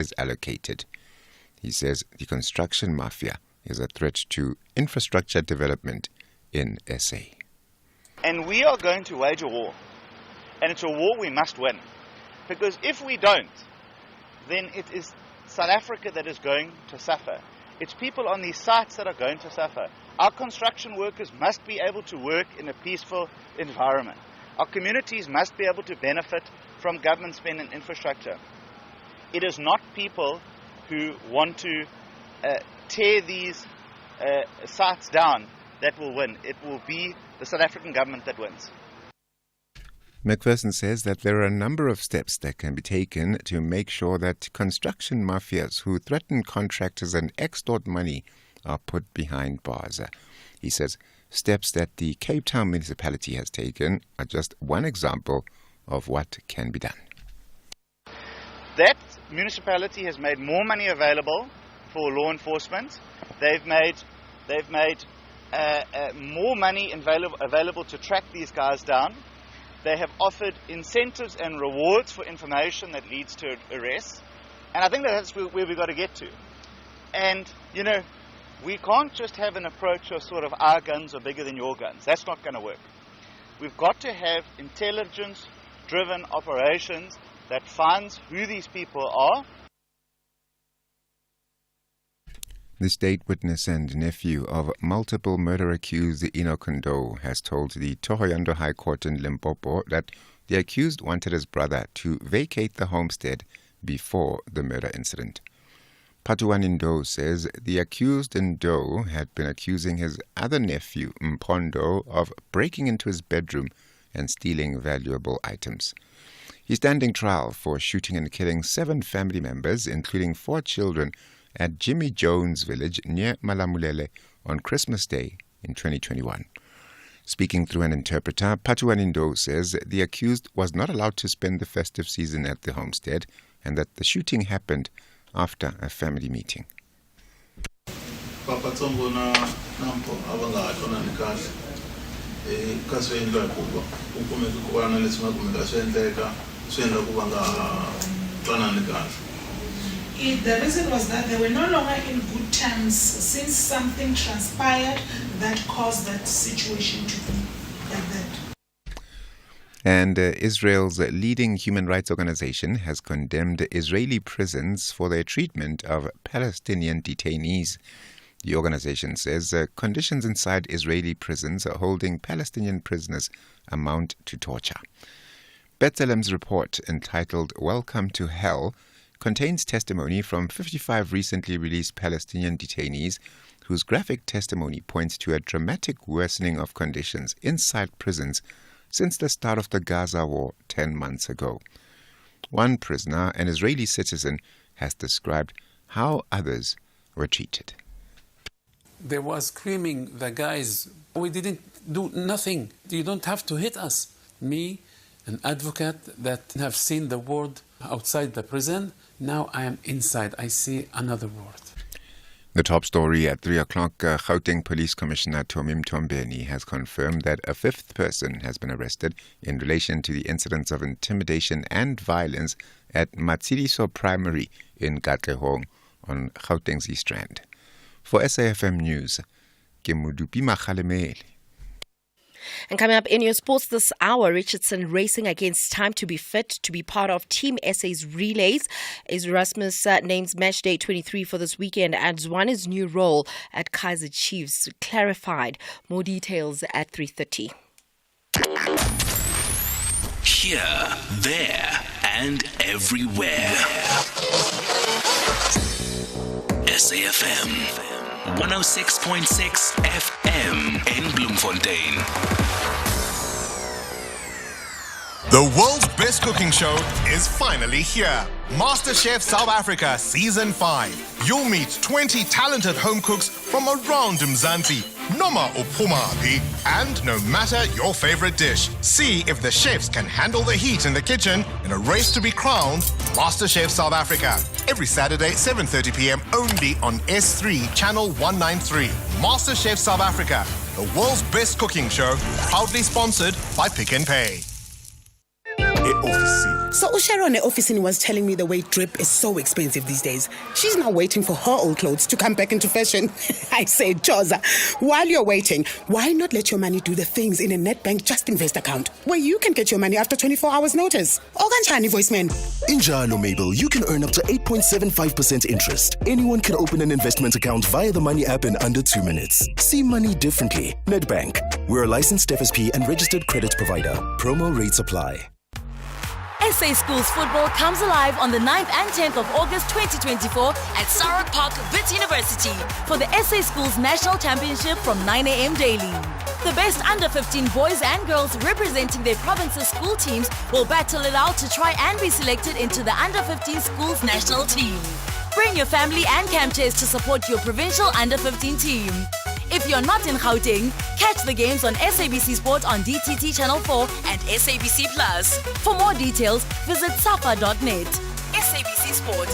is allocated. He says the construction mafia is a threat to infrastructure development in SA. And we are going to wage a war. And it's a war we must win. Because if we don't, then it is South Africa that is going to suffer. It's people on these sites that are going to suffer. Our construction workers must be able to work in a peaceful environment. Our communities must be able to benefit from government spend and infrastructure. It is not people who want to tear these sites down that will win. It will be the South African government that wins. McPherson says that there are a number of steps that can be taken to make sure that construction mafias who threaten contractors and extort money are put behind bars. He says steps that the Cape Town municipality has taken are just one example of what can be done. That municipality has made more money available for law enforcement. They've made more money available to track these guys down. They have offered incentives and rewards for information that leads to arrests. And I think that's where we've got to get to. And, we can't just have an approach of sort of our guns are bigger than your guns. That's not going to work. We've got to have intelligence-driven operations that finds who these people are. The state witness and nephew of multiple murder accused Enoch Ndo has told the Thohoyandou High Court in Limpopo that the accused wanted his brother to vacate the homestead before the murder incident. Patuan Ndo says the accused Ndo had been accusing his other nephew, Mpondo, of breaking into his bedroom and stealing valuable items. He's standing trial for shooting and killing 7 family members, including 4 children, at Jimmy Jones village near Malamulele on Christmas Day in 2021. Speaking through an interpreter, Patuan Ndo says the accused was not allowed to spend the festive season at the homestead and that the shooting happened after a family meeting. The reason was that they were no longer in good terms since something transpired that caused that situation to be like that. And Israel's leading human rights organization has condemned Israeli prisons for their treatment of Palestinian detainees. The organization says conditions inside Israeli prisons holding Palestinian prisoners amount to torture. Bethlehem's report, entitled Welcome to Hell, contains testimony from 55 recently released Palestinian detainees whose graphic testimony points to a dramatic worsening of conditions inside prisons since the start of the Gaza war 10 months ago. One prisoner, an Israeli citizen, has described how others were treated. They were screaming, the guys, we didn't do nothing. You don't have to hit us. Me, an advocate that have seen the world outside the prison, now I am inside. I see another world. The top story at 3 o'clock, Gauteng Police Commissioner Tomim Tombeni has confirmed that a 5th person has been arrested in relation to the incidents of intimidation and violence at Matsiliso Primary in Katlehong on Gauteng's East Rand. For SAFM News, ke Modupi Makgalemele. And coming up in your sports this hour, Richardson racing against time to be fit to be part of Team SA's relays. Erasmus names Match Day 23 for this weekend and Zwane's new role at Kaizer Chiefs clarified. More details at 3:30. Here, there, and everywhere. SAFM 106.6 FM in Bloemfontein. The world's best cooking show is finally here. MasterChef South Africa Season 5. You'll meet 20 talented home cooks from around Mzansi, noma upumaphi, and no matter your favorite dish. See if the chefs can handle the heat in the kitchen in a race to be crowned MasterChef South Africa. Every Saturday, 7:30 p.m. only on S3 Channel 193. MasterChef South Africa, the world's best cooking show, proudly sponsored by Pick n Pay. e-ofisini. So Sharon officini was telling me the way drip is so expensive these days. She's now waiting for her old clothes to come back into fashion. I say, Joza, while you're waiting, why not let your money do the things in a Nedbank Just Invest account where you can get your money after 24 hours notice? Oganchani, voiceman. Injalo, Mabel, you can earn up to 8.75% interest. Anyone can open an investment account via the Money app in under 2 minutes. See money differently. Nedbank. We're a licensed FSP and registered credit provider. Promo rates apply. SA Schools football comes alive on the 9th and 10th of August 2024 at Sarah Park, Wits University for the SA Schools National Championship from 9 a.m. daily. The best under 15 boys and girls representing their province's school teams will battle it out to try and be selected into the under 15 schools national team. Bring your family and camp chairs to support your provincial under 15 team. If you're not in Gauteng, catch the games on SABC Sport on DTT Channel 4 and SABC Plus. For more details, visit safa.net. SABC Sport.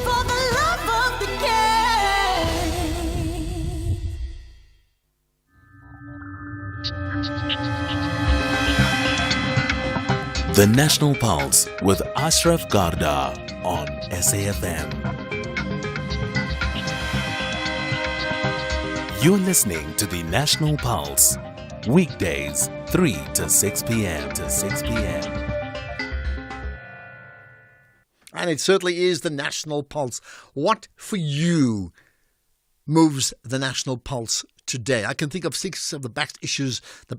For the love of the game. The National Pulse with Ashraf Garda on SAFM. You're listening to the National Pulse, weekdays 3 to 6 p.m. And it certainly is the National Pulse. What for you moves the National Pulse today? I can think of 6 of the best issues to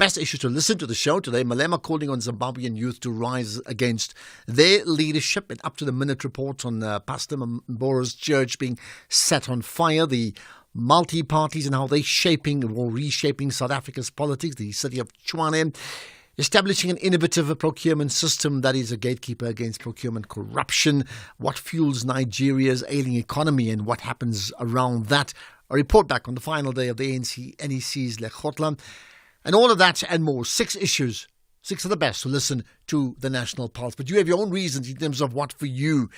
listen to the show today. Malema calling on Zimbabwean youth to rise against their leadership. And up to the minute report on Pastor Mboro's church being set on fire. The multi-parties and how they're shaping or reshaping South Africa's politics. The city of Tshwane establishing an innovative procurement system that is a gatekeeper against procurement corruption. What fuels Nigeria's ailing economy and what happens around that. A report back on the final day of the NEC's Lekgotla. And all of that and more. 6 issues. 6 of the best to listen to the National Pulse. But you have your own reasons in terms of what for you,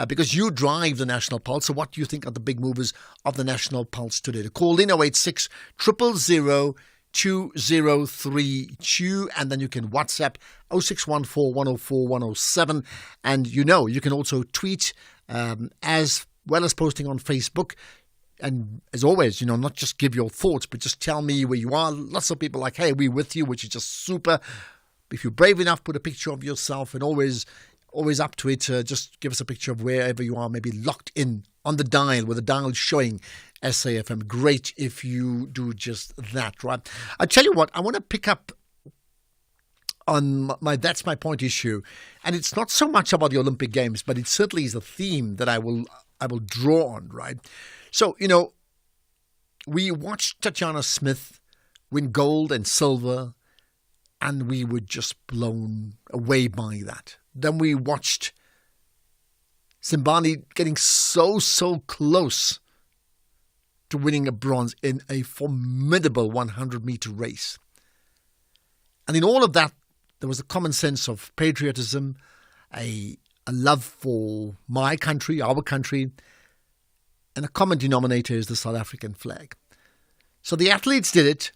because you drive the National Pulse. So what do you think are the big movers of the National Pulse today? To call in 086 000 2032, and then you can WhatsApp 0614 104 107. And you can also tweet as well as posting on Facebook. And as always, not just give your thoughts, but just tell me where you are. Lots of people like, hey, we're with you, which is just super. If you're brave enough, put a picture of yourself, and always up to it. Just give us a picture of wherever you are, maybe locked in on the dial, with the dial showing SAFM. Great if you do just that, right? I tell you what, I want to pick up on That's My Point issue. And it's not so much about the Olympic Games, but it certainly is a theme that I will draw on, right? So, we watched Tatiana Smith win gold and silver, and we were just blown away by that. Then we watched Simbani getting so close to winning a bronze in a formidable 100-meter race. And in all of that, there was a common sense of patriotism, a love for my country, our country, and a common denominator is the South African flag. So the athletes did it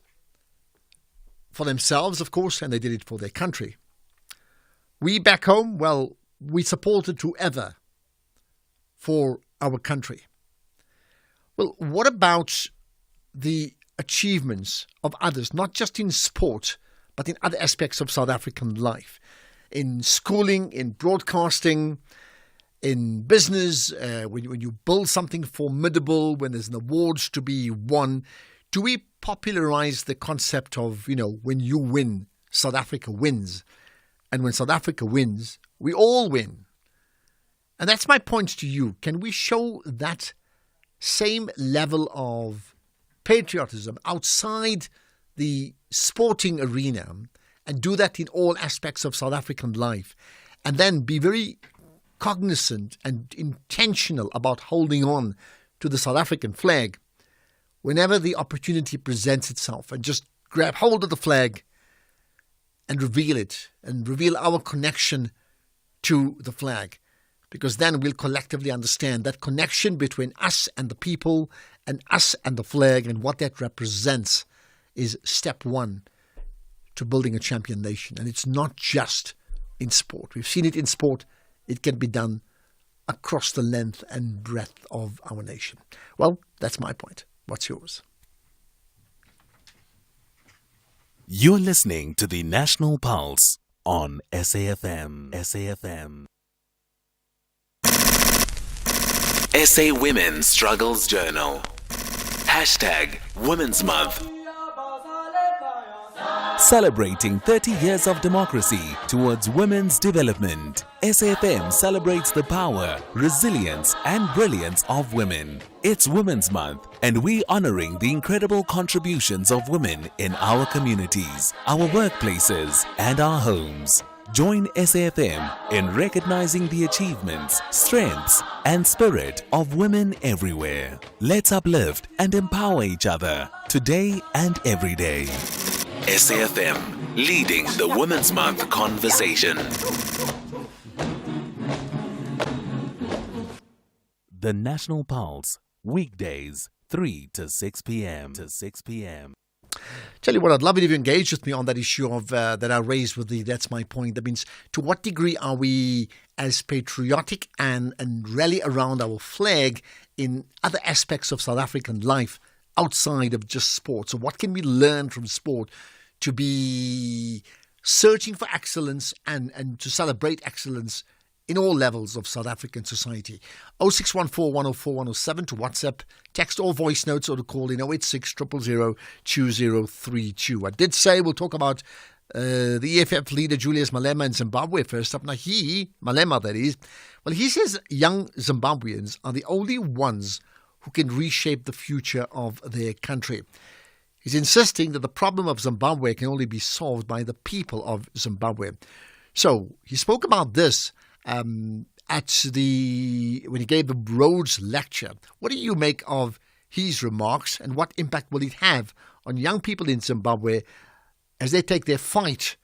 for themselves, of course, and they did it for their country. We back home, well, we supported whoever for our country. Well, what about the achievements of others, not just in sport, but in other aspects of South African life? In schooling, in broadcasting, in business, when you build something formidable, when there's an award to be won, do we popularize the concept of, when you win, South Africa wins? And when South Africa wins, we all win. And that's my point to you. Can we show that same level of patriotism outside the sporting arena and do that in all aspects of South African life, and then be very cognizant and intentional about holding on to the South African flag whenever the opportunity presents itself, and just grab hold of the flag and reveal it and reveal our connection to the flag, because then we'll collectively understand that connection between us and the people and us and the flag and what that represents is step one to building a champion nation. And it's not just in sport. We've seen it in sport. It can be done across the length and breadth of our nation. Well, that's my point. What's yours? You're listening to the National Pulse on SAFM. SAFM. SA Women Struggles Journal. Hashtag Women's Month. Celebrating 30 years of democracy towards women's development. SAFM celebrates the power, resilience and brilliance of women. It's Women's Month and we're honoring the incredible contributions of women in our communities, our workplaces and our homes. Join SAFM in recognizing the achievements, strengths and spirit of women everywhere. Let's uplift and empower each other today and every day. SAFM, leading the Women's Month conversation. The National Pulse, weekdays, 3 to 6 p.m. Tell you what, I'd love it if you engage with me on that issue of that I raised with the That's My Point. That means, to what degree are we as patriotic and rally around our flag in other aspects of South African life outside of just sport? So what can we learn from sport to be searching for excellence and to celebrate excellence in all levels of South African society? 0614 104 107 to WhatsApp, text or voice notes, or to call in 086 000 2032. I did say we'll talk about the EFF leader Julius Malema in Zimbabwe first up. Now Malema that is, well, he says young Zimbabweans are the only ones who can reshape the future of their country. He's insisting that the problem of Zimbabwe can only be solved by the people of Zimbabwe. So he spoke about this when he gave the Rhodes lecture. What do you make of his remarks, and what impact will it have on young people in Zimbabwe as they take their fight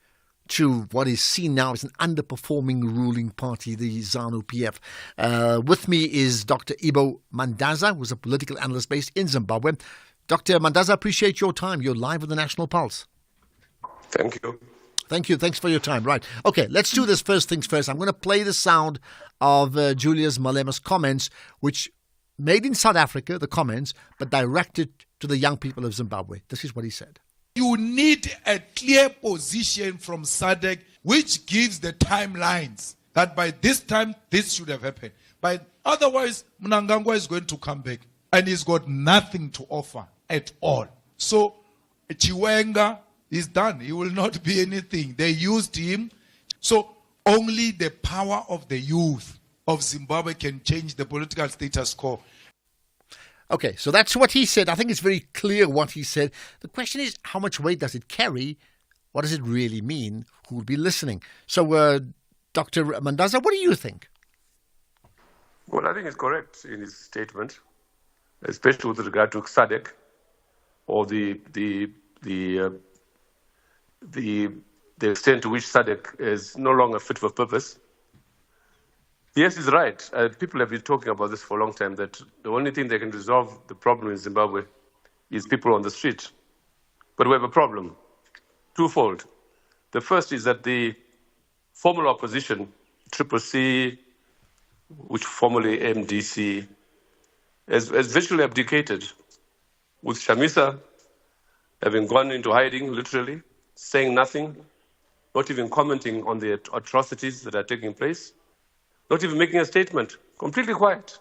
to what is seen now as an underperforming ruling party, the ZANU-PF? With me is Dr. Ibo Mandaza, who's a political analyst based in Zimbabwe. Dr. Mandaza, appreciate your time. You're live with the National Pulse. Thank you. Thank you. Thanks for your time. Right. Okay, let's do this first things first. I'm going to play the sound of Julius Malema's comments, which made in South Africa, the comments, but directed to the young people of Zimbabwe. This is what he said. You need a clear position from SADC which gives the timelines that by this time this should have happened. But otherwise, Mnangagwa is going to come back and he's got nothing to offer at all. So Chiwenga is done. He will not be anything. They used him. So only the power of the youth of Zimbabwe can change the political status quo. Okay, so that's what he said. I think it's very clear what he said. The question is, how much weight does it carry? What does it really mean? Who will be listening? So, Dr. Mandaza, what do you think? Well, I think it's correct in his statement, especially with regard to SADC, or the extent to which SADC is no longer fit for purpose. Yes, he's right. People have been talking about this for a long time, that the only thing that can resolve the problem in Zimbabwe is people on the street. But we have a problem, twofold. The first is that the formal opposition, CCC, which formerly MDC, has virtually abdicated, with Shamisa having gone into hiding, literally, saying nothing, not even commenting on the atrocities that are taking place, not even making a statement, completely quiet,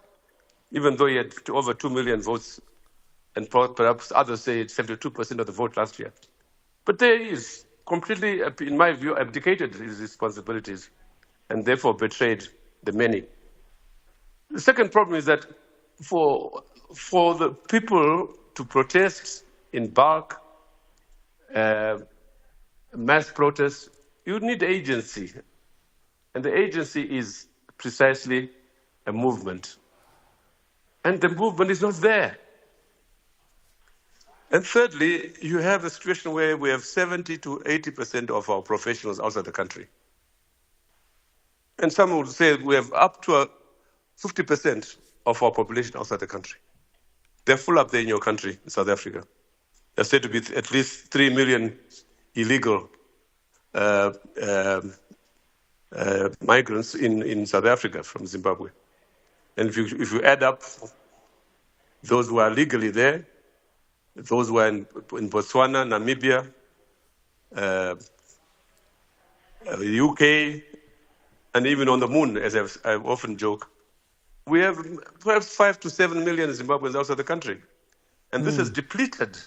even though he had over 2 million votes, and perhaps others say it's 72% of the vote last year. But there he is, completely, in my view, abdicated his responsibilities and therefore betrayed the many. The second problem is that for the people to protest in bulk, mass protests, you need agency. And the agency is precisely a movement. And the movement is not there. And thirdly, you have a situation where we have 70 to 80% of our professionals outside the country. And some would say we have up to 50% of our population outside the country. They're full up there in your country, in South Africa. There's said to be at least 3 million illegal migrants in South Africa from Zimbabwe. And if you add up those who are legally there, those who are in Botswana, Namibia, UK, and even on the moon, as I often joke, we have perhaps 5 to 7 million Zimbabweans outside the country. And this has depleted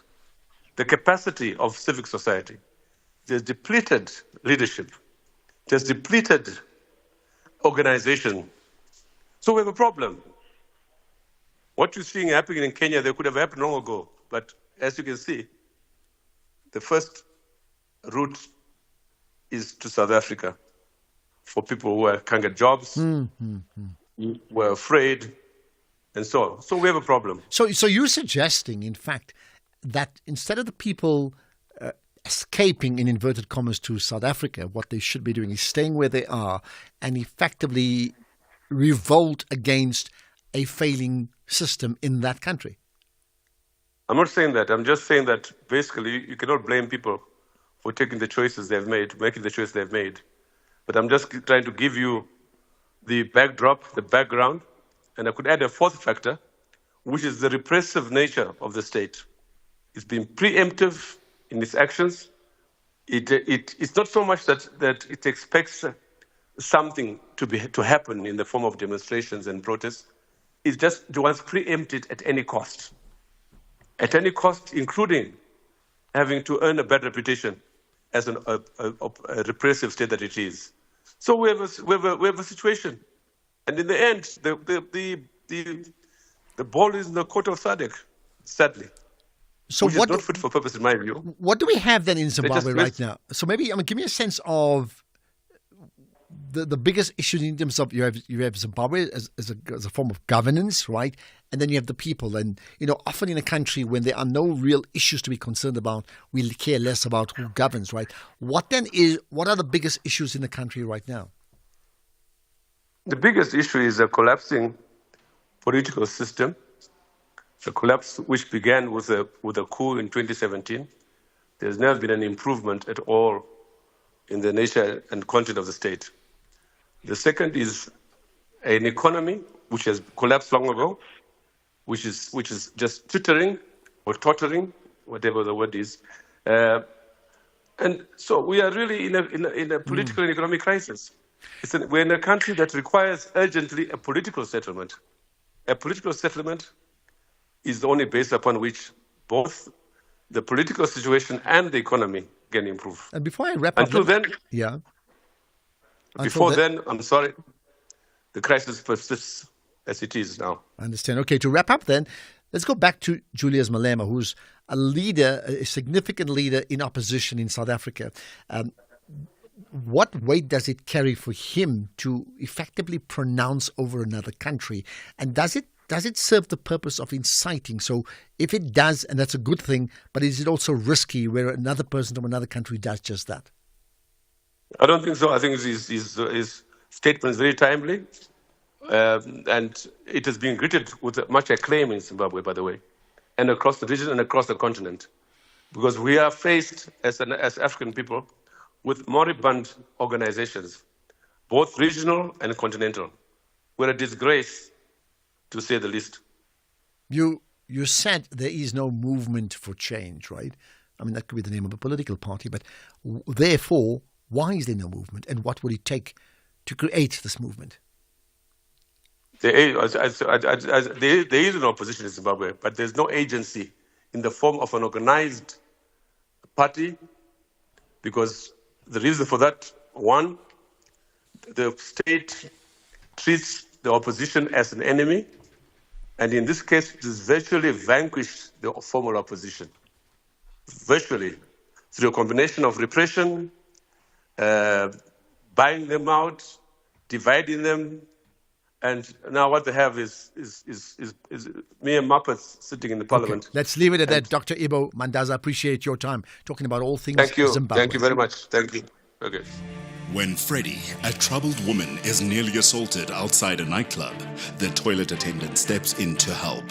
the capacity of civic society. It has depleted leadership. It has depleted organization. So we have a problem. What you're seeing happening in Kenya, they could have happened long ago. But as you can see, the first route is to South Africa for people who can't get jobs, who are afraid, and so on. So we have a problem. So you're suggesting, in fact, that instead of the people escaping, in inverted commas, to South Africa, what they should be doing is staying where they are and effectively revolt against a failing system in that country. I'm not saying that. I'm just saying that basically you cannot blame people for taking the choices they've made, making the choices they've made. But I'm just trying to give you the backdrop, the background, and I could add a fourth factor, which is the repressive nature of the state. It's been preemptive in its actions. It's not so much that it expects something to happen in the form of demonstrations and protests. It just wants to preempt it at any cost. At any cost, including having to earn a bad reputation as a repressive state that it is. So we have a situation, and in the end, the ball is in the court of SADC, sadly. So which is not fit for purpose, in my view. What do we have then in Zimbabwe right now? So maybe give me a sense of the biggest issue in terms of you have Zimbabwe as a form of governance, right? And then you have the people, and often in a country when there are no real issues to be concerned about, we care less about who governs, right? What are the biggest issues in the country right now? The biggest issue is a collapsing political system. The collapse, which began with a coup in 2017, there's never been an improvement at all in the nature and content of the state. The second is an economy which has collapsed long ago, which is just tottering or tottering, whatever the word is, and so we are really in a political and economic crisis. We're in a country that requires urgently a political settlement. A political settlement is the only base upon which both the political situation and the economy can improve. And before I wrap up... Before then, I'm sorry, the crisis persists as it is now. I understand. Okay, to wrap up then, let's go back to Julius Malema, who's a leader, a significant leader in opposition in South Africa. What weight does it carry for him to effectively pronounce over another country? And does it serve the purpose of inciting? So if it does, and that's a good thing, but is it also risky where another person from another country does just that? I don't think so. I think his statement is very timely. And it has been greeted with much acclaim in Zimbabwe, by the way, and across the region and across the continent. Because we are faced, as African people, with moribund organizations, both regional and continental. We're a disgrace, to say the least. You said there is no movement for change, right? I mean, that could be the name of a political party, but therefore, why is there no movement, and what would it take to create this movement? There is an opposition in Zimbabwe, but there's no agency in the form of an organized party, because the reason for that, one, the state treats the opposition as an enemy, and in this case, it has virtually vanquished the formal opposition. Virtually, through a combination of repression, buying them out, dividing them, and now what they have is mere Muppets sitting in the parliament. Okay. Let's leave it at that. Dr. Ibo Mandaza, appreciate your time talking about all things Thank you. Zimbabwe. Thank you very much. Thank you. Okay. When Freddie, a troubled woman, is nearly assaulted outside a nightclub, the toilet attendant steps in to help.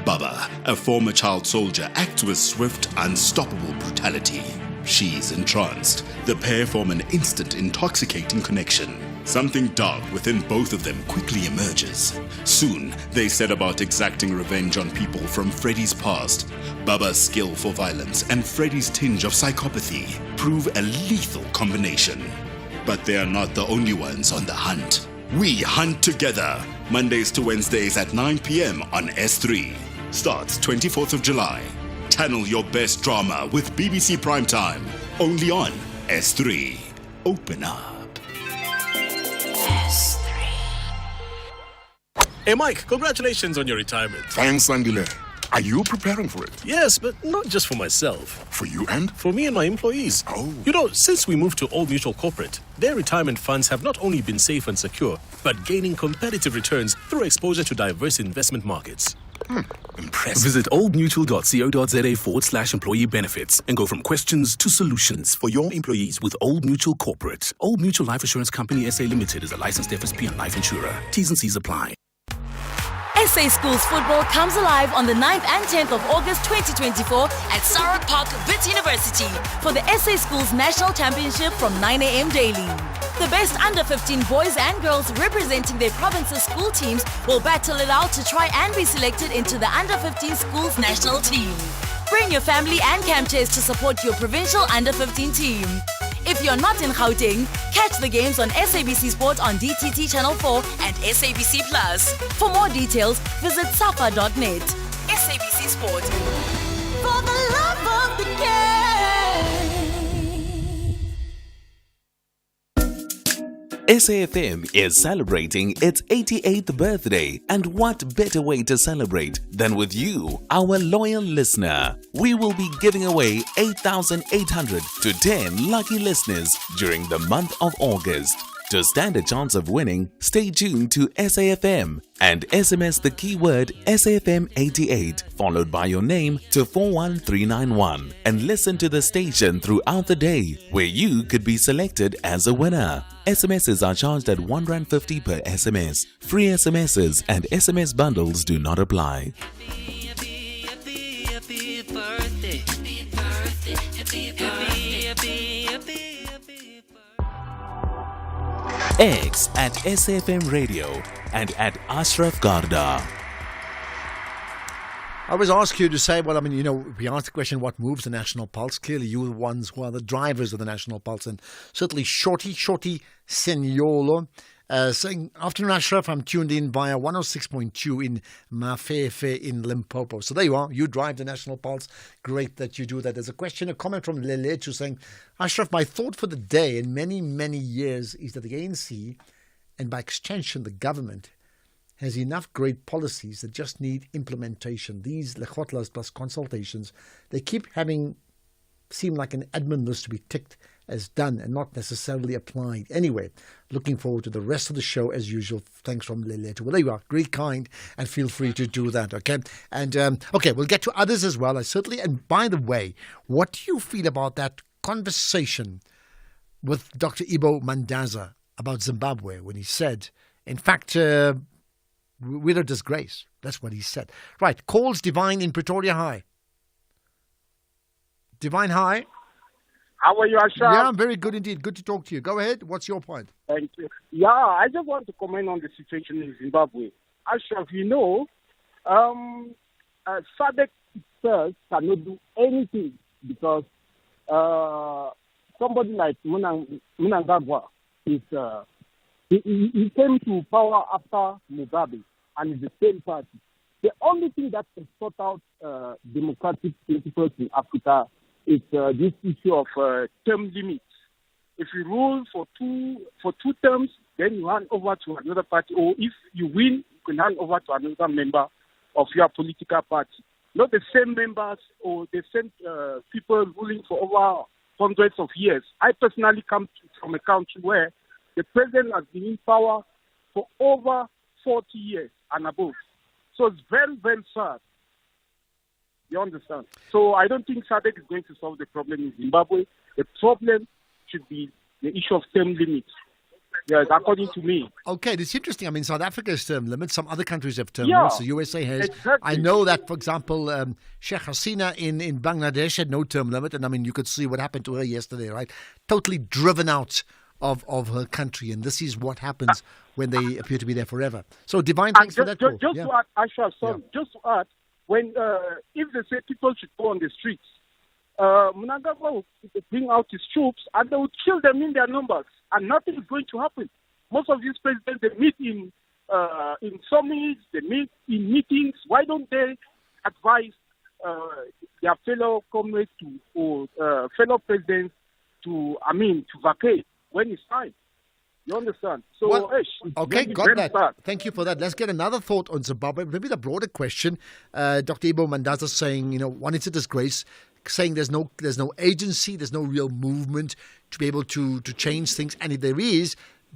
Baba, a former child soldier, acts with swift, unstoppable brutality. She's entranced. The pair form an instant, intoxicating connection. Something dark within both of them quickly emerges. Soon, they set about exacting revenge on people from Freddy's past. Baba's skill for violence and Freddy's tinge of psychopathy prove a lethal combination. But they are not the only ones on the hunt. We hunt together, Mondays to Wednesdays at 9 p.m. on S3. Starts 24th of July. Channel your best drama with BBC Primetime. Only on S3. Open up. Hey Mike, congratulations on your retirement. Thanks, Andile. Are you preparing for it? Yes, but not just for myself. For you and? For me and my employees. Oh. You know, since we moved to Old Mutual Corporate, their retirement funds have not only been safe and secure, but gaining competitive returns through exposure to diverse investment markets. Impressive. Visit oldmutual.co.za/employee benefits and go from questions to solutions for your employees with Old Mutual Corporate. Old Mutual Life Assurance Company SA Limited is a licensed FSP and life insurer. T's and C's apply. SA Schools football comes alive on the 9th and 10th of August 2024 at Sarah Park, Wits University for the SA Schools National Championship from 9 a.m. daily. The best under 15 boys and girls representing their province's school teams will battle it out to try and be selected into the under 15 schools national team. Bring your family and camp chairs to support your provincial under 15 team. If you're not in Gauteng, catch the games on SABC Sport on DTT Channel 4 and SABC Plus. For more details, visit safa.net. SABC Sport. For the love of the game. SAFM is celebrating its 88th birthday, and what better way to celebrate than with you, our loyal listener. We will be giving away 8,800 to 10 lucky listeners during the month of August. To stand a chance of winning, stay tuned to SAFM and SMS the keyword SAFM88 followed by your name to 41391 and listen to the station throughout the day where you could be selected as a winner. SMSs are charged at R1.50 per SMS. Free SMSs and SMS bundles do not apply. X at SAFM Radio and at Ashraf Garda. I always ask you to say, well, I mean, you know, we asked the question, what moves the national pulse? Clearly, you are the ones who are the drivers of the national pulse. And certainly, Shorty Seniolo saying, afternoon, Ashraf, I'm tuned in via 106.2 in Mafefe in Limpopo. So there you are. You drive the national pulse. Great that you do that. There's a comment from Lelechu saying, Ashraf, my thought for the day in many, many years is that the ANC, and by extension the government, has enough great policies that just need implementation. These lechotlas plus consultations, they keep seem like an admin list to be ticked as done and not necessarily applied. Anyway, looking forward to the rest of the show as usual. Thanks from Leleto. Well, there you are. Great kind, and feel free to do that, okay? And, okay, we'll get to others as well. And by the way, what do you feel about that conversation with Dr. Ibo Mandaza about Zimbabwe when he said, in fact, we're a disgrace. That's what he said. Right, calls Divine in Pretoria High. Divine High. How are you, Ashraf? Yeah, I'm very good indeed. Good to talk to you. Go ahead. What's your point? Thank you. Yeah, I just want to comment on the situation in Zimbabwe. Ashraf, you know, SADC itself cannot do anything because somebody like Mnangagwa is he came to power after Mugabe and is the same party. The only thing that can sort out democratic principles in Africa is this issue of term limits. If you rule for two terms, then you hand over to another party, or if you win, you can hand over to another member of your political party. Not the same members or the same people ruling for over hundreds of years. I personally come from a country where the president has been in power for over 40 years and above. So it's very, very sad. You understand? So I don't think SADC is going to solve the problem in Zimbabwe. The problem should be the issue of term limits. Yes, according to me. Okay, it's interesting. I mean, South Africa has term limits. Some other countries have term limits. The USA has. Exactly. I know that, for example, Sheikh Hasina in Bangladesh had no term limit. And I mean, you could see what happened to her yesterday, right? Totally driven out of her country, and this is what happens when they appear to be there forever. So, Divine, thanks for that call. Just to add, Ashraf, just to add, when if they say people should go on the streets, Mnangagwa will bring out his troops and they will kill them in their numbers, and nothing is going to happen. Most of these presidents, they meet in summits, they meet in meetings. Why don't they advise their fellow comrades or fellow presidents to vacate when it's time? You understand? So, okay, got that. Thank you for that. Let's get another thought on Zimbabwe. Maybe the broader question. Dr. Ibo Mandaza saying, one, it's a disgrace, saying there's no agency, there's no real movement to be able to change things, and if there is,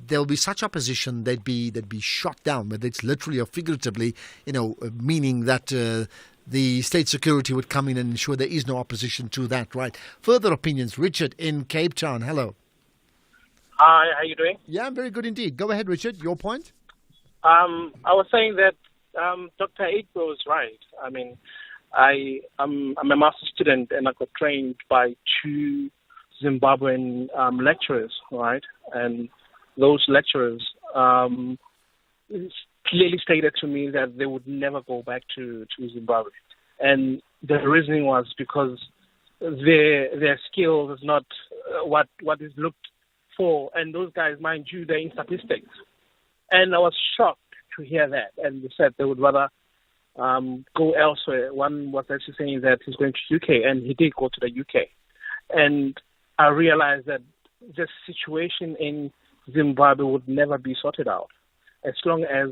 there'll be such opposition they'd be shot down, whether it's literally or figuratively, meaning that the state security would come in and ensure there is no opposition to that, right? Further opinions. Richard in Cape Town, hello. Hi, how are you doing? Yeah, I'm very good indeed. Go ahead, Richard, your point? I was saying that Dr. Ibo was right. I mean, I'm a master's student and I got trained by 2 Zimbabwean lecturers, right? And those lecturers clearly stated to me that they would never go back to Zimbabwe. And the reasoning was because their skill is not what is looked for. And those guys, mind you, they're in statistics. And I was shocked to hear that. And they said they would rather go elsewhere. One was actually saying that he's going to UK, and he did go to the UK. And I realized that the situation in Zimbabwe would never be sorted out as long as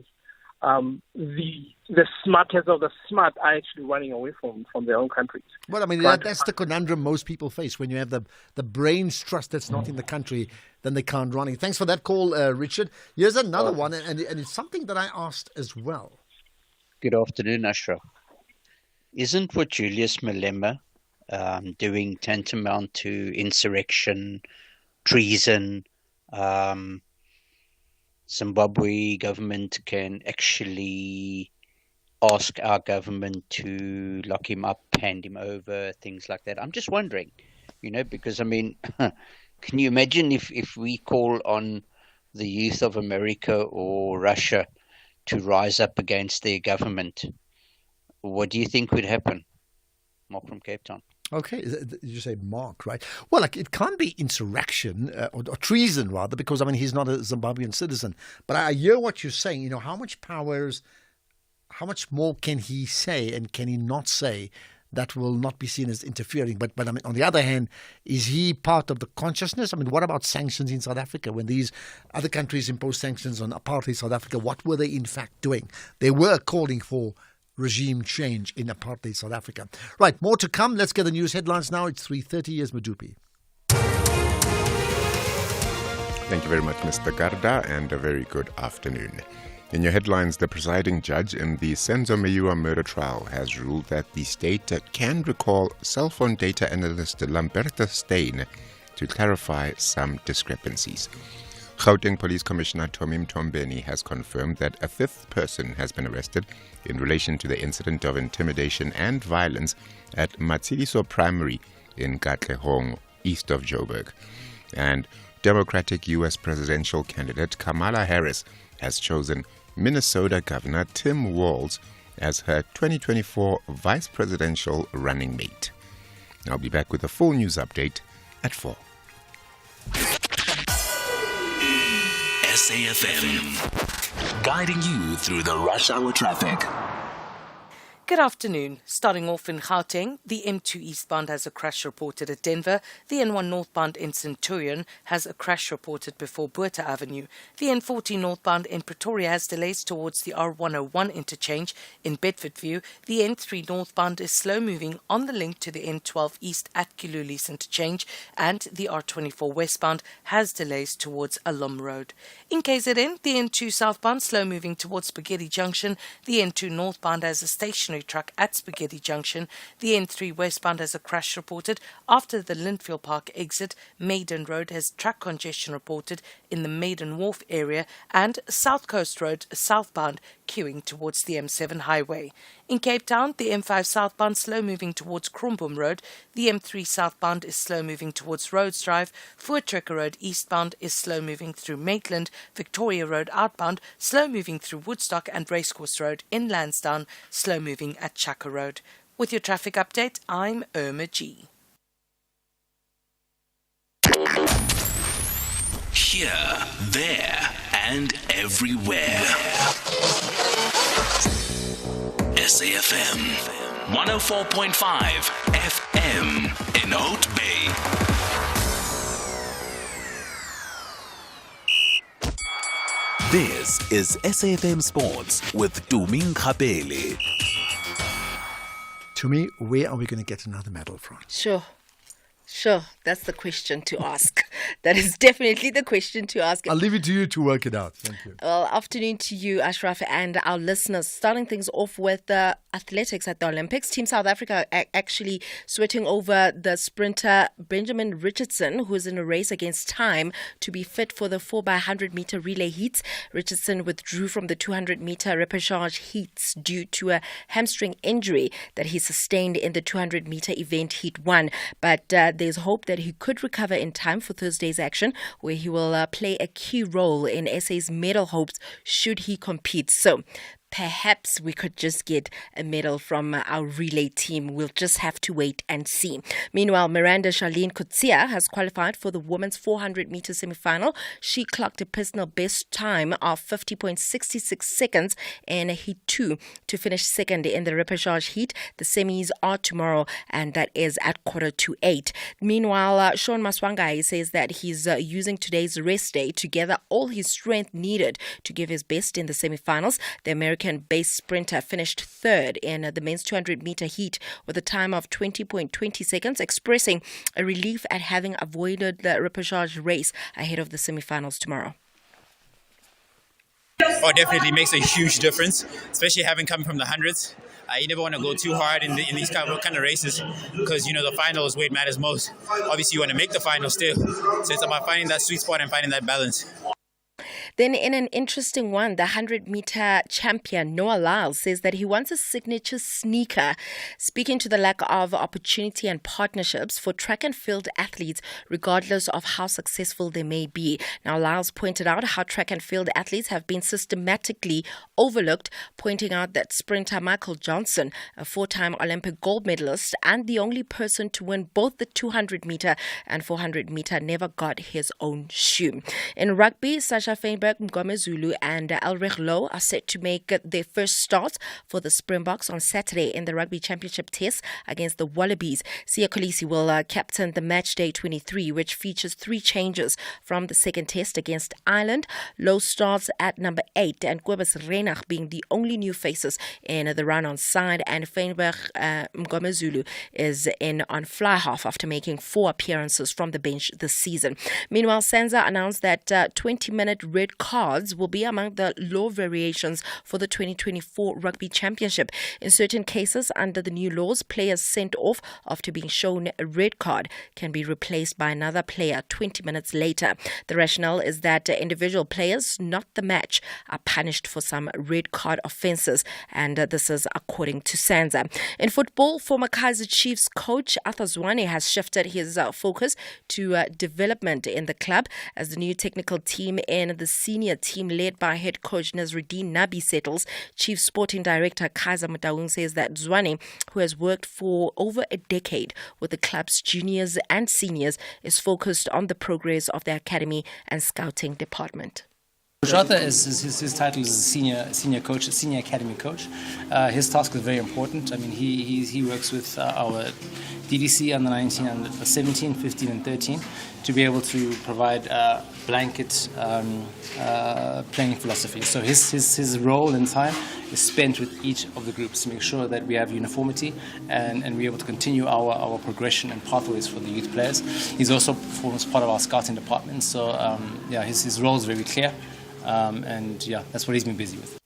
the smartest of the smart are actually running away from their own countries. Well, I mean, that's the conundrum most people face. When you have the brain's trust that's not in the country, then they can't run it. Thanks for that call, Richard. Here's another one, and it's something that I asked as well. Good afternoon, Ashraf. Isn't what Julius Malema doing tantamount to insurrection, treason? Zimbabwe government can actually ask our government to lock him up, hand him over, things like that. I'm just wondering, because I mean, can you imagine if we call on the youth of America or Russia to rise up against their government? What do you think would happen? Mark from Cape Town. Okay, you say Mark, right? Well, it can't be insurrection or treason, rather, because, I mean, he's not a Zimbabwean citizen. But I hear what you're saying. How much more can he say and can he not say that will not be seen as interfering? But I mean, on the other hand, is he part of the consciousness? I mean, what about sanctions in South Africa? When these other countries imposed sanctions on apartheid South Africa, what were they in fact doing? They were calling for regime change in apartheid South Africa. Right, more to come. Let's get the news headlines now. It's 3:30. Here's Madupi. Thank you very much, Mr. Garda, and a very good afternoon. In your headlines, the presiding judge in the Senzo Meyiwa murder trial has ruled that the state can recall cell phone data analyst Lamberta Steyn to clarify some discrepancies. Gauteng Police Commissioner Tommy Mtombeni has confirmed that a 5th person has been arrested in relation to the incident of intimidation and violence at Matsiliso Primary in Katlehong, east of Joburg. And Democratic U.S. presidential candidate Kamala Harris has chosen Minnesota Governor Tim Walz as her 2024 vice presidential running mate. I'll be back with a full news update at 4. SAFM, guiding you through the rush hour traffic. Good afternoon. Starting off in Gauteng, the M2 eastbound has a crash reported at Denver. The N1 northbound in Centurion has a crash reported before Buerta Avenue. The N40 northbound in Pretoria has delays towards the R101 interchange in Bedfordview. The N3 northbound is slow moving on the link to the N12 east at Kilulis interchange, and the R24 westbound has delays towards Alum Road. In KZN, the N2 southbound slow moving towards Spaghetti Junction. The N2 northbound has a stationary truck at Spaghetti Junction. The N3 westbound has a crash reported after the Lindfield Park exit. Maiden Road has truck congestion reported in the Maiden Wharf area, and South Coast Road southbound queuing towards the M7 highway. In Cape Town, the M5 southbound slow moving towards Krombom Road. The M3 southbound is slow moving towards Rhodes Drive. Voortrekker Road eastbound is slow moving through Maitland. Victoria Road outbound slow moving through Woodstock, and Racecourse Road in Lansdowne slow moving at Chaka Road. With your traffic update, I'm Irma G. Here, there, and everywhere. SAFM 104.5 FM in Hout Bay. This is SAFM Sports with Tuming Kapele. To me, where are we going to get another medal from? Sure, that's the question to ask. That is definitely the question to ask. I'll leave it to you to work it out. Thank you. Well, afternoon to you, Ashraf, and our listeners. Starting things off with athletics at the Olympics. Team South Africa actually sweating over the sprinter Benjamin Richardson, who is in a race against time to be fit for the 4x100 meter relay heats. Richardson withdrew from the 200 meter repechage heats due to a hamstring injury that he sustained in the 200 meter event heat 1. But there's hope that he could recover in time for Thursday's action, where he will play a key role in SA's medal hopes should he compete. So perhaps we could just get a medal from our relay team. We'll just have to wait and see. Meanwhile, Miranda Charlene Kutsia has qualified for the women's 400 meter semi-final. She clocked a personal best time of 50.66 seconds in heat 2 to finish second in the repechage heat. The semis are tomorrow, and that is at 7:45. Meanwhile, Sean Maswangai says that he's using today's rest day to gather all his strength needed to give his best in the semi-finals. The American-based sprinter finished third in the men's 200 meter heat with a time of 20.20 seconds, expressing a relief at having avoided the repechage race ahead of the semi-finals tomorrow. Oh, definitely makes a huge difference, especially having come from the hundreds. You never want to go too hard in these kind of races because, the final is where it matters most. Obviously, you want to make the final still. So it's about finding that sweet spot and finding that balance. Then in an interesting one, the 100-meter champion Noah Lyles says that he wants a signature sneaker, speaking to the lack of opportunity and partnerships for track and field athletes, regardless of how successful they may be. Now, Lyles pointed out how track and field athletes have been systematically overlooked, pointing out that sprinter Michael Johnson, a 4-time Olympic gold medalist and the only person to win both the 200-meter and 400-meter, never got his own shoe. In rugby, Sasha Feinberg, Mgomezulu and Elrich Lowe are set to make their first starts for the Springboks on Saturday in the Rugby Championship test against the Wallabies. Siya Kolisi will captain the match day 23, which features 3 changes from the second test against Ireland. Lowe starts at number 8 and Kobus Reinach being the only new faces in the run-on side, and Feinberg Mgomezulu is in on fly half after making 4 appearances from the bench this season. Meanwhile, SANZA announced that 20-minute red cards will be among the law variations for the 2024 Rugby Championship. In certain cases, under the new laws, players sent off after being shown a red card can be replaced by another player 20 minutes later. The rationale is that individual players, not the match, are punished for some red card offences, and this is according to SANZA. In football, former Kaizer Chiefs coach Arthur Zwane has shifted his focus to development in the club as the new technical team in the senior team led by head coach Nazruddin Nabi settles. Chief Sporting Director Kaizer Motaung says that Zwane, who has worked for over a decade with the club's juniors and seniors, is focused on the progress of the academy and scouting department. Coach Arthur, his title is a senior coach, a senior academy coach. His task is very important. I mean, he works with our DDC under 19, under 17, 15 and 13 to be able to provide blanket playing philosophy. So his role and time is spent with each of the groups to make sure that we have uniformity and we're able to continue our progression and pathways for the youth players. He's also forms part of our scouting department. So his role is very clear. That's what he's been busy with.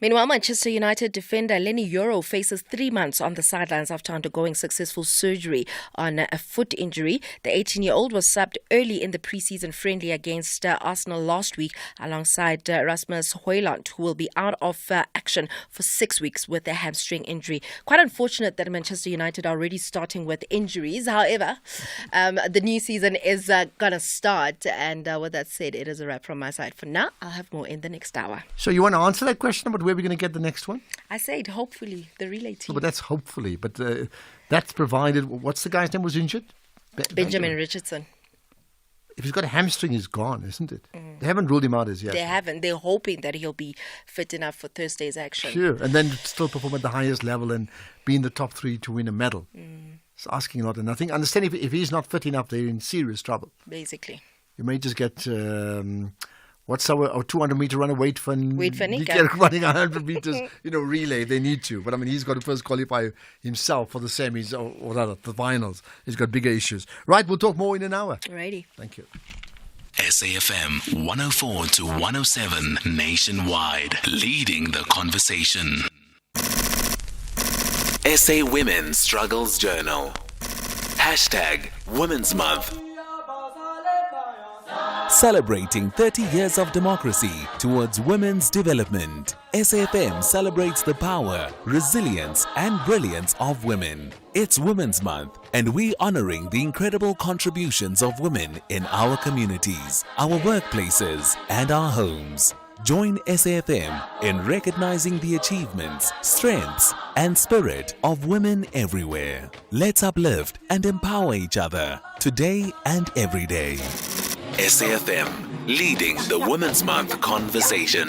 Meanwhile, Manchester United defender Lenny Yoro faces 3 months on the sidelines after undergoing successful surgery on a foot injury. The 18-year-old was subbed early in the pre-season friendly against Arsenal last week alongside Rasmus Højlund, who will be out of action for 6 weeks with a hamstring injury. Quite unfortunate that Manchester United are already starting with injuries. However, the new season is going to start. And with that said, it is a wrap from my side. For now, I'll have more in the next hour. So you want to answer that question about where we're going to get the next one? I said hopefully the relay team. No, but that's hopefully. But that's provided. What's the guy's name was injured? Benjamin Richardson. If he's got a hamstring, he's gone, isn't it? They haven't ruled him out as yet. They haven't. They're hoping that he'll be fit enough for Thursday's action. Sure. And then still perform at the highest level and be in the top 3 to win a medal. It's asking a lot of nothing. Understand if he's not fit enough, they're in serious trouble. Basically. You may just get... what's our 200-meter runner? Wade van Niekerk running 100 meters, relay. They need to. But, I mean, he's got to first qualify himself for the semis or rather, the finals. He's got bigger issues. Right, we'll talk more in an hour. Alrighty. Thank you. SAFM 104 to 107 nationwide, leading the conversation. SA Women Struggles Journal. Hashtag Women's Month. Celebrating 30 years of democracy towards women's development, SAFM celebrates the power, resilience and brilliance of women. It's Women's Month and we're honoring the incredible contributions of women in our communities, our workplaces and our homes. Join SAFM in recognizing the achievements, strengths and spirit of women everywhere. Let's uplift and empower each other today and every day. SAFM, leading the Women's Month conversation.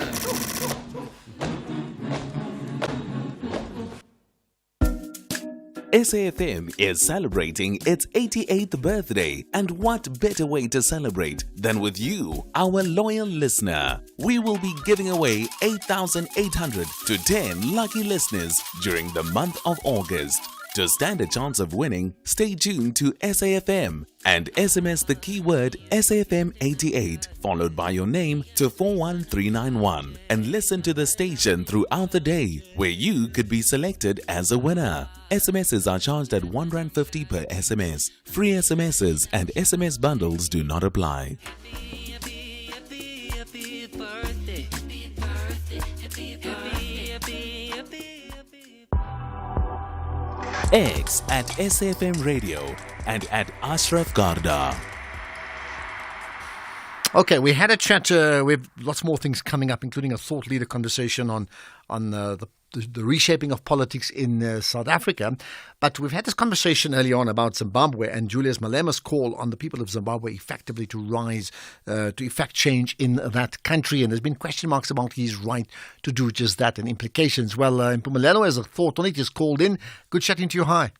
SAFM is celebrating its 88th birthday, and what better way to celebrate than with you, our loyal listener. We will be giving away 8,800 to 10 lucky listeners during the month of August. To stand a chance of winning, stay tuned to SAFM and SMS the keyword SAFM88 followed by your name to 41391 and listen to the station throughout the day where you could be selected as a winner. SMSs are charged at R1.50 per SMS. Free SMSs and SMS bundles do not apply. X at SAFM Radio and at Ashraf Garda. Okay, we had a chat. We have lots more things coming up, including a thought leader conversation on the reshaping of politics in South Africa. But we've had this conversation early on about Zimbabwe and Julius Malema's call on the people of Zimbabwe effectively to rise, to effect change in that country. And there's been question marks about his right to do just that and implications. Well, Mpumelelo has a thought on it. Just called in. Good chatting to you. Hi.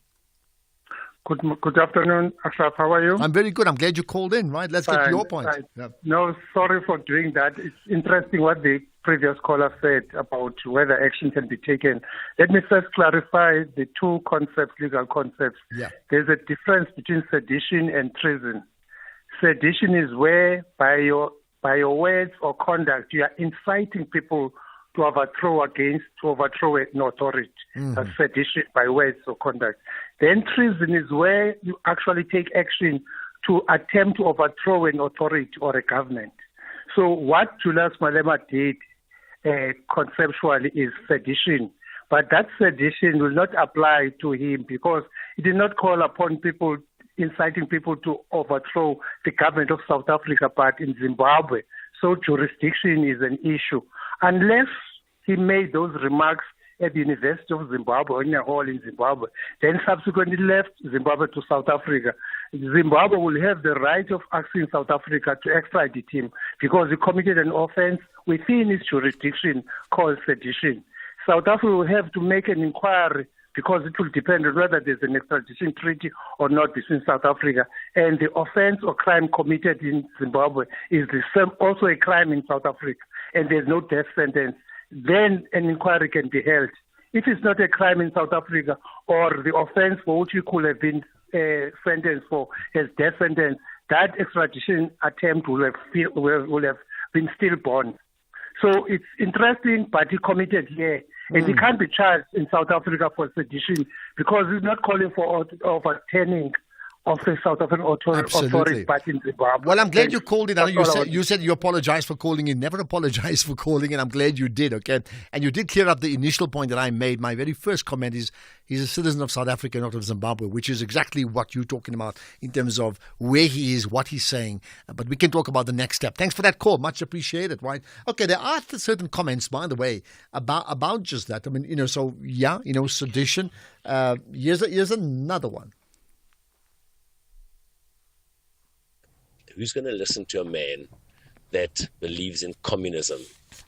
Good afternoon, Ashraf. How are you? I'm very good. I'm glad you called in. Right, let's get to your point. Yeah. No, sorry for doing that. It's interesting what the previous caller said about whether action can be taken. Let me first clarify the two concepts, legal concepts. Yeah. There's a difference between sedition and treason. Sedition is where by your words or conduct you are inciting people to overthrow an authority. That's sedition by words or conduct. Then treason is where you actually take action to attempt to overthrow an authority or a government. So what Julius Malema did conceptually is sedition. But that sedition will not apply to him because he did not call upon people, inciting people to overthrow the government of South Africa, but in Zimbabwe. So jurisdiction is an issue. Unless he made those remarks at the University of Zimbabwe, or in a hall in Zimbabwe, then subsequently left Zimbabwe to South Africa. Zimbabwe will have the right of asking South Africa to extradite him because he committed an offense within his jurisdiction called sedition. South Africa will have to make an inquiry because it will depend on whether there's an extradition treaty or not between South Africa. And the offense or crime committed in Zimbabwe is the same, also a crime in South Africa, and there's no death sentence. Then an inquiry can be held. If it's not a crime in South Africa or the offense for which he could have been sentenced for as death sentence, that extradition attempt will have been stillborn. So it's interesting, but he committed here. And he can't be charged in South Africa for sedition because he's not calling for overturning of the South African authority, but in Zimbabwe. Well, I'm glad you called it. You said you apologized for calling in. Never apologize for calling in. I'm glad you did, okay? And you did clear up the initial point that I made. My very first comment is he's a citizen of South Africa, not of Zimbabwe, which is exactly what you're talking about in terms of where he is, what he's saying. But we can talk about the next step. Thanks for that call. Much appreciated, right? Okay, there are certain comments, by the way, about just that. I mean, sedition. Here's another one. Who's going to listen to a man that believes in communism,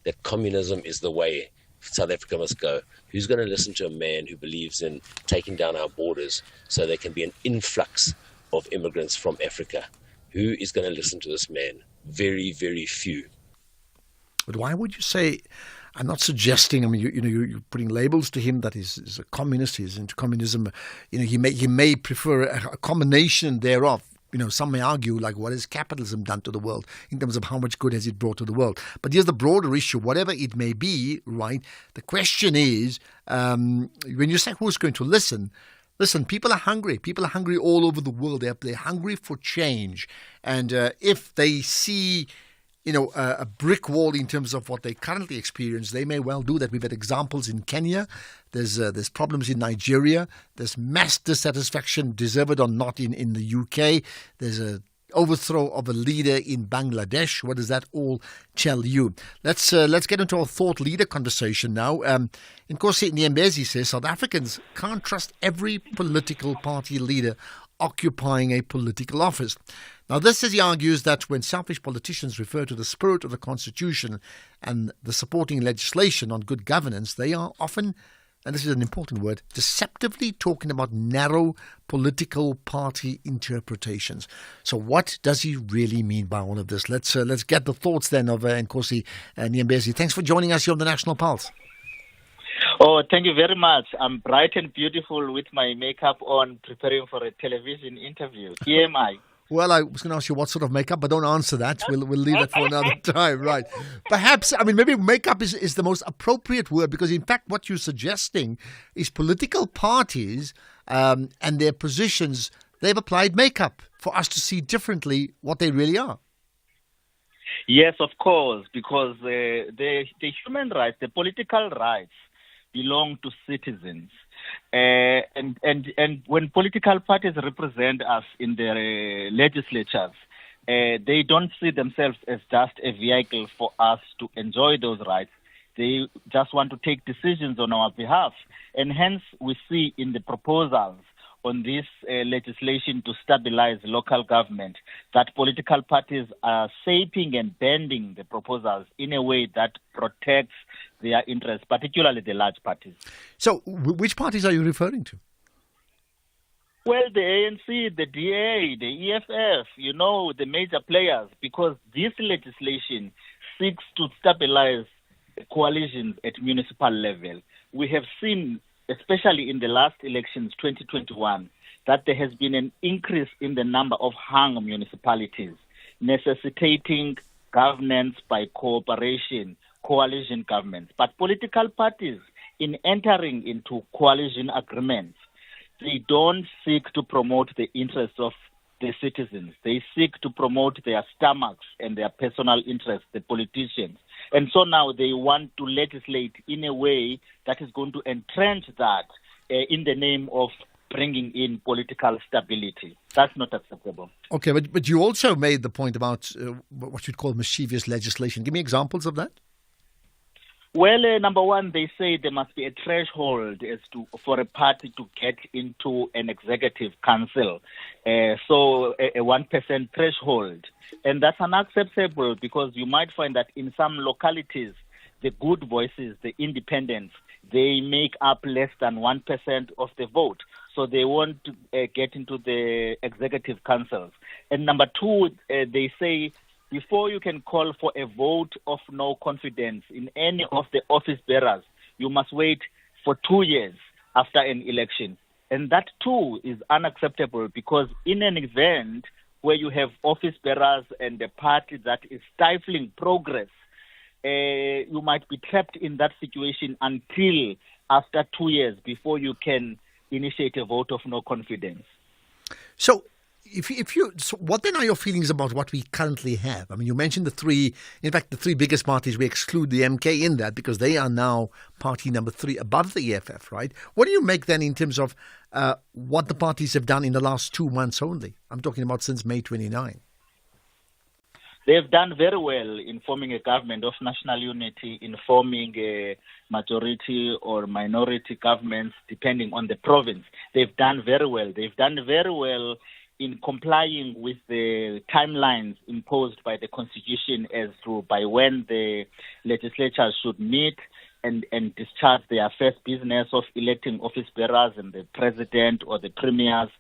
that communism is the way South Africa must go? Who's going to listen to a man who believes in taking down our borders so there can be an influx of immigrants from Africa? Who is going to listen to this man? Very, very few. But why would you say... I'm not suggesting. I mean, you're putting labels to him that he's a communist. He's into communism. He may prefer a combination thereof. Some may argue, like, what has capitalism done to the world in terms of how much good has it brought to the world? But here's the broader issue, whatever it may be, right? The question is, when you say who's going to listen, people are hungry. People are hungry all over the world. They're hungry for change. And if they see... a brick wall in terms of what they currently experience, they may well do that. We've had examples in Kenya. There's problems in Nigeria. There's mass dissatisfaction, deserved or not, in the UK. There's a overthrow of a leader in Bangladesh. What does that all tell you? Let's get into our thought leader conversation now. Nkosi Nyembezi says South Africans can't trust every political party leader occupying a political office. Now, this, as he argues, that when selfish politicians refer to the spirit of the Constitution and the supporting legislation on good governance, they are often, and this is an important word, deceptively talking about narrow political party interpretations. So what does he really mean by all of this? Let's get the thoughts then of Nkosi Nyembezi. Thanks for joining us here on the National Pulse. Oh, thank you very much. I'm bright and beautiful with my makeup on, preparing for a television interview. Here am I. Well, I was going to ask you what sort of makeup, but don't answer that. We'll leave that for another time, right? Perhaps, maybe makeup is the most appropriate word because, in fact, what you're suggesting is political parties and their positions, they've applied makeup for us to see differently what they really are. Yes, of course, because the human rights, the political rights belong to citizens. And when political parties represent us in their legislatures, they don't see themselves as just a vehicle for us to enjoy those rights. They just want to take decisions on our behalf. And hence, we see in the proposals on this legislation to stabilize local government that political parties are shaping and bending the proposals in a way that protects their interests, particularly the large parties. So, which parties are you referring to? Well, the ANC, the DA, the EFF, the major players, because this legislation seeks to stabilize coalitions at municipal level. We have seen, especially in the last elections, 2021, that there has been an increase in the number of hung municipalities, necessitating governance by cooperation, coalition governments. But political parties, in entering into coalition agreements, they don't seek to promote the interests of the citizens. They seek to promote their stomachs and their personal interests, the politicians. And so now they want to legislate in a way that is going to entrench that in the name of bringing in political stability. That's not acceptable. Okay, but you also made the point about what you'd call mischievous legislation. Give me examples of that. Well, number one, they say there must be a threshold for a party to get into an executive council. So a 1% threshold. And that's unacceptable because you might find that in some localities, the good voices, the independents, they make up less than 1% of the vote. So they won't get into the executive councils. And number two, they say before you can call for a vote of no confidence in any of the office bearers, you must wait for 2 years after an election. And that too is unacceptable because in an event where you have office bearers and a party that is stifling progress, you might be trapped in that situation until after 2 years before you can initiate a vote of no confidence. So, so what then are your feelings about what we currently have? I mean, you mentioned the three biggest parties. We exclude the MK in that because they are now party number 3 above the EFF, right? What do you make then in terms of what the parties have done in the last 2 months only? I'm talking about since May 29. They've done very well in forming a government of national unity, in forming a majority or minority governments, depending on the province. They've done very well. They've done very well in complying with the timelines imposed by the Constitution as to by when the legislature should meet and discharge their first business of electing office bearers and the president or the premiers.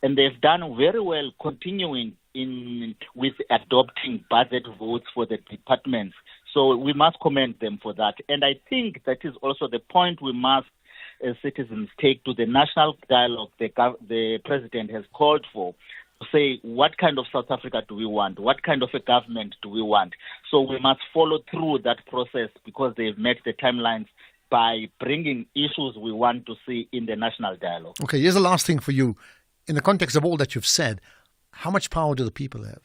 And they've done very well continuing with adopting budget votes for the departments. So we must commend them for that. And I think that is also the point we must, as citizens, take to the national dialogue the president has called for, to say what kind of South Africa do we want? What kind of a government do we want? So we must follow through that process because they've met the timelines by bringing issues we want to see in the national dialogue. Okay, here's the last thing for you. In the context of all that you've said, how much power do the people have?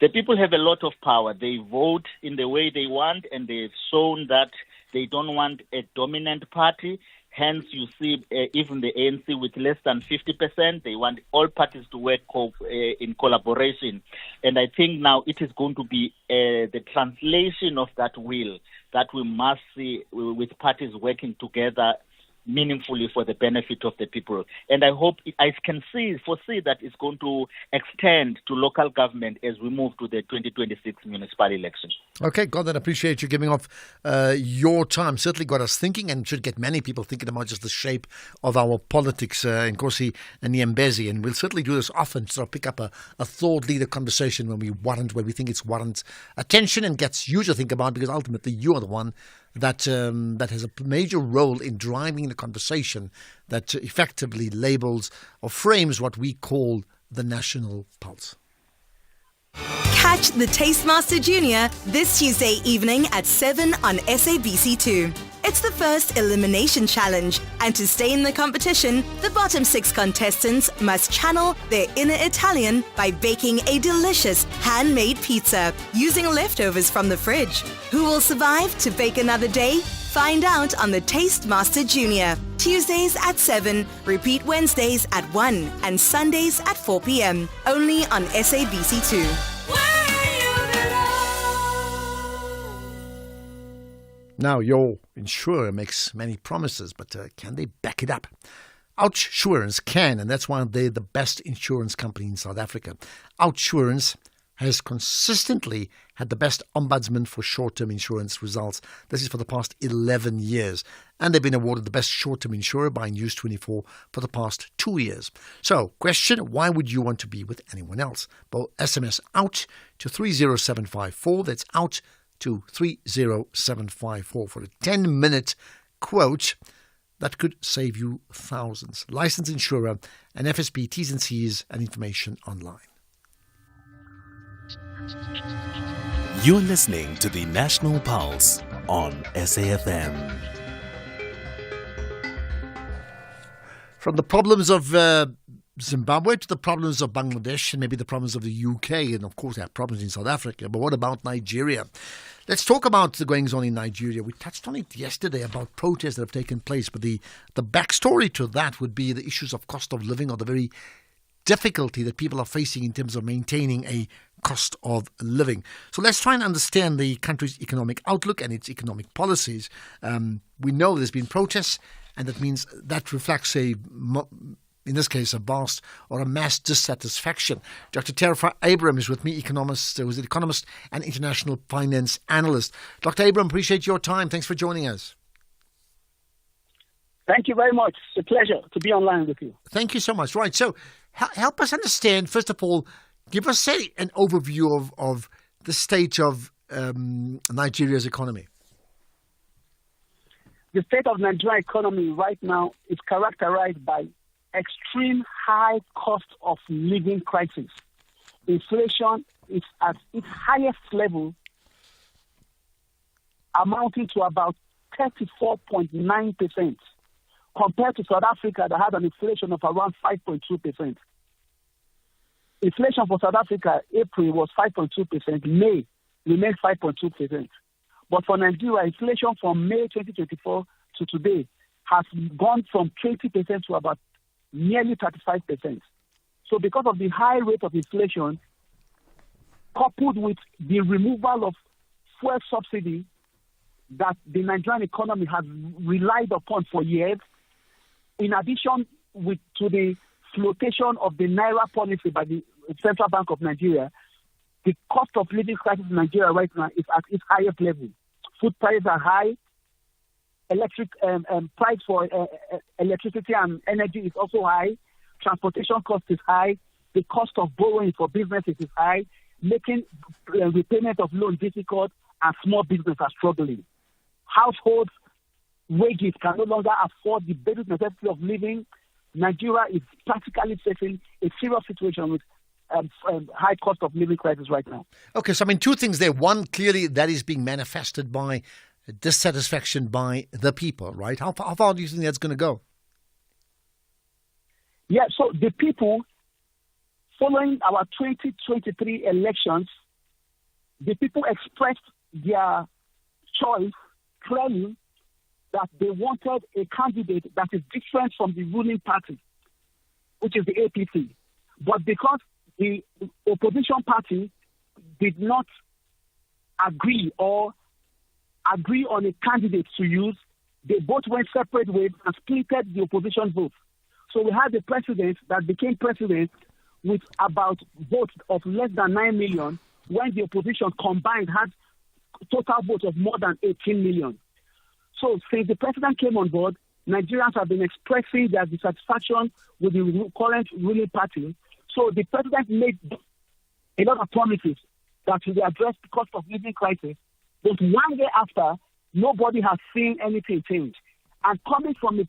The people have a lot of power. They vote in the way they want, and they've shown that they don't want a dominant party. Hence, you see even the ANC with less than 50%. They want all parties to work in collaboration. And I think now it is going to be the translation of that will that we must see with parties working together meaningfully for the benefit of the people. And I hope, I can foresee that it's going to extend to local government as we move to the 2026 municipal election. Okay, God, I appreciate you giving off your time. Certainly got us thinking and should get many people thinking about just the shape of our politics in Nkosi and Nyembezi. And we'll certainly do this often, sort of pick up a thought leader conversation where we think it's warrants attention and gets you to think about, because ultimately you are the one that has a major role in driving the conversation that effectively labels or frames what we call the national pulse. Catch the Tastemaster Junior this Tuesday evening at 7 on SABC2. It's the first elimination challenge, and to stay in the competition, the bottom 6 contestants must channel their inner Italian by baking a delicious handmade pizza using leftovers from the fridge. Who will survive to bake another day? Find out on the Tastemaster Junior. Tuesdays at 7, repeat Wednesdays at 1 and Sundays at 4 p.m. Only on SABC2. Now, your insurer makes many promises, but can they back it up? Outsurance can, and that's why they're the best insurance company in South Africa. Outsurance has consistently had the best ombudsman for short-term insurance results. This is for the past 11 years. And they've been awarded the best short-term insurer by News24 for the past 2 years. So, question, why would you want to be with anyone else? Well, SMS out to 30754. That's out to 30754 for a 10-minute quote that could save you thousands. Licensed insurer and FSP T's and C's and information online. You're listening to the National Pulse on SAFM. From the problems of Zimbabwe to the problems of Bangladesh and maybe the problems of the UK, and of course there are problems in South Africa, but what about Nigeria? Let's talk about the goings on in Nigeria. We touched on it yesterday about protests that have taken place, but the backstory to that would be the issues of cost of living, or the very difficulty that people are facing in terms of maintaining a cost of living. So let's try and understand the country's economic outlook and its economic policies. We know there's been protests, and that means that reflects in this case, a vast or a mass dissatisfaction. Dr. Tarifa Abram is with me, economist, who's an economist and international finance analyst. Dr. Abram, appreciate your time. Thanks for joining us. Thank you very much. It's a pleasure to be online with you. Thank you so much. Right, so help us understand, first of all, give us an overview of the state of Nigeria's economy. The state of Nigeria's economy right now is characterized by extreme high cost of living crisis. Inflation is at its highest level amounting to about 34.9%, compared to South Africa that had an inflation of around 5.2%. Inflation for South Africa, April was 5.2%, May remained 5.2%. But for Nigeria, inflation from May 2024 to today has gone from 20% to about nearly 35%. So because of the high rate of inflation, coupled with the removal of fuel subsidy that the Nigerian economy has relied upon for years, in addition to the flotation of the Naira policy by the Central Bank of Nigeria, the cost of living crisis in Nigeria right now is at its highest level. Food prices are high. Price for electricity and energy is also high. Transportation cost is high. The cost of borrowing for businesses is high, making repayment of loans difficult, and small businesses are struggling. Households' wages can no longer afford the basic necessity of living. Nigeria is practically facing a serious situation with high cost of living crisis right now. Okay, so I mean, two things there. One, clearly that is being manifested by dissatisfaction by the people, right? How far do you think that's going to go? Yeah, so the people, following our 2023 elections, the people expressed their choice clearly that they wanted a candidate that is different from the ruling party, which is the APC. But because the opposition party did not agree on a candidate to use, they both went separate ways and splitted the opposition vote. So we had the president that became president with about votes of less than 9 million, when the opposition combined had total votes of more than 18 million. So since the president came on board, Nigerians have been expressing their dissatisfaction with the current ruling party. So the president made a lot of promises that will address the cost of living crisis. But 1 year after, nobody has seen anything change. And coming from a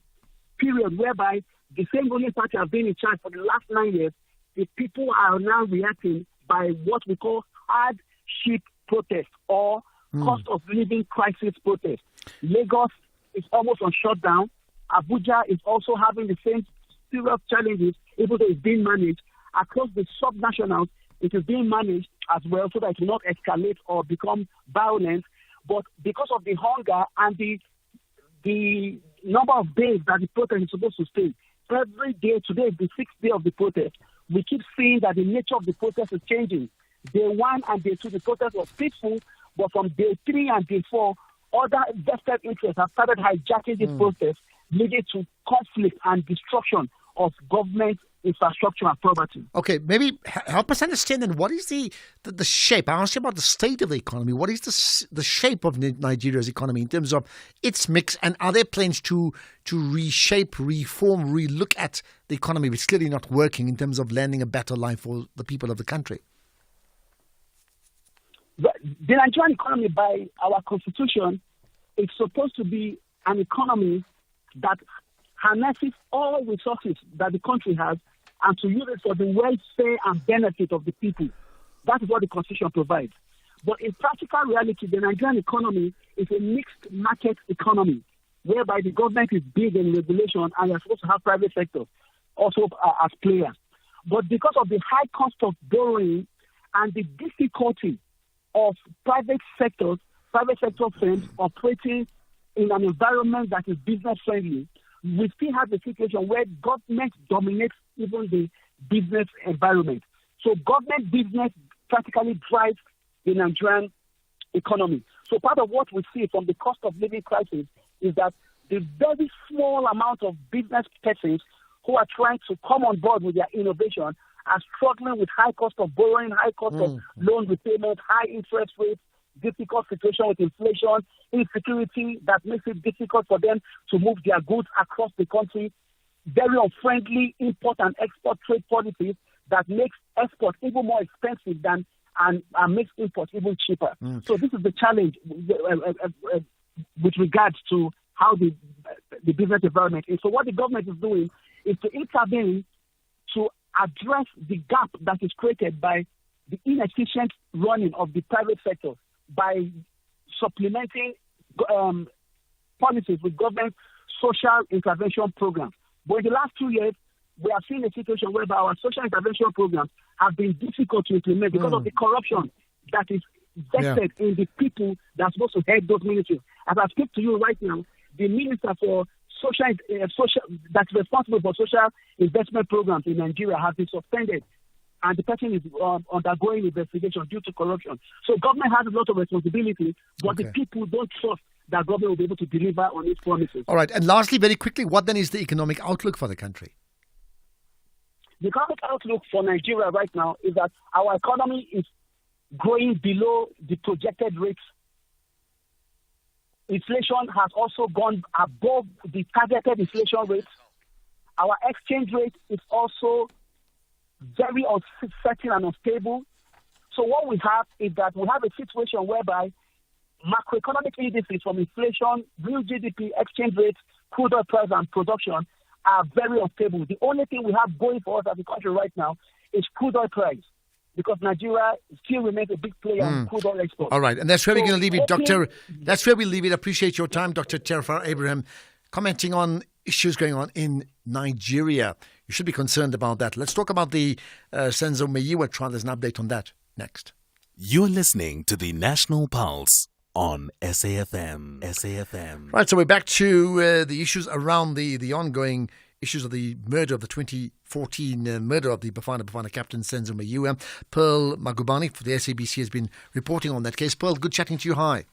period whereby the same ruling party has been in charge for the last 9 years, the people are now reacting by what we call hardship protest or cost of living crisis protest. Lagos is almost on shutdown. Abuja is also having the same serious challenges, even though it's being managed. Across the subnationals, it is being managed as well so that it will not escalate or become violent. But because of the hunger and the number of days that the protest is supposed to stay, every day, today is the 6th day of the protest, we keep seeing that the nature of the protest is changing. Day 1 and day 2, the protest was peaceful, but from day 3 and day 4, other vested interests have started hijacking this protest, leading to conflict and destruction of government infrastructure and property. Okay, maybe help us understand then what is the shape. I asked you about the state of the economy. What is the shape of Nigeria's economy in terms of its mix, and are there plans to reshape, reform, relook at the economy, which is clearly not working in terms of landing a better life for the people of the country? The Nigerian economy, by our constitution, is supposed to be an economy that harnesses all resources that the country has and to use it for the welfare and benefit of the people. That is what the constitution provides. But in practical reality, the Nigerian economy is a mixed market economy, whereby the government is big in regulation and you're supposed to have private sector also as players. But because of the high cost of borrowing and the difficulty of private sector firms operating in an environment that is business friendly, we still have a situation where government dominates even the business environment. So government business practically drives the Nigerian economy. So part of what we see from the cost of living crisis is that the very small amount of business persons who are trying to come on board with their innovation are struggling with high cost of borrowing, high cost of loan repayment, high interest rates, difficult situation with inflation, insecurity that makes it difficult for them to move their goods across the country, very unfriendly import and export trade policies that makes export even more expensive than and makes import even cheaper. So this is the challenge with regards to how the business environment is. So what the government is doing is to intervene to address the gap that is created by the inefficient running of the private sector by supplementing policies, with government social intervention programs. But in the last 2 years, we have seen a situation whereby our social intervention programs have been difficult to implement because of the corruption that is vested in the people that are supposed to head those ministries. As I speak to you right now, the minister for social that's responsible for social investment programs in Nigeria has been suspended, and the person is undergoing investigation due to corruption. So government has a lot of responsibility, but the people don't trust that government will be able to deliver on its promises. All right. And lastly, very quickly, what then is the economic outlook for the country? The economic outlook for Nigeria right now is that our economy is growing below the projected rates. Inflation has also gone above the targeted inflation rate. Our exchange rate is also very uncertain and unstable. So what we have is that we have a situation whereby macroeconomic indices from inflation, real GDP, exchange rates, crude oil price and production are very unstable. The only thing we have going for us as a country right now is crude oil price, because Nigeria still remains a big player in crude oil export. All right, and that's where we're going to leave it, Doctor. That's where we leave it. Appreciate your time, Dr. Terfar Abraham, commenting on issues going on in Nigeria. You should be concerned about that. Let's talk about the Senzo Meyiwa trial. There's an update on that next. You're listening to the National Pulse on SAFM. SAFM. Right, so we're back to the issues around the ongoing issues of the murder of the 2014 murder of the Bafana captain Senzo Meyiwa. Pearl Magubani for the SABC has been reporting on that case. Pearl, good chatting to you. Hi.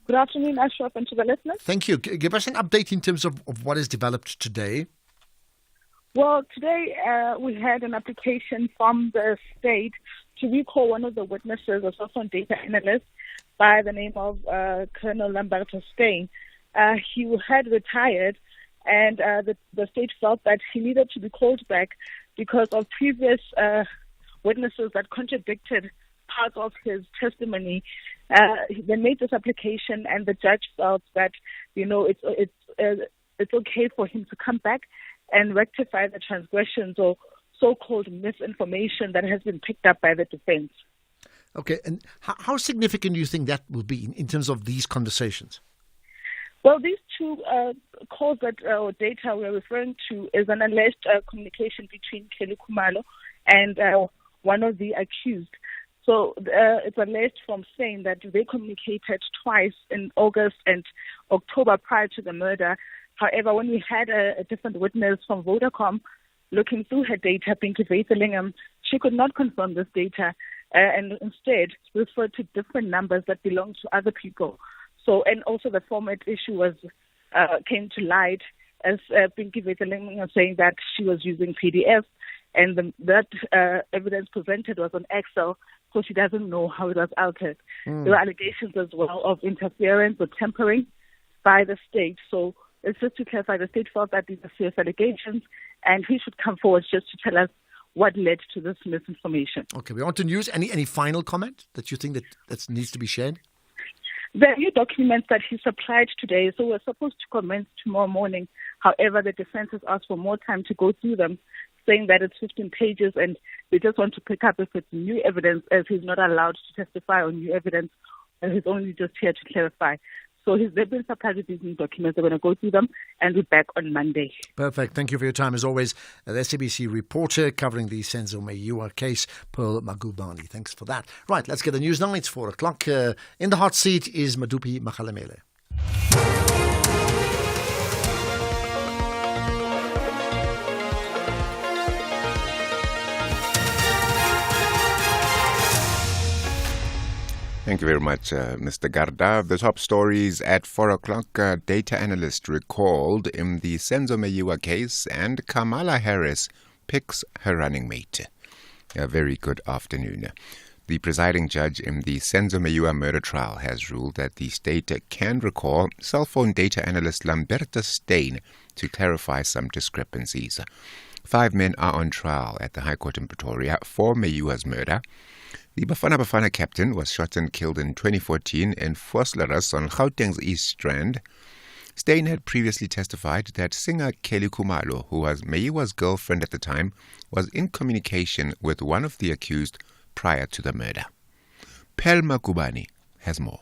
Good afternoon, Ashraf, and to the listeners. Thank you. Give us an update in terms of what is developed today. Well, today we had an application from the state to recall one of the witnesses, a software data analyst by the name of Colonel Lamberto Steyn. He had retired, and the state felt that he needed to be called back because of previous witnesses that contradicted parts of his testimony. They made this application, and the judge felt that it's okay for him to come back and rectify the transgressions or so-called misinformation that has been picked up by the defense. Okay, and how significant do you think that will be in terms of these conversations? Well, these two calls or data we're referring to is an alleged communication between Kelly Khumalo and one of the accused. So it's alleged from saying that they communicated twice in August and October prior to the murder. However, when we had a different witness from Vodacom looking through her data, Pinky Veithelingam, she could not confirm this data and instead referred to different numbers that belong to other people. So, and also the format issue came to light as Pinky Veithelingam saying that she was using PDF, and that evidence presented was on Excel, so she doesn't know how it was altered. There were allegations as well of interference or tampering by the state. So it's just to clarify, the state felt that these are serious allegations, and he should come forward just to tell us what led to this misinformation. Okay, we want to news. Any final comment that you think that needs to be shared? The new documents that he supplied today, so we're supposed to commence tomorrow morning. However, the defense has asked for more time to go through them, saying that it's 15 pages and they just want to pick up if it's new evidence, as he's not allowed to testify on new evidence, and he's only just here to clarify. So they've been supplied with these new documents. They're going to go through them and be back on Monday. Perfect. Thank you for your time. As always, the SABC reporter covering the Senzo Meyiwa case, Pearl Magubani. Thanks for that. Right, let's get the news now. It's 4 o'clock. In the hot seat is Madupi Makhalemele. Thank you very much, Mr. Garda. The top stories at 4 o'clock. Data analyst recalled in the Senzo Meyiwa case, and Kamala Harris picks her running mate. A very good afternoon. The presiding judge in the Senzo Meyiwa murder trial has ruled that the state can recall cell phone data analyst Lamberto Steyn to clarify some discrepancies. 5 men are on trial at the High Court in Pretoria for Meyiwa's murder. The Bafana captain was shot and killed in 2014 in Vosloorus on Gauteng's East Strand. Steyn had previously testified that singer Kelly Khumalo, who was Meyiwa's girlfriend at the time, was in communication with one of the accused prior to the murder. Pearl Magubani has more.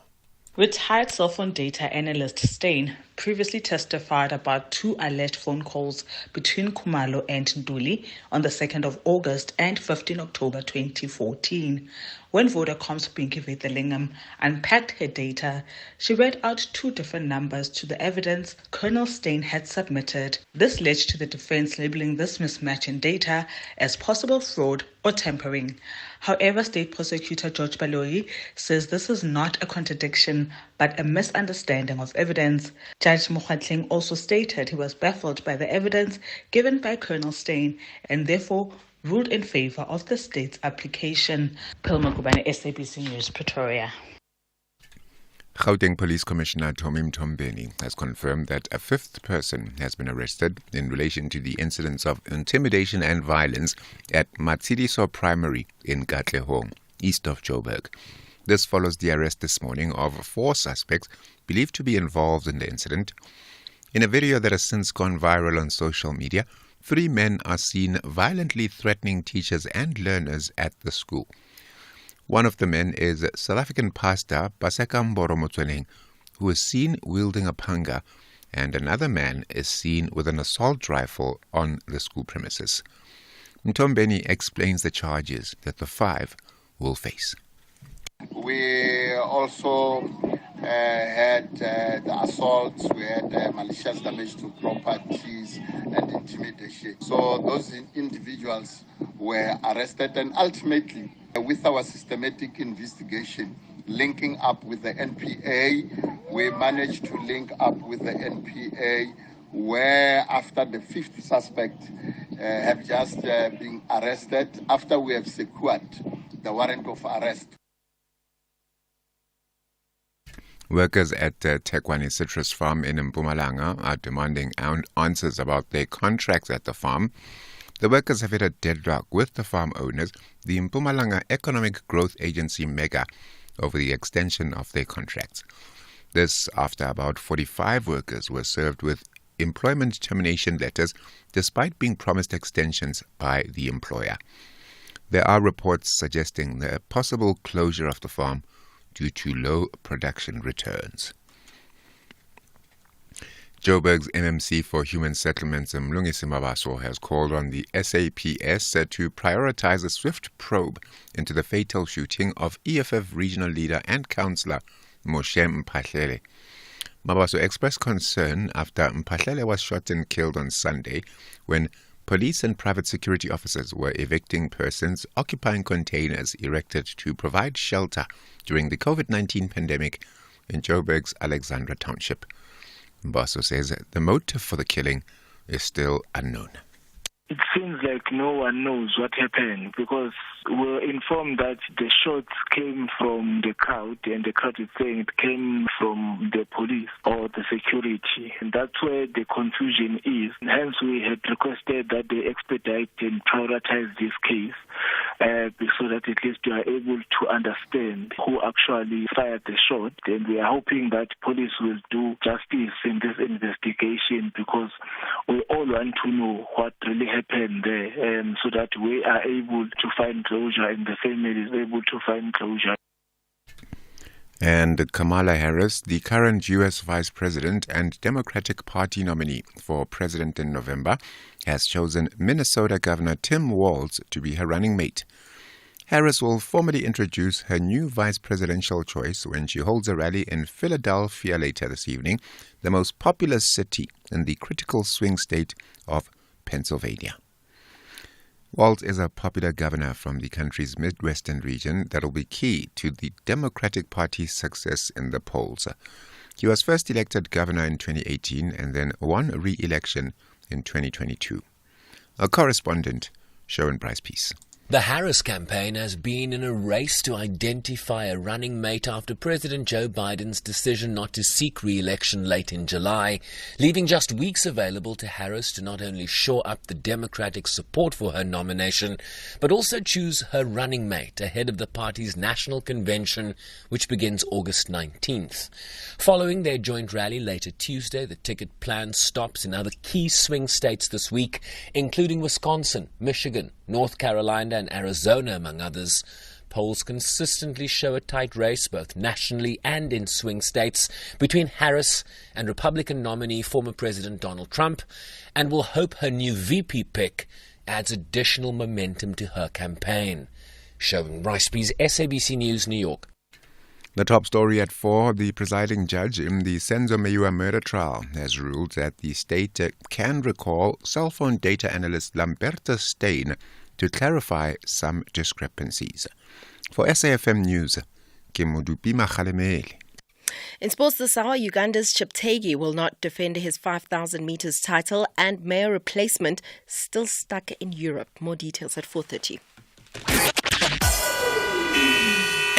Retired cell phone data analyst Stein previously testified about 2 alleged phone calls between Khumalo and Ntuli on the 2nd of August and 15 October 2014. When Vodacom's Pinky Vetelingam unpacked her data, she read out 2 different numbers to the evidence Colonel Stein had submitted. This led to the defense labeling this mismatch in data as possible fraud or tampering. However, State Prosecutor George Baloyi says this is not a contradiction but a misunderstanding of evidence. Judge Mokhatleng also stated he was baffled by the evidence given by Colonel Stein and therefore ruled in favor of the state's application. Pilma Kubane, SABC News, Pretoria. Gauteng Police Commissioner Tommy Mtombeni has confirmed that a 5th person has been arrested in relation to the incidents of intimidation and violence at Matsidiso Primary in Katlehong, east of Joburg. This follows the arrest this morning of 4 suspects believed to be involved in the incident. In a video that has since gone viral on social media, 3 men are seen violently threatening teachers and learners at the school. One of the men is South African pastor Paseka Mboro Motsweneng, who is seen wielding a panga, and another man is seen with an assault rifle on the school premises. Mtombeni explains the charges that the 5 will face. We also had the assaults, we had malicious damage to properties and intimidation. So those individuals were arrested, and ultimately, with our systematic investigation, linking up with the NPA, we managed to link up with the NPA, where after the 5th suspect have just been arrested, after we have secured the warrant of arrest. Workers at Tekwani Citrus Farm in Mpumalanga are demanding answers about their contracts at the farm. The workers have hit a deadlock with the farm owners, the Mpumalanga Economic Growth Agency MEGA, over the extension of their contracts. This after about 45 workers were served with employment termination letters despite being promised extensions by the employer. There are reports suggesting the possible closure of the farm due to low production returns. Joburg's MMC for Human Settlements, Mlungisi Mabaso, has called on the SAPS to prioritize a swift probe into the fatal shooting of EFF regional leader and councillor Moshe Mphahlele. Mabaso expressed concern after Mphahlele was shot and killed on Sunday when police and private security officers were evicting persons occupying containers erected to provide shelter during the COVID-19 pandemic in Joburg's Alexandra Township. Mbaso says the motive for the killing is still unknown. It seems like no one knows what happened because we were informed that the shots came from the crowd, and the crowd is saying it came from the police or the security. And that's where the confusion is. Hence, we had requested that they expedite and prioritize this case so that at least we are able to understand who actually fired the shot. And we are hoping that police will do justice in this investigation because we all want to know what really happened there, so that we are able to find closure and the family is able to find closure. And Kamala Harris, the current U.S. Vice President and Democratic Party nominee for president in November, has chosen Minnesota Governor Tim Walz to be her running mate. Harris will formally introduce her new vice presidential choice when she holds a rally in Philadelphia later this evening, the most populous city in the critical swing state of Pennsylvania. Walz is a popular governor from the country's Midwestern region that will be key to the Democratic Party's success in the polls. He was first elected governor in 2018 and then won re-election in 2022. Our correspondent, Sharon Bryce-Peace. The Harris campaign has been in a race to identify a running mate after President Joe Biden's decision not to seek re-election late in July, leaving just weeks available to Harris to not only shore up the Democratic support for her nomination, but also choose her running mate ahead of the party's national convention, which begins August 19th. Following their joint rally later Tuesday, the ticket plan stops in other key swing states this week, including Wisconsin, Michigan, North Carolina and Arizona, among others. polls consistently show a tight race both nationally and in swing states between Harris and Republican nominee former President Donald Trump, and will hope her new VP pick adds additional momentum to her campaign. Showing Riceby's SABC News, New York. The top story at 4, the presiding judge in the Senzo Meyiwa murder trial has ruled that the state can recall cell phone data analyst Lamberta Steyn to clarify some discrepancies. For SAFM News, Kemodupi Makhalemeli. In sports this hour, Uganda's Cheptegei will not defend his 5,000 meters title, and Mayor replacement still stuck in Europe. More details at 4:30.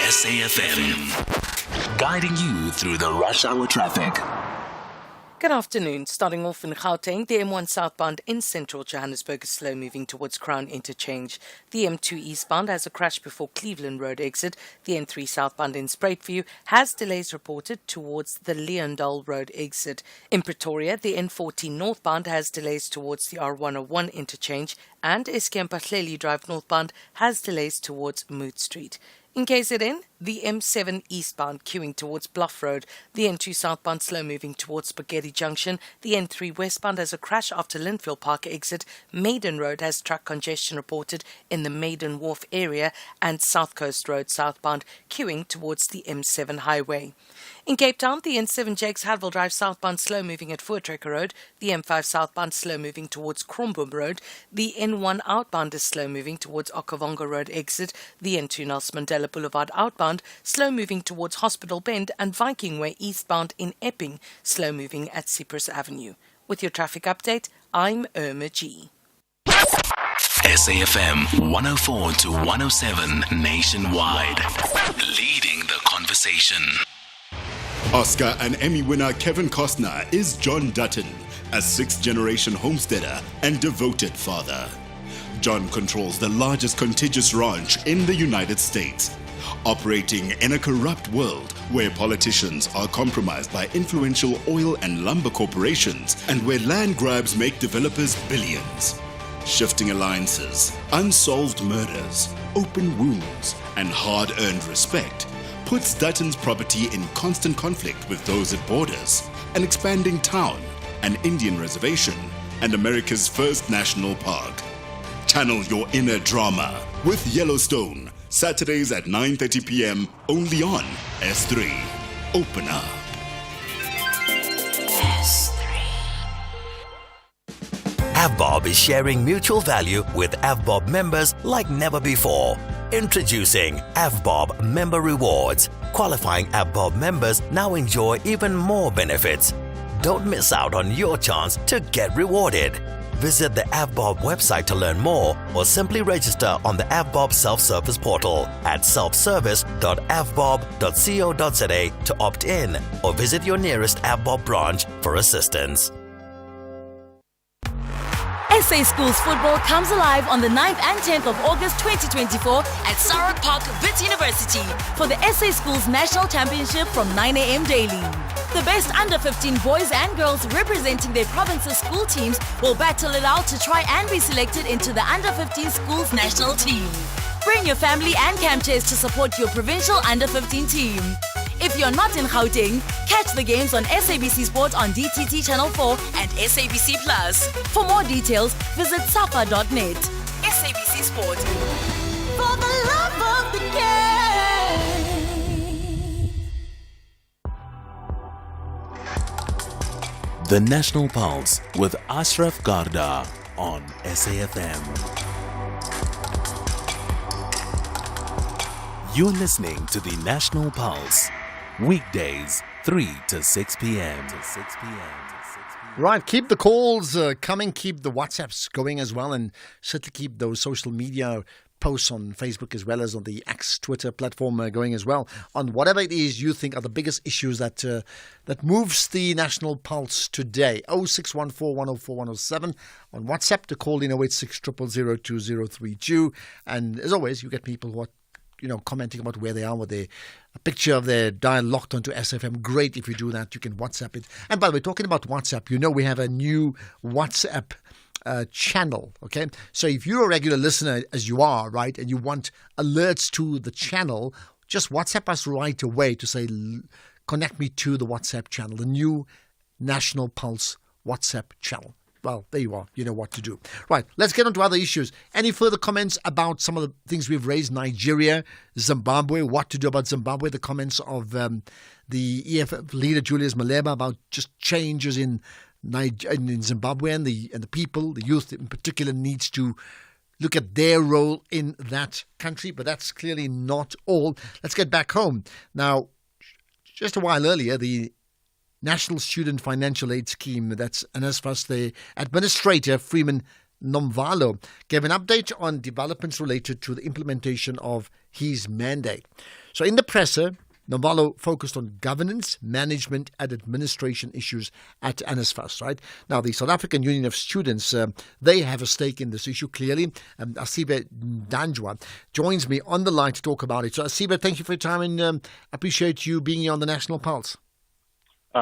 SAFM, guiding you through the rush hour traffic. Good afternoon. Starting off in Gauteng, the M1 southbound in central Johannesburg is slow moving towards Crown Interchange. The M2 eastbound has a crash before Cleveland Road exit. The N3 southbound in Spruitview has delays reported towards the Leondale Road exit. In Pretoria, the N14 northbound has delays towards the R101 interchange, and Eskempahleli Drive northbound has delays towards Moot Street. In KZN, the M7 eastbound queuing towards Bluff Road, the N2 southbound slow moving towards Spaghetti Junction, the N3 westbound has a crash after Linfield Park exit, Maiden Road has truck congestion reported in the Maiden Wharf area, and South Coast Road southbound queuing towards the M7 highway. In Cape Town, the N7 Jakes Hadville Drive southbound slow moving at Voortrekker Road, the M5 southbound slow moving towards Krombum Road, the N1 outbound is slow moving towards Okavango Road exit, the N2 Nelson Mandela Boulevard outbound slow moving towards Hospital Bend, and Viking Way eastbound in Epping slow moving at Cyprus Avenue. With your traffic update, I'm Irma G. SAFM 104 to 107 nationwide, leading the conversation. Oscar and Emmy winner Kevin Costner is John Dutton, a sixth-generation homesteader and devoted father. John controls the largest contiguous ranch in the United States, operating in a corrupt world where politicians are compromised by influential oil and lumber corporations and where land grabs make developers billions. Shifting alliances, unsolved murders, open wounds, and hard-earned respect puts Dutton's property in constant conflict with those it borders, an expanding town, an Indian reservation, and America's first national park. Channel your inner drama with Yellowstone, Saturdays at 9:30 p.m. only on S3. Open up. AVBOB is sharing mutual value with AVBOB members like never before. Introducing AVBOB Member Rewards. Qualifying AVBOB members now enjoy even more benefits. Don't miss out on your chance to get rewarded. Visit the AVBOB website to learn more, or simply register on the AVBOB self-service portal at selfservice.avbob.co.za to opt in, or visit your nearest AVBOB branch for assistance. SA Schools football comes alive on the 9th and 10th of August 2024 at Sarah Park, Wits University for the SA Schools National Championship from 9 a.m. daily. The best under 15 boys and girls representing their province's school teams will battle it out to try and be selected into the under 15 schools national team. Bring your family and camp chairs to support your provincial under 15 team. If you're not in Gauteng, catch the games on SABC Sport on DTT Channel 4 and SABC Plus. For more details, visit safa.net. SABC Sport. For the love of the game. The National Pulse with Ashraf Garda on SAFM. You're listening to the National Pulse. Weekdays, 3 to 6 p.m. Right, keep the calls coming, keep the WhatsApps going as well, and certainly keep those social media posts on Facebook as well as on the X Twitter platform going as well, on whatever it is you think are the biggest issues that moves the National Pulse today. 0614 104 107 on WhatsApp to call in 086 000 2032. And as always, you get people who are commenting about where they are with a picture of their dial locked onto SFM. Great if you do that. You can WhatsApp it. And by the way, talking about WhatsApp, we have a new WhatsApp channel. Okay, so if you're a regular listener, as you are, right, and you want alerts to the channel, just WhatsApp us right away to say, connect me to the WhatsApp channel, the new National Pulse WhatsApp channel. Well, there you are. You know what to do. Right, let's get on to other issues. Any further comments about some of the things we've raised? Nigeria, Zimbabwe, what to do about Zimbabwe, the comments of the EFF leader Julius Malema about just changes in Zimbabwe, and the people, the youth in particular, needs to look at their role in that country. But that's clearly not all. Let's get back home. Now, just a while earlier, the National Student Financial Aid Scheme, that's NSFAS, the administrator, Freeman Nomvalo, gave an update on developments related to the implementation of his mandate. So in the presser, Nomvalo focused on governance, management and administration issues at NSFAS, right? Now, the South African Union of Students, they have a stake in this issue, clearly. Asibe Danjwa joins me on the line to talk about it. So, Asibe, thank you for your time, and appreciate you being here on the National Pulse.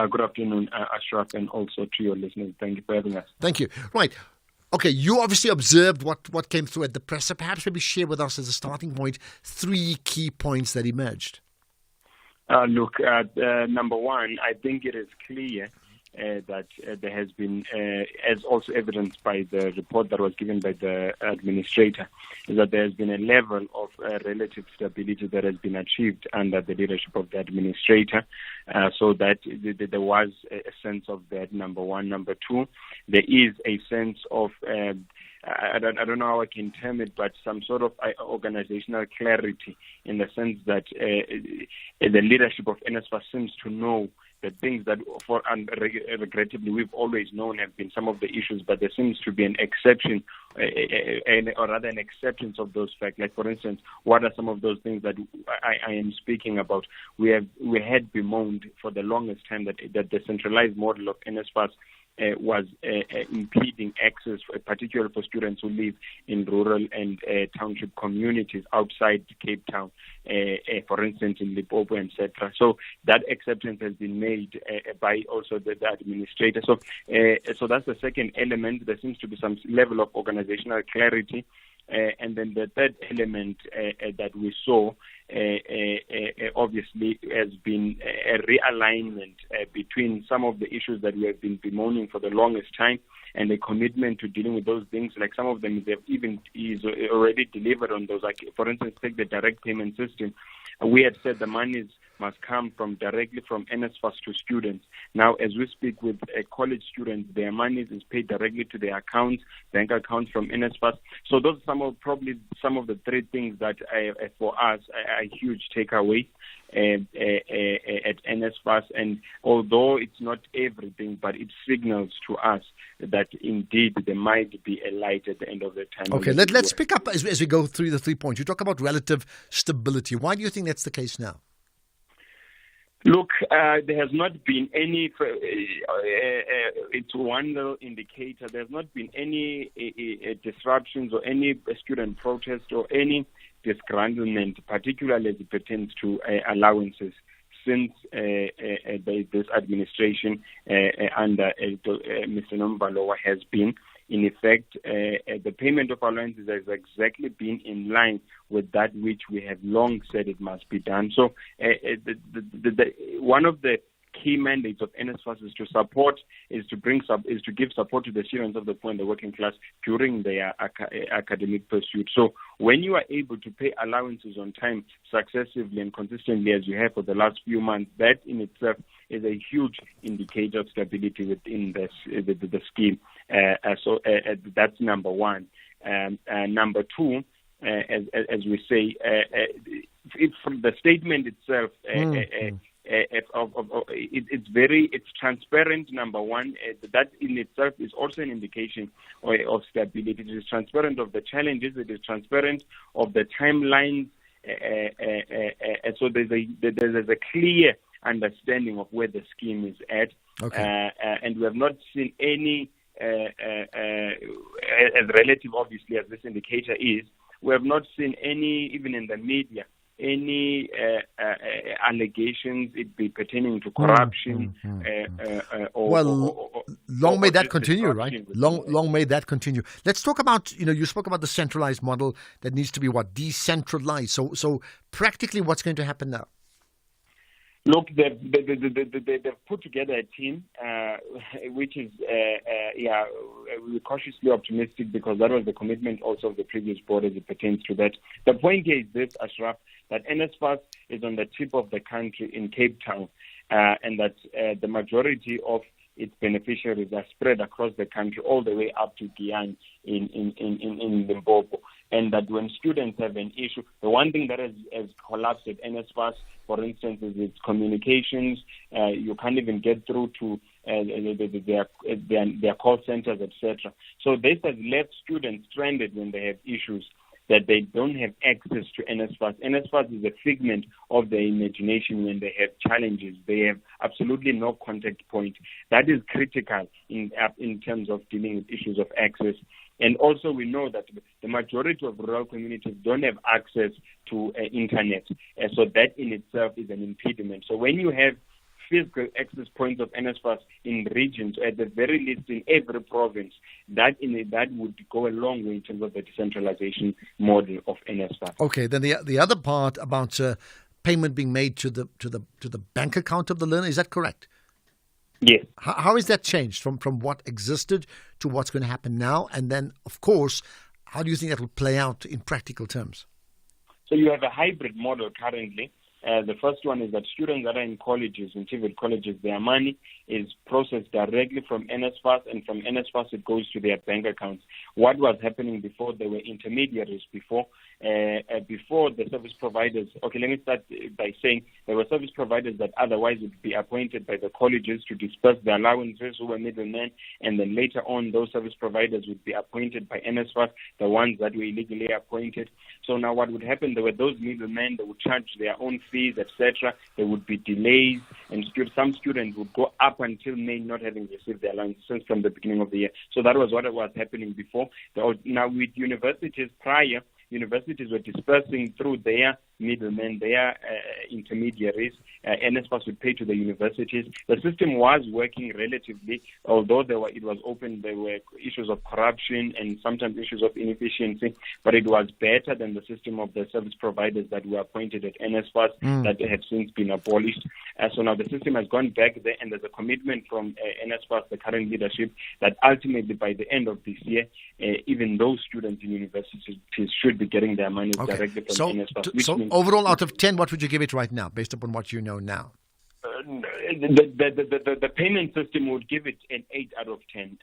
Good afternoon, Ashraf, and also to your listeners. Thank you for having us. Thank you. Right. Okay, you obviously observed what came through at the presser. Perhaps maybe share with us as a starting point 3 key points that emerged. Look, number one, I think it is clear that there has been, as also evidenced by the report that was given by the administrator, is that there has been a level of relative stability that has been achieved under the leadership of the administrator, so that there was a sense of that, number one. Number two, there is a sense of I don't know how I can term it, but some sort of organizational clarity, in the sense that the leadership of NSFAS seems to know the things that, regrettably, we've always known have been some of the issues, but there seems to be an exception, or rather an acceptance of those facts. Like, for instance, what are some of those things that I am speaking about? We had bemoaned for the longest time that the centralized model of NSFAS was impeding access, particularly for students who live in rural and township communities outside Cape Town, for instance, in Limpopo, etc. So that acceptance has been made by also the administrator. So that's the second element. There seems to be some level of organizational clarity. And then the third element that we saw, obviously, has been a realignment between some of the issues that we have been bemoaning for the longest time, and a commitment to dealing with those things. Like, some of them, they've even already delivered on those. Like, for instance, take the direct payment system. We had said the monies must come directly from NSFAS to students. Now, as we speak with college students, their monies is paid directly to their accounts, bank accounts from NSFAS. So those are probably some of the 3 things that for us are huge takeaways at NSFAS. And although it's not everything, but it signals to us that indeed there might be a light at the end of the tunnel. Okay, let's pick up as we go through the 3 points. You talk about relative stability. Why do you think that's the case now? Look, there has not been any, it's one little indicator, there has not been any disruptions or any student protest or any disgruntlement, particularly as it pertains to allowances, since this administration under Mr. Nomvalo has been. In effect, the payment of allowances has exactly been in line with that which we have long said it must be done. So one of the key mandates of NSFAS is to give support to the students of the poor and the working class during their academic pursuit. So when you are able to pay allowances on time successively and consistently, as you have for the last few months, that in itself is a huge indicator of stability within the scheme. So that's number one. Number two, as we say, from the statement itself, it's transparent. Number one, that in itself is also an indication of stability. It is transparent of the challenges. It is transparent of the timelines. So there's a clear understanding of where the scheme is at. Okay. And we have not seen any, as relative obviously as this indicator is, we have not seen any, even in the media, any allegations, it be pertaining to corruption. Long may that continue, right? Long may that continue. Let's talk about, you spoke about the centralized model that needs to be decentralized. So practically what's going to happen now? Look, they've put together a team, which is, we're cautiously optimistic because that was the commitment also of the previous board as it pertains to that. The point here is this, Ashraf, that NSFAS is on the tip of the country in Cape Town, and that the majority of its beneficiaries are spread across the country all the way up to Giyani in Limpopo. And that when students have an issue, the one thing that has collapsed at NSFAS, for instance, is its communications. You can't even get through to their call centers, etc. So this has left students stranded when they have issues, that they don't have access to NSFAS. NSFAS is a figment of their imagination when they have challenges. They have absolutely no contact point. That is critical in terms of dealing with issues of access. And also we know that the majority of rural communities don't have access to internet. So that in itself is an impediment. So when you have physical access points of NSFAS in regions, at the very least in every province, that would go a long way in terms of the decentralization model of NSFAS. Okay, then the other part about payment being made to the bank account of the learner, is that correct? Yes. How is that changed from what existed to what's going to happen now? And then, of course, how do you think that will play out in practical terms? So you have a hybrid model currently. The first one is that students that are in colleges, in TVET colleges, their money is processed directly from NSFAS, and from NSFAS it goes to their bank accounts. What was happening before, there were intermediaries before the service providers. Okay, let me start by saying there were service providers that otherwise would be appointed by the colleges to disperse the allowances, who were middlemen, and then later on those service providers would be appointed by NSFAS, the ones that were illegally appointed. So now what would happen, there were those middlemen that would charge their own fees, etc. There would be delays, and some students would go up until May not having received their allowances from the beginning of the year. So that was what was happening before. Now with universities prior, universities were dispersing through their middlemen, their intermediaries. NSFAS would pay to the universities. The system was working relatively, although it was open, there were issues of corruption and sometimes issues of inefficiency, but it was better than the system of the service providers that were appointed at NSFAS that have since been abolished. So now the system has gone back there, and there's a commitment from NSFAS, the current leadership, that ultimately by the end of this year, even those students in universities should be getting their money directly from NSFAS. So overall, out of 10, what would you give it right now, based upon what you know now? The payment system would give it an 8 out of 10,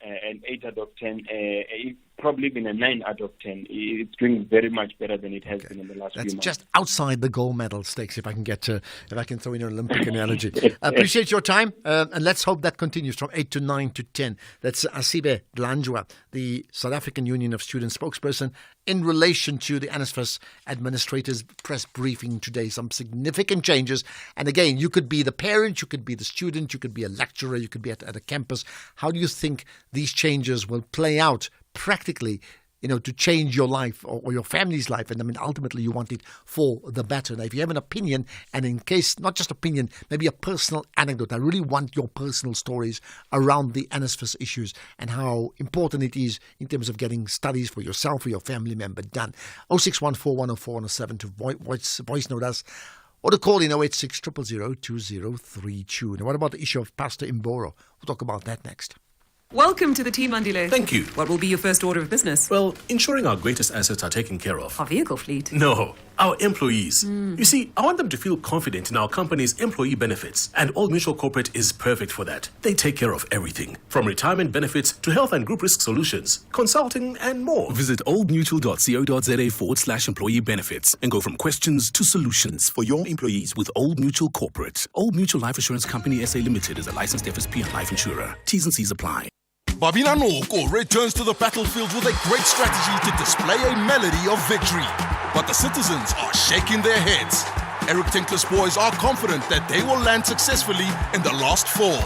probably even a 9 out of 10. It's doing very much better than it has been in the last few months. That's just outside the gold medal stakes, if I can throw in an Olympic analogy. Appreciate your time, and let's hope that continues from 8 to 9 to 10. That's Asibe Dlanjwa, the South African Union of Students spokesperson, in relation to the NSFAS administrators' press briefing today. Some significant changes. And again, you could be the parent, you could be the student, you could be a lecturer, you could be at a campus. How do you think these changes will play out practically, to change your life or your family's life? And ultimately you want it for the better. Now, if you have an opinion, and in case, not just opinion, maybe a personal anecdote, I really want your personal stories around the NSFAS issues and how important it is in terms of getting studies for yourself or your family member done. 0614 104 107 to voice note us, or to call in 086 000 2032. Now, what about the issue of Pastor Imboro? We'll talk about that next. Welcome to the team, Andile. Thank you. What will be your first order of business? Well, ensuring our greatest assets are taken care of. Our vehicle fleet? No, our employees. You see, I want them to feel confident in our company's employee benefits, and Old Mutual Corporate is perfect for that. They take care of everything, from retirement benefits to health and group risk solutions, consulting, and more. Visit oldmutual.co.za/employee benefits and go from questions to solutions for your employees with Old Mutual Corporate. Old Mutual Life Assurance Company SA Limited is a licensed FSP and life insurer. T's and C's apply. Babina Noko returns to the battlefield with a great strategy to display a melody of victory. But the citizens are shaking their heads. Eric Tinkler's boys are confident that they will land successfully in the last four.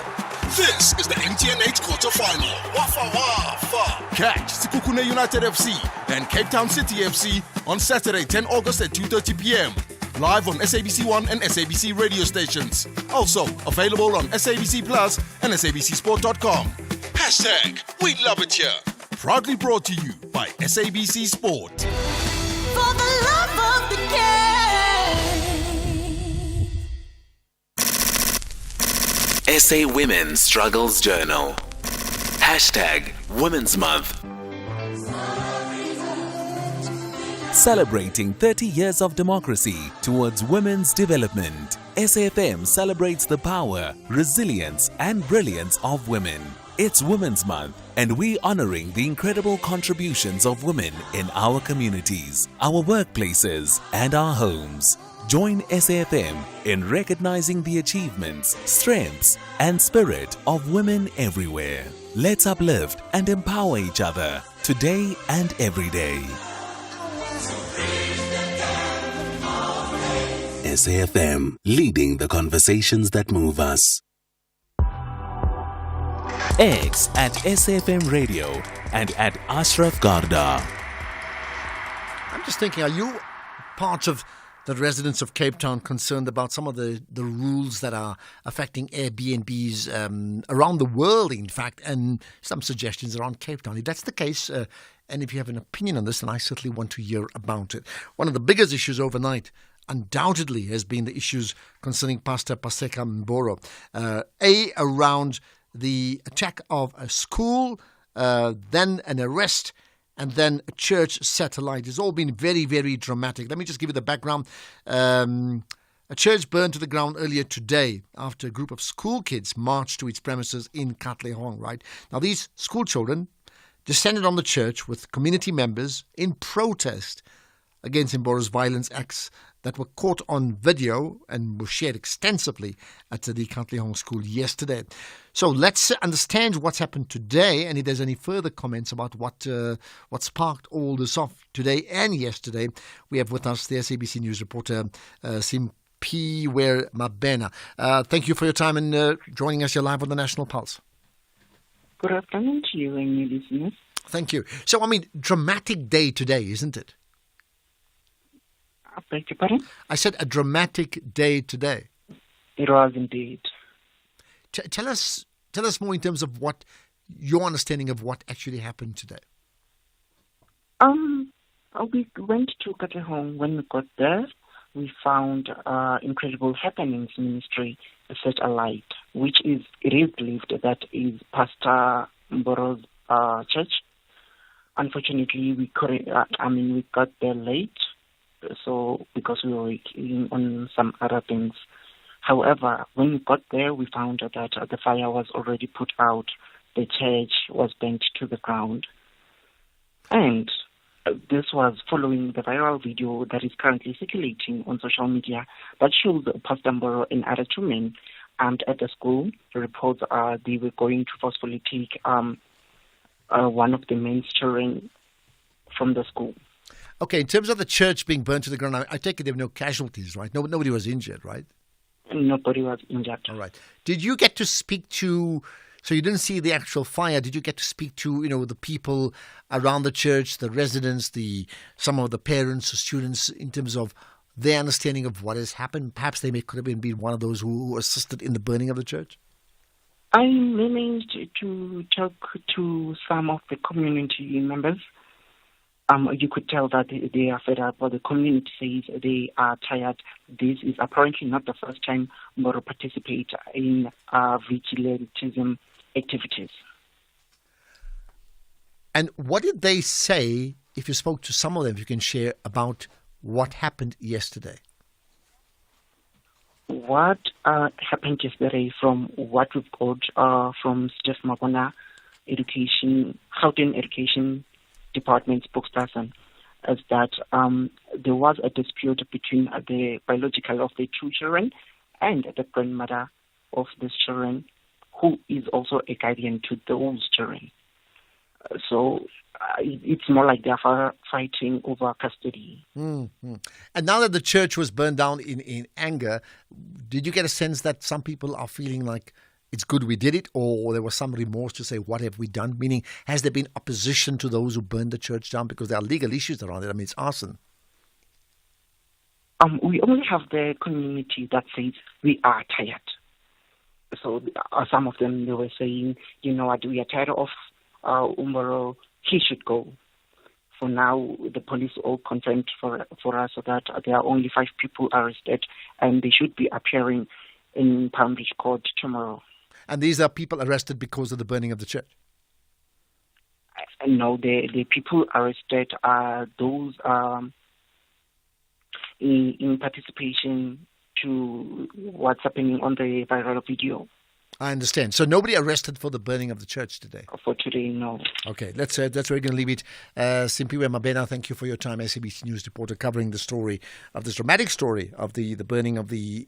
This is the MTN 8 quarter-final. Wafa Wafa. Catch Sekhukhune United FC and Cape Town City FC on Saturday, 10 August at 2:30 p.m. live on SABC1 and SABC radio stations. Also available on SABC Plus and SABCSport.com. Hashtag We Love It Here. Proudly brought to you by SABC Sport. For the love of the game. SA Women's Struggles Journal. Hashtag Women's Month. Celebrating 30 years of democracy towards women's development, SAFM celebrates the power, resilience and brilliance of women. It's Women's Month, and we're honoring the incredible contributions of women in our communities, our workplaces and our homes. Join SAFM in recognizing the achievements, strengths and spirit of women everywhere. Let's uplift and empower each other today and every day. SAFM, leading the conversations that move us. X at SAFM Radio and at Ashraf Garda. I'm just thinking, are you part of the residents of Cape Town concerned about some of the rules that are affecting Airbnbs around the world, in fact, and some suggestions around Cape Town? If that's the case, and if you have an opinion on this, then I certainly want to hear about it. One of the biggest issues overnight undoubtedly has been the issues concerning Pastor Paseka Mboro. Around the attack of a school, then an arrest, and then a church satellite. It's all been very, very dramatic. Let me just give you the background. A church burned to the ground earlier today after a group of school kids marched to its premises in Katlehong, right? Now, these school children descended on the church with community members in protest against Mboro's violence acts that were caught on video and were shared extensively at the Katlehong school yesterday. So let's understand what's happened today, and if there's any further comments about what sparked all this off today and yesterday. We have with us the SABC News reporter, Simpiwe Mabena. Thank you for your time and joining us here live on the National Pulse. Good afternoon to you and your listeners. Thank you. So, I mean, dramatic day today, isn't it? I beg your pardon? I said a dramatic day today. It was indeed. Tell us more in terms of what your understanding of what actually happened today. We went to Katlehong. When we got there, we found incredible happenings ministry set alight, which it is believed that is Pastor Mboro's church. Unfortunately, we got there late. So, because we were working on some other things. However, when we got there, we found that the fire was already put out. The church was burnt to the ground. And this was following the viral video that is currently circulating on social media that showed Pastor Mboro and other two men armed at the school. The reports are they were going to forcefully take one of the men's children from the school. Okay, in terms of the church being burnt to the ground, I take it there were no casualties, right? Nobody was injured, right? Nobody was injured. All right. Did you get to speak to, so you didn't see the actual fire, did you get to speak to, the people around the church, the residents, some of the parents, the students, in terms of their understanding of what has happened? Perhaps they could have been one of those who assisted in the burning of the church? I managed to talk to some of the community members. You could tell that they are fed up, or the community says they are tired. This is apparently not the first time Mboro participate in vigilantism activities. And what did they say, if you spoke to some of them, if you can share, about what happened yesterday? What happened yesterday, from what we've got from Steph Magona, Gauteng Education Department spokesperson, is that there was a dispute between the biological of the two children and the grandmother of these children, who is also a guardian to those children. So it's more like they're fighting over custody. Mm-hmm. And now that the church was burned down in anger, did you get a sense that some people are feeling like it's good we did it, or there was some remorse to say, what have we done? Meaning, has there been opposition to those who burned the church down? Because there are legal issues around it. I mean, it's arson. We only have the community that says we are tired. So some of them, they were saying, you know what, we are tired of Umbaro, he should go. For now, the police all confirmed for us that there are only 5 people arrested, and they should be appearing in Palm Beach Court tomorrow. And these are people arrested because of the burning of the church? No, the people arrested are those in participation to what's happening on the viral video. I understand. So nobody arrested for the burning of the church today? For today, no. Okay, that's where we're going to leave it. Simpiwe Mabena, thank you for your time, SABC News reporter, covering the story of this dramatic story of the burning of the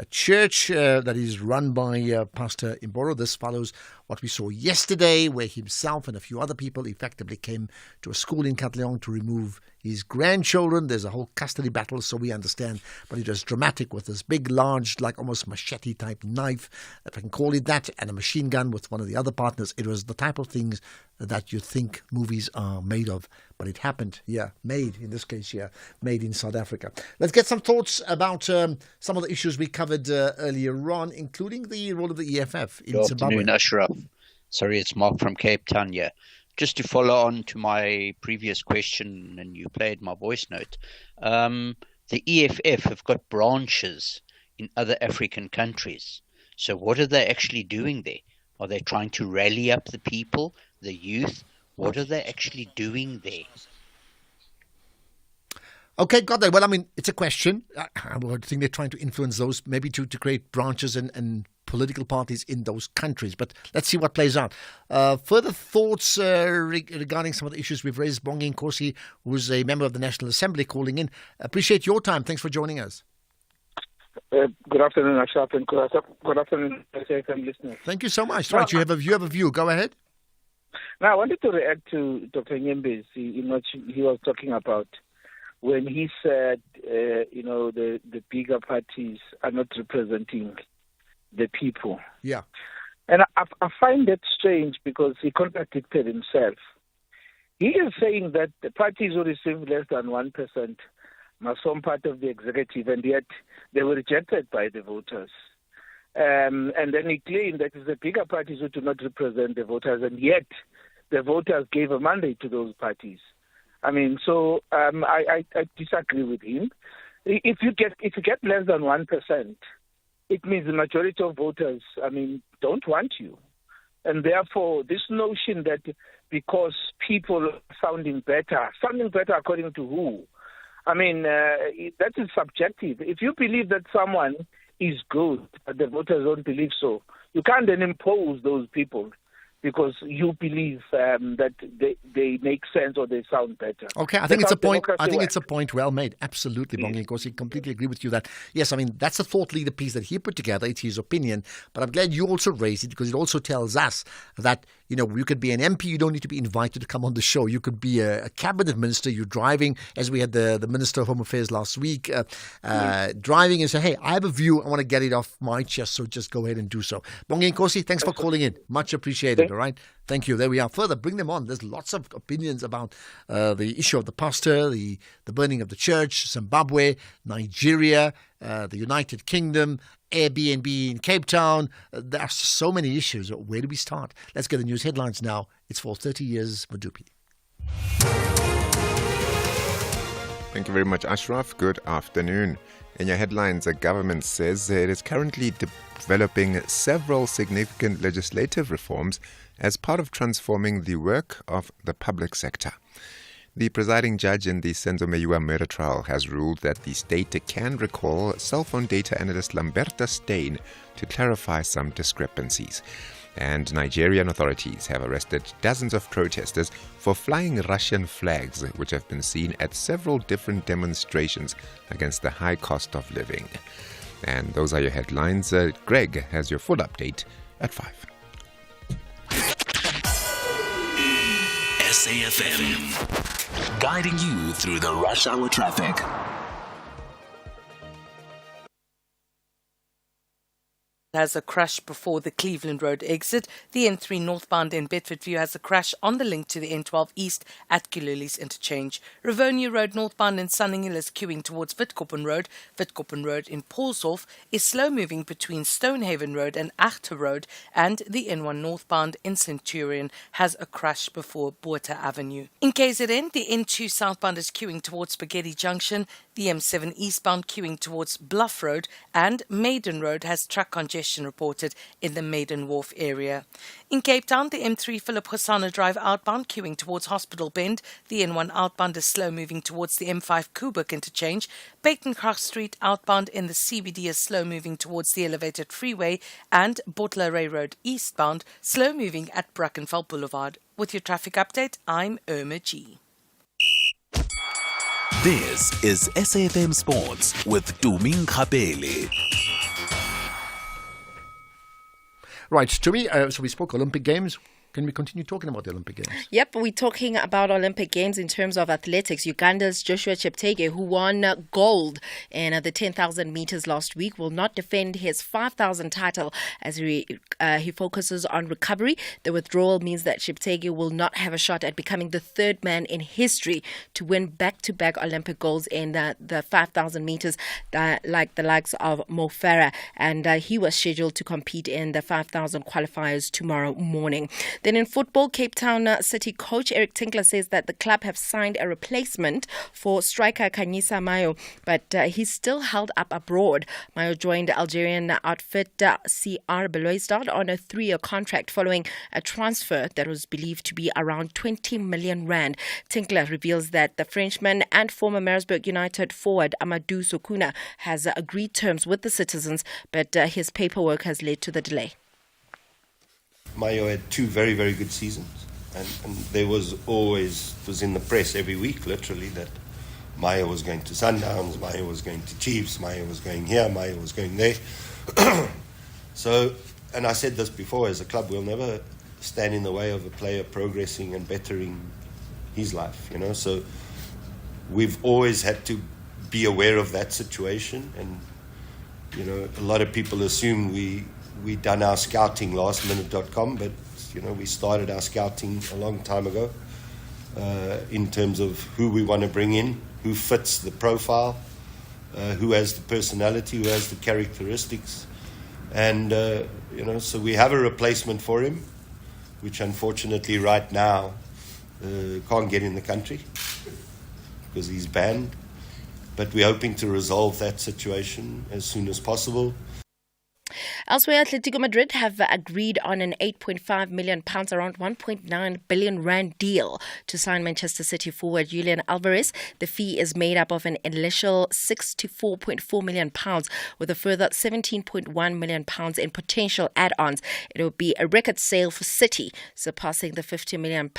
church that is run by Pastor Imboro. This follows what we saw yesterday, where himself and a few other people effectively came to a school in Katlehong to remove his grandchildren. There's a whole custody battle, so we understand. But it was dramatic with this big, large, like almost machete-type knife, if I can call it that, and a machine gun with one of the other partners. It was the type of things that you think movies are made of. But it happened, made in South Africa. Let's get some thoughts about some of the issues we covered earlier on, including the role of the EFF in Good Zimbabwe. afternoon, Ashraf. Sorry, it's Mark from Cape Town here. Just to follow on to my previous question, and you played my voice note, the EFF have got branches in other African countries. So what are they actually doing there? Are they trying to rally up the people, the youth? What are they actually doing there? Okay, got that. Well, I mean, it's a question. I would think they're trying to influence those, maybe to create branches and political parties in those countries. But let's see what plays out. Further thoughts regarding some of the issues we've raised. Bongi Nkosi, who's a member of the National Assembly, calling in. Appreciate your time. Thanks for joining us. Good afternoon, Ashraf, and good afternoon, SAFM listeners. Thank you so much. Right, you have a view. Go ahead. Now, I wanted to react to Dr. Nyembezi in what he was talking about when he said, the bigger parties are not representing the people. Yeah. And I find that strange because he contradicted himself. He is saying that the parties who receive less than 1% must form part of the executive, and yet they were rejected by the voters. And then he claimed that it's the bigger parties who do not represent the voters, and yet the voters gave a mandate to those parties. I mean, so I disagree with him. If you get less than 1%, it means the majority of voters, don't want you. And therefore, this notion that because people are sounding better according to who? That is subjective. If you believe that someone is good, but the voters don't believe so, you can't then impose those people because you believe that they make sense or they sound better. Okay, I think it's a point. I think it's a point well made. Absolutely, Bongi. Of course, I completely agree with you that yes, that's a thought leader piece that he put together. It's his opinion, but I'm glad you also raised it because it also tells us that you could be an MP. You don't need to be invited to come on the show. You could be a cabinet minister. You're driving, as we had the Minister of Home Affairs last week, driving and say, "Hey, I have a view. I want to get it off my chest. So just go ahead and do so." Bongi Nkosi, thanks for calling in. Much appreciated. All right. Thank you. There we are. Further, bring them on. There's lots of opinions about the issue of the pastor, the burning of the church, Zimbabwe, Nigeria, the United Kingdom, Airbnb in Cape Town. There are so many issues. Where do we start? Let's get the news headlines now. It's for 30 years, Madupi. Thank you very much, Ashraf. Good afternoon. In your headlines, the government says it is currently developing several significant legislative reforms as part of transforming the work of the public sector. The presiding judge in the Senzo Meyiwa murder trial has ruled that the state can recall cell phone data analyst Lamberta Steyn to clarify some discrepancies. And Nigerian authorities have arrested dozens of protesters for flying Russian flags, which have been seen at several different demonstrations against the high cost of living. And those are your headlines. Greg has your full update at 5. SAFM, guiding you through the rush hour traffic. has a crash before the Cleveland Road exit. The N3 northbound in Bedfordview has a crash on the link to the N12 East at Gululi's interchange. Rivonia Road northbound in Sunninghill is queuing towards Witkoppen Road. Witkoppen Road in Paulshof is slow moving between Stonehaven Road and Achter Road, and the N1 northbound in Centurion has a crash before Botha Avenue. In KZN, the N2 southbound is queuing towards Spaghetti Junction, the M7 eastbound queuing towards Bluff Road, and Maiden Road has truck congestion reported in the Maiden Wharf area. In Cape Town, the M3 Philip Hosanna Drive outbound queuing towards Hospital Bend. The N1 outbound is slow moving towards the M5 Kuburg interchange. Batencroft Street outbound in the CBD is slow moving towards the elevated freeway, and Bottleray Road eastbound slow moving at Brackenfell Boulevard. With your traffic update, I'm Irma G. This is SAFM Sports with Tuming Kapele. Right, Tumi, so we spoke Olympic Games. Can we continue talking about the Olympic Games? Yep, we're talking about Olympic Games in terms of athletics. Uganda's Joshua Cheptegei, who won gold in the 10,000 meters last week, will not defend his 5,000 title as he focuses on recovery. The withdrawal means that Cheptegei will not have a shot at becoming the third man in history to win back-to-back Olympic golds in the 5,000 meters, like the likes of Mo Farah. And he was scheduled to compete in the 5,000 qualifiers tomorrow morning. Then in football, Cape Town City coach Eric Tinkler says that the club have signed a replacement for striker Kanyisa Mayo, but he's still held up abroad. Mayo joined Algerian outfit CR Belouizdad on a 3-year contract following a transfer that was believed to be around 20 million rand. Tinkler reveals that the Frenchman and former Maritzburg United forward Amadou Sokuna has agreed terms with the Citizens, but his paperwork has led to the delay. Mayo had 2 very, very good seasons, and there was always, it was in the press every week, literally, that Mayo was going to Sundowns, Mayo was going to Chiefs, Mayo was going here, Mayo was going there. So, and I said this before, as a club, we'll never stand in the way of a player progressing and bettering his life, you know. So we've always had to be aware of that situation, and, you know, a lot of people assume we done our scouting lastminute.com, but you know, we started our scouting a long time ago in terms of who we want to bring in, who fits the profile, who has the personality, who has the characteristics, and you know, so we have a replacement for him, which unfortunately right now can't get in the country because he's banned, but we're hoping to resolve that situation as soon as possible. Elsewhere, Atletico Madrid have agreed on an £8.5 million, around 1.9 billion rand deal to sign Manchester City forward Julian Alvarez. The fee is made up of an initial £64.4 million with a further £17.1 million in potential add-ons. It will be a record sale for City, surpassing the £50 million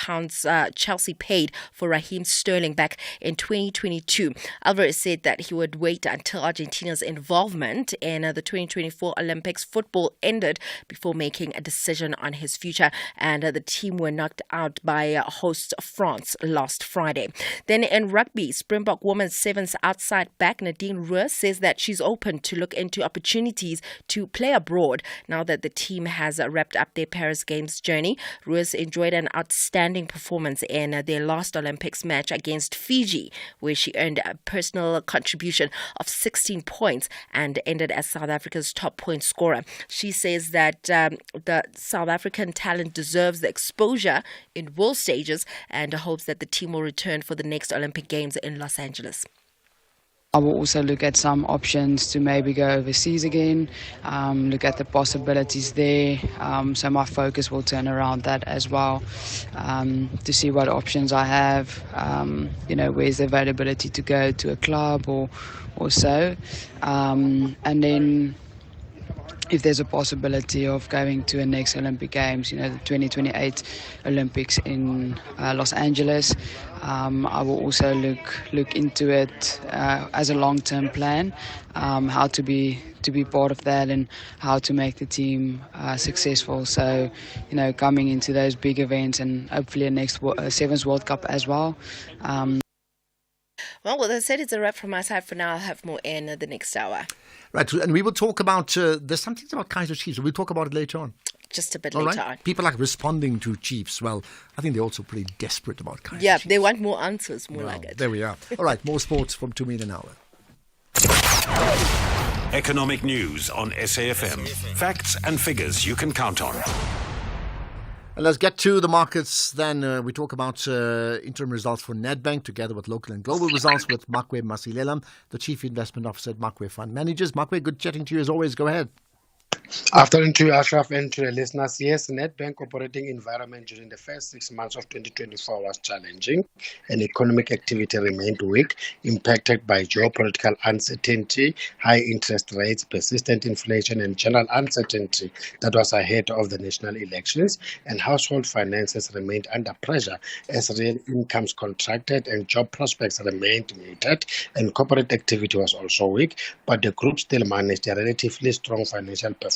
Chelsea paid for Raheem Sterling back in 2022. Alvarez said that he would wait until Argentina's involvement in the 2024 Olympics football ended before making a decision on his future, and the team were knocked out by host France last Friday. Then in rugby, Springbok women's sevens outside back Nadine Roos says that she's open to look into opportunities to play abroad now that the team has wrapped up their Paris Games journey. Roos enjoyed an outstanding performance in their last Olympics match against Fiji, where she earned a personal contribution of 16 points and ended as South Africa's top point scorer. She says that the South African talent deserves the exposure in world stages and hopes that the team will return for the next Olympic Games in Los Angeles. I will also look at some options to maybe go overseas again, look at the possibilities there. So my focus will turn around that as well, to see what options I have, you know, where's the availability to go to a club or so. And then if there's a possibility of going to a next Olympic Games, you know, the 2028 Olympics in Los Angeles, I will also look into it as a long-term plan, how to be part of that and how to make the team successful. So, you know, coming into those big events and hopefully a next Sevens World Cup as well. Well, they said it's a wrap from my side for now. I'll have more in the next hour. Right, and we will talk about, there's something about Kaiser Chiefs. We'll talk about it later on. Just a bit All later right? on. People are responding to Chiefs. Well, I think they're also pretty desperate about Kaiser Yeah, Chiefs. they want more answers, more like it. There we are. All right, more sports from 2 minutes an hour. Economic news on SAFM. Facts and figures you can count on. And let's get to the markets then. We talk about interim results for Nedbank together with local and global results with Makwe Masilela, the Chief Investment Officer at Makwe Fund Managers. Makwe, good chatting to you as always. Go ahead. Afternoon to you, Ashraf, and to the listeners. Yes, Nedbank operating environment during the first 6 months of 2024 was challenging, and economic activity remained weak, impacted by geopolitical uncertainty, high interest rates, persistent inflation, and general uncertainty that was ahead of the national elections. And household finances remained under pressure as real incomes contracted and job prospects remained muted, and corporate activity was also weak. But the group still managed a relatively strong financial performance,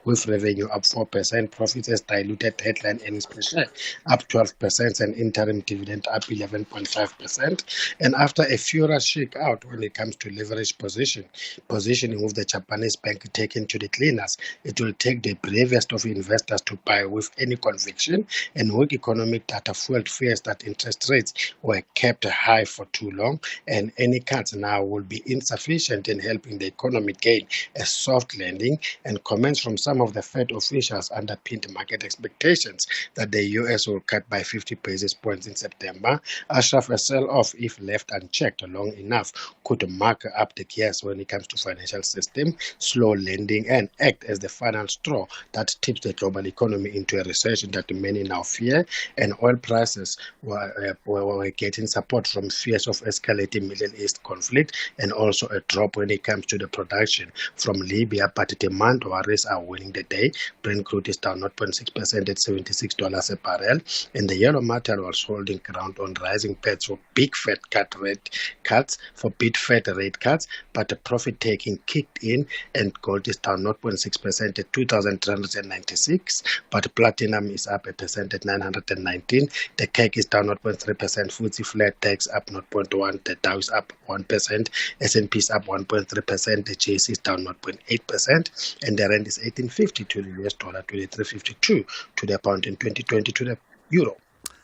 with revenue up 4%, profits as diluted headline earnings per share up 12%, and interim dividend up 11.5%. And after a furious shakeout when it comes to leverage positioning with the Japanese bank taken to the cleaners, it will take the bravest of investors to buy with any conviction. And weak economic data fueled fears that interest rates were kept high for too long, and any cuts now will be insufficient in helping the economy gain a soft landing. And comments from some of the Fed officials underpinned market expectations that the US will cut by 50 basis points in September. Ashraf, a sell-off, if left unchecked long enough, could mark up the gears when it comes to financial system, slow lending, and act as the final straw that tips the global economy into a recession that many now fear. And oil prices were getting support from fears of escalating Middle East conflict, and also a drop when it comes to the production from Libya, but demand worries are winning the day. Brent crude is down 0.6% at $76 a barrel, and the yellow metal was holding ground on rising bets for big Fed rate cuts, but the profit taking kicked in, and gold is down 0.6% at 2,396, but platinum is up 1% at 919. The CAC is down 0.3%, FTSE flat, DAX up 0.1%, the Dow is up 1%, S&P is up 1.3%, the JC is down 0.8%, and the rand is 18.50 to the US dollar, 23.52 to the pound, and 20.20 to the euro.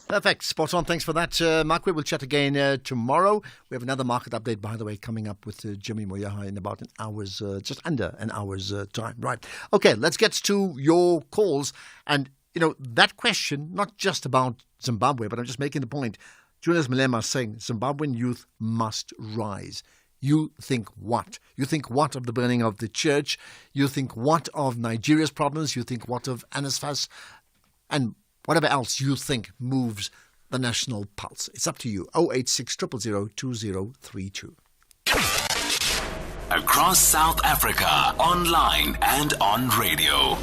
Perfect. Spot on. Thanks for that, Makwe. We'll chat again tomorrow. We have another market update, by the way, coming up with Jimmy Moyaha in about an hour's, just under an hour's time. Right. Okay, let's get to your calls. And, you know, that question, not just about Zimbabwe, but I'm just making the point. Julius Malema is saying Zimbabwean youth must rise. You think what? You think what of the burning of the church? You think what of Nigeria's problems? You think what of ANSFAS? And whatever else you think moves the national pulse. It's up to you. 086 000 2032. Across South Africa, online and on radio.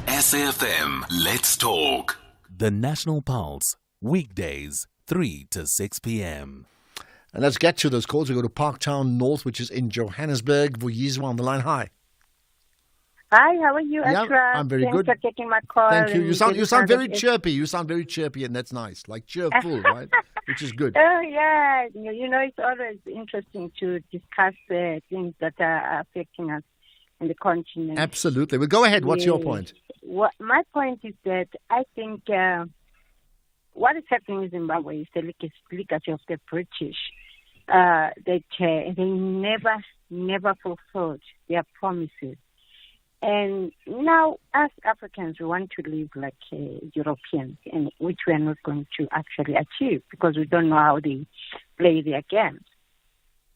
SAFM, let's talk. The National Pulse, weekdays, 3 to 6 p.m. And let's get to those calls. We go to Parktown North, which is in Johannesburg. Vuyizwa on the line. Hi. Hi, how are you, Ashraf? I'm very Thanks good. for taking my call. Thank you. You sound very chirpy. chirpy. You sound very chirpy, and that's nice. Like cheerful, right? Which is good. Oh, yeah. You know, it's always interesting to discuss things that are affecting us in the continent. Absolutely. Well, go ahead. What's your point? My point is that I think what is happening in Zimbabwe is the legacy of the British. That they never fulfilled their promises. And now, as Africans, we want to live like Europeans, and which we are not going to actually achieve because we don't know how they play their games.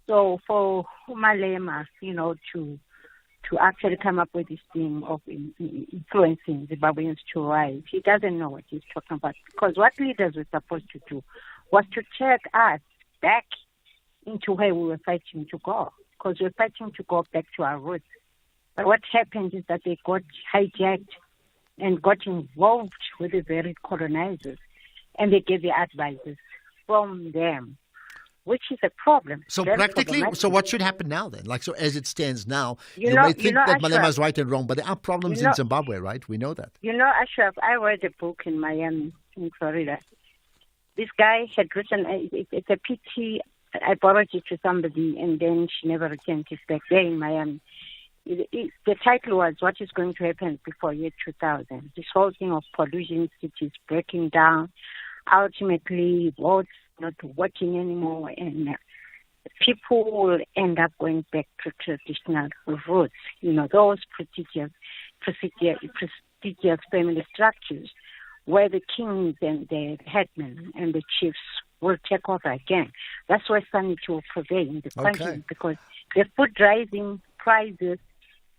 So for Malema, you know, to actually come up with this thing of influencing Zimbabweans to rise, he doesn't know what he's talking about. Because what leaders were supposed to do was to take us back into where we were fighting to go. Because we were fighting to go back to our roots. But what happened is that they got hijacked and got involved with the very colonizers, and they gave the advices from them, which is a problem. So Very practically, problematic. so what should happen now then? Like, so as it stands now, You you know- may think that Ashraf, Malema is right and wrong, but there are problems you know- in Zimbabwe, right? We know that. You know, Ashraf, I read a book in Miami, in Florida. This guy had written, it's a pity I borrowed it to somebody, and then she never returned it back there in Miami. The title was "What is Going to Happen Before Year 2000?" This whole thing of pollution cities breaking down, ultimately roads not working anymore, and people will end up going back to traditional routes. You know, those prestigious family structures where the kings and the headmen and the chiefs will take over again. That's where sanity will prevail in the country, because the food rising prices,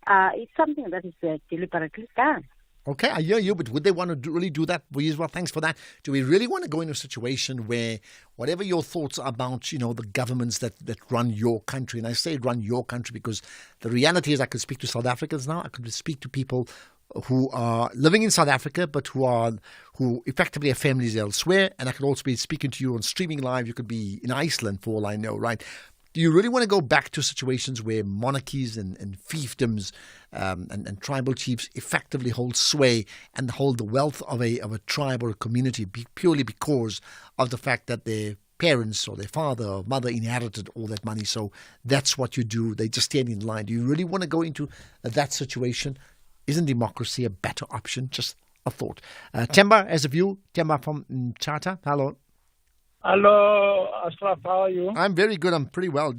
it's something that is deliberately done. Okay, I hear you, but would they want to really do that? Well, thanks for that. Do we really want to go into a situation where, whatever your thoughts about, the governments that run your country, and I say run your country because the reality is I could speak to South Africans now, I could speak to people who are living in South Africa, but who effectively have families elsewhere, and I could also be speaking to you on streaming live. You could be in Iceland for all I know, right? Do you really want to go back to situations where monarchies and fiefdoms and tribal chiefs effectively hold sway and hold the wealth of a tribe or a community purely because of the fact that their parents or their father or mother inherited all that money? So that's what you do. They just stand in line. Do you really want to go into that situation? Isn't democracy a better option? Just a thought. Temba, as a view, Temba from Mthatha. Hello. Hello, Ashraf. How are you? I'm very good. I'm pretty well.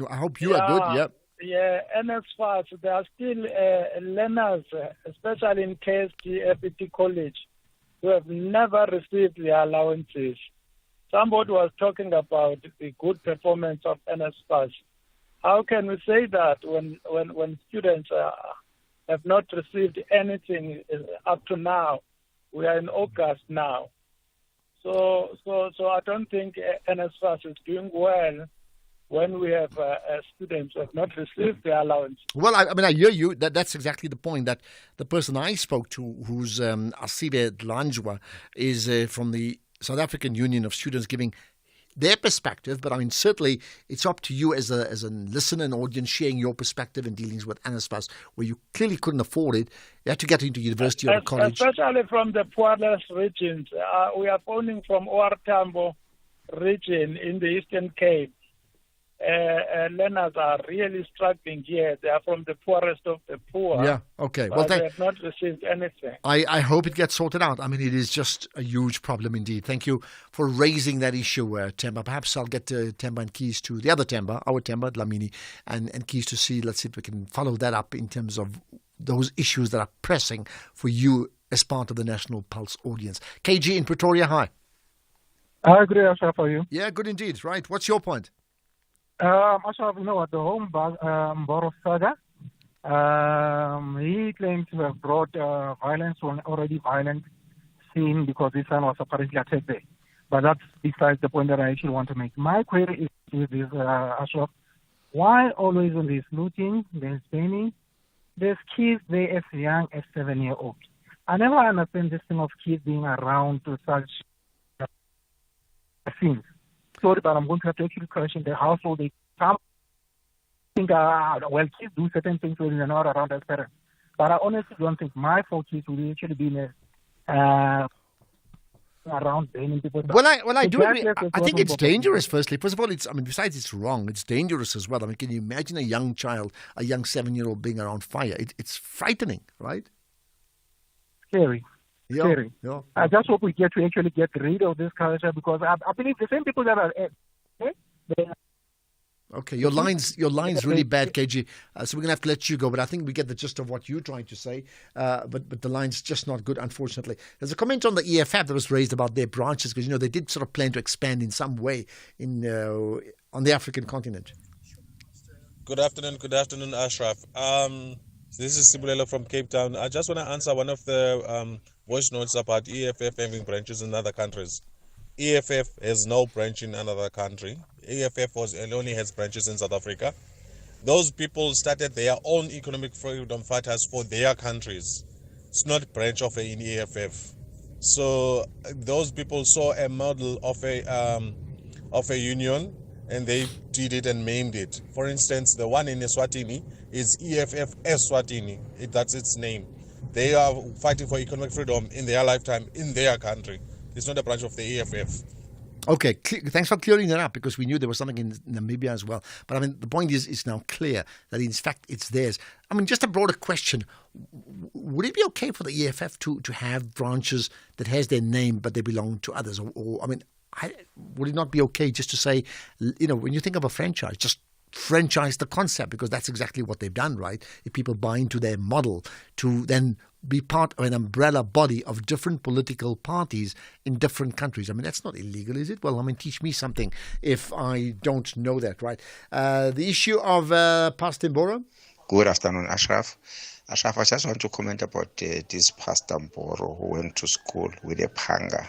I hope you are good. Yep. Yeah, NSFAS, there are still learners, especially in KSG FET College, who have never received their allowances. Somebody was talking about the good performance of NSFAS. How can we say that when students have not received anything up to now? We are in August now. So I don't think NSFAS is doing well when we have students who have not received their allowance. Well, I hear you. That's exactly the point. That the person I spoke to, who's Asibe Dlanjwa, is from the South African Union of Students, giving their perspective. But certainly it's up to you as a listener and audience, sharing your perspective in dealings with NSFAS, where you clearly couldn't afford it. You had to get into university or college. Especially from the poorest regions. We are phoning from OR Tambo region in the Eastern Cape. Learners are really struggling here. They are from the poorest of the poor. Yeah, okay. Well, they have not received anything. I hope it gets sorted out. It is just a huge problem indeed. Thank you for raising that issue, Temba. Perhaps I'll get Temba and Keys to the other Temba, our Temba, Dlamini, and Keys to see, let's see if we can follow that up in terms of those issues that are pressing for you as part of the National Pulse audience. KG in Pretoria, hi. I agree, Ashraf, for you. Yeah, good indeed. Right. What's your point? Ashraf, the home Borough saga, he claimed to have brought violence to an already violent scene because his son was apparently attacked there. But that's besides the point that I actually want to make. My query is this, Ashraf, why always when there's looting, there's burning, there's kids there as young as 7-year-olds? I never understand this thing of kids being around to such scenes. Sorry, but I'm going to have to actually question the household. They come think, kids do certain things when they're not around as parents. But I honestly don't think my 4 kids would actually be around blaming people. Well, I do agree. I think it's dangerous, firstly. First of all, besides it's wrong, it's dangerous as well. Can you imagine a young child, a young 7-year-old being around fire? It's frightening, right? Scary. Yeah, scary. Yeah. I just hope we get to actually get rid of this culture because I believe the same people that are Okay, your line's really bad, KG. So we're gonna have to let you go. But I think we get the gist of what you're trying to say. But the line's just not good, unfortunately. There's a comment on the EFF that was raised about their branches because they did sort of plan to expand in some way on the African continent. Good afternoon, Ashraf. This is Sibulelo from Cape Town. I just want to answer one of the voice notes about EFF having branches in other countries. EFF has no branch in another country. EFF only has branches in South Africa. Those people started their own economic freedom fighters for their countries. It's not a branch of an EFF. So those people saw a model of a union and they did it and named it. For instance, the one in Eswatini is EFF Eswatini. That's its name. They are fighting for economic freedom in their lifetime in their country. It's not a branch of the EFF. Okay, thanks for clearing that up, because we knew there was something in Namibia as well. But I mean, the point is, it's now clear that in fact it's theirs. I mean, just a broader question: would it be okay for the EFF to have branches that has their name but they belong to others? Or I mean, would it not be okay just to say, when you think of a franchise, just franchise the concept, because that's exactly what they've done, right? If people buy into their model to then be part of an umbrella body of different political parties in different countries. I mean, that's not illegal, is it? Well, I mean, teach me something if I don't know that, right? The issue of Pastor Mboro. Good afternoon, Ashraf. Ashraf, I just want to comment about this Pastor Mboro who went to school with a panga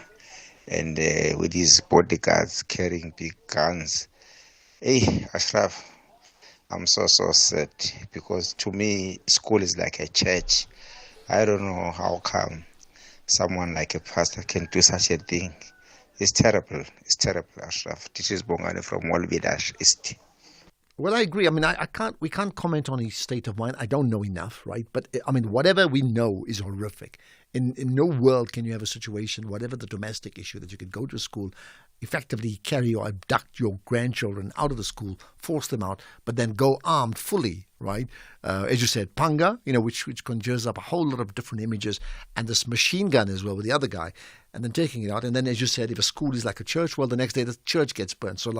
and with his bodyguards carrying big guns. Hey, Ashraf, I'm so sad, because to me, school is like a church. I don't know how come someone like a pastor can do such a thing. It's terrible. It's terrible, Ashraf. This is Bongani from Walvidash East. Well, I agree. I mean, we can't comment on his state of mind. I don't know enough, right? But I mean, whatever we know is horrific. In no world can you have a situation, whatever the domestic issue, that you can go to school, effectively carry or abduct your grandchildren out of the school, force them out, but then go armed fully, right? As you said, panga, which conjures up a whole lot of different images, and this machine gun as well with the other guy, and then taking it out. And then, as you said, if a school is like a church, well, the next day the church gets burnt. So,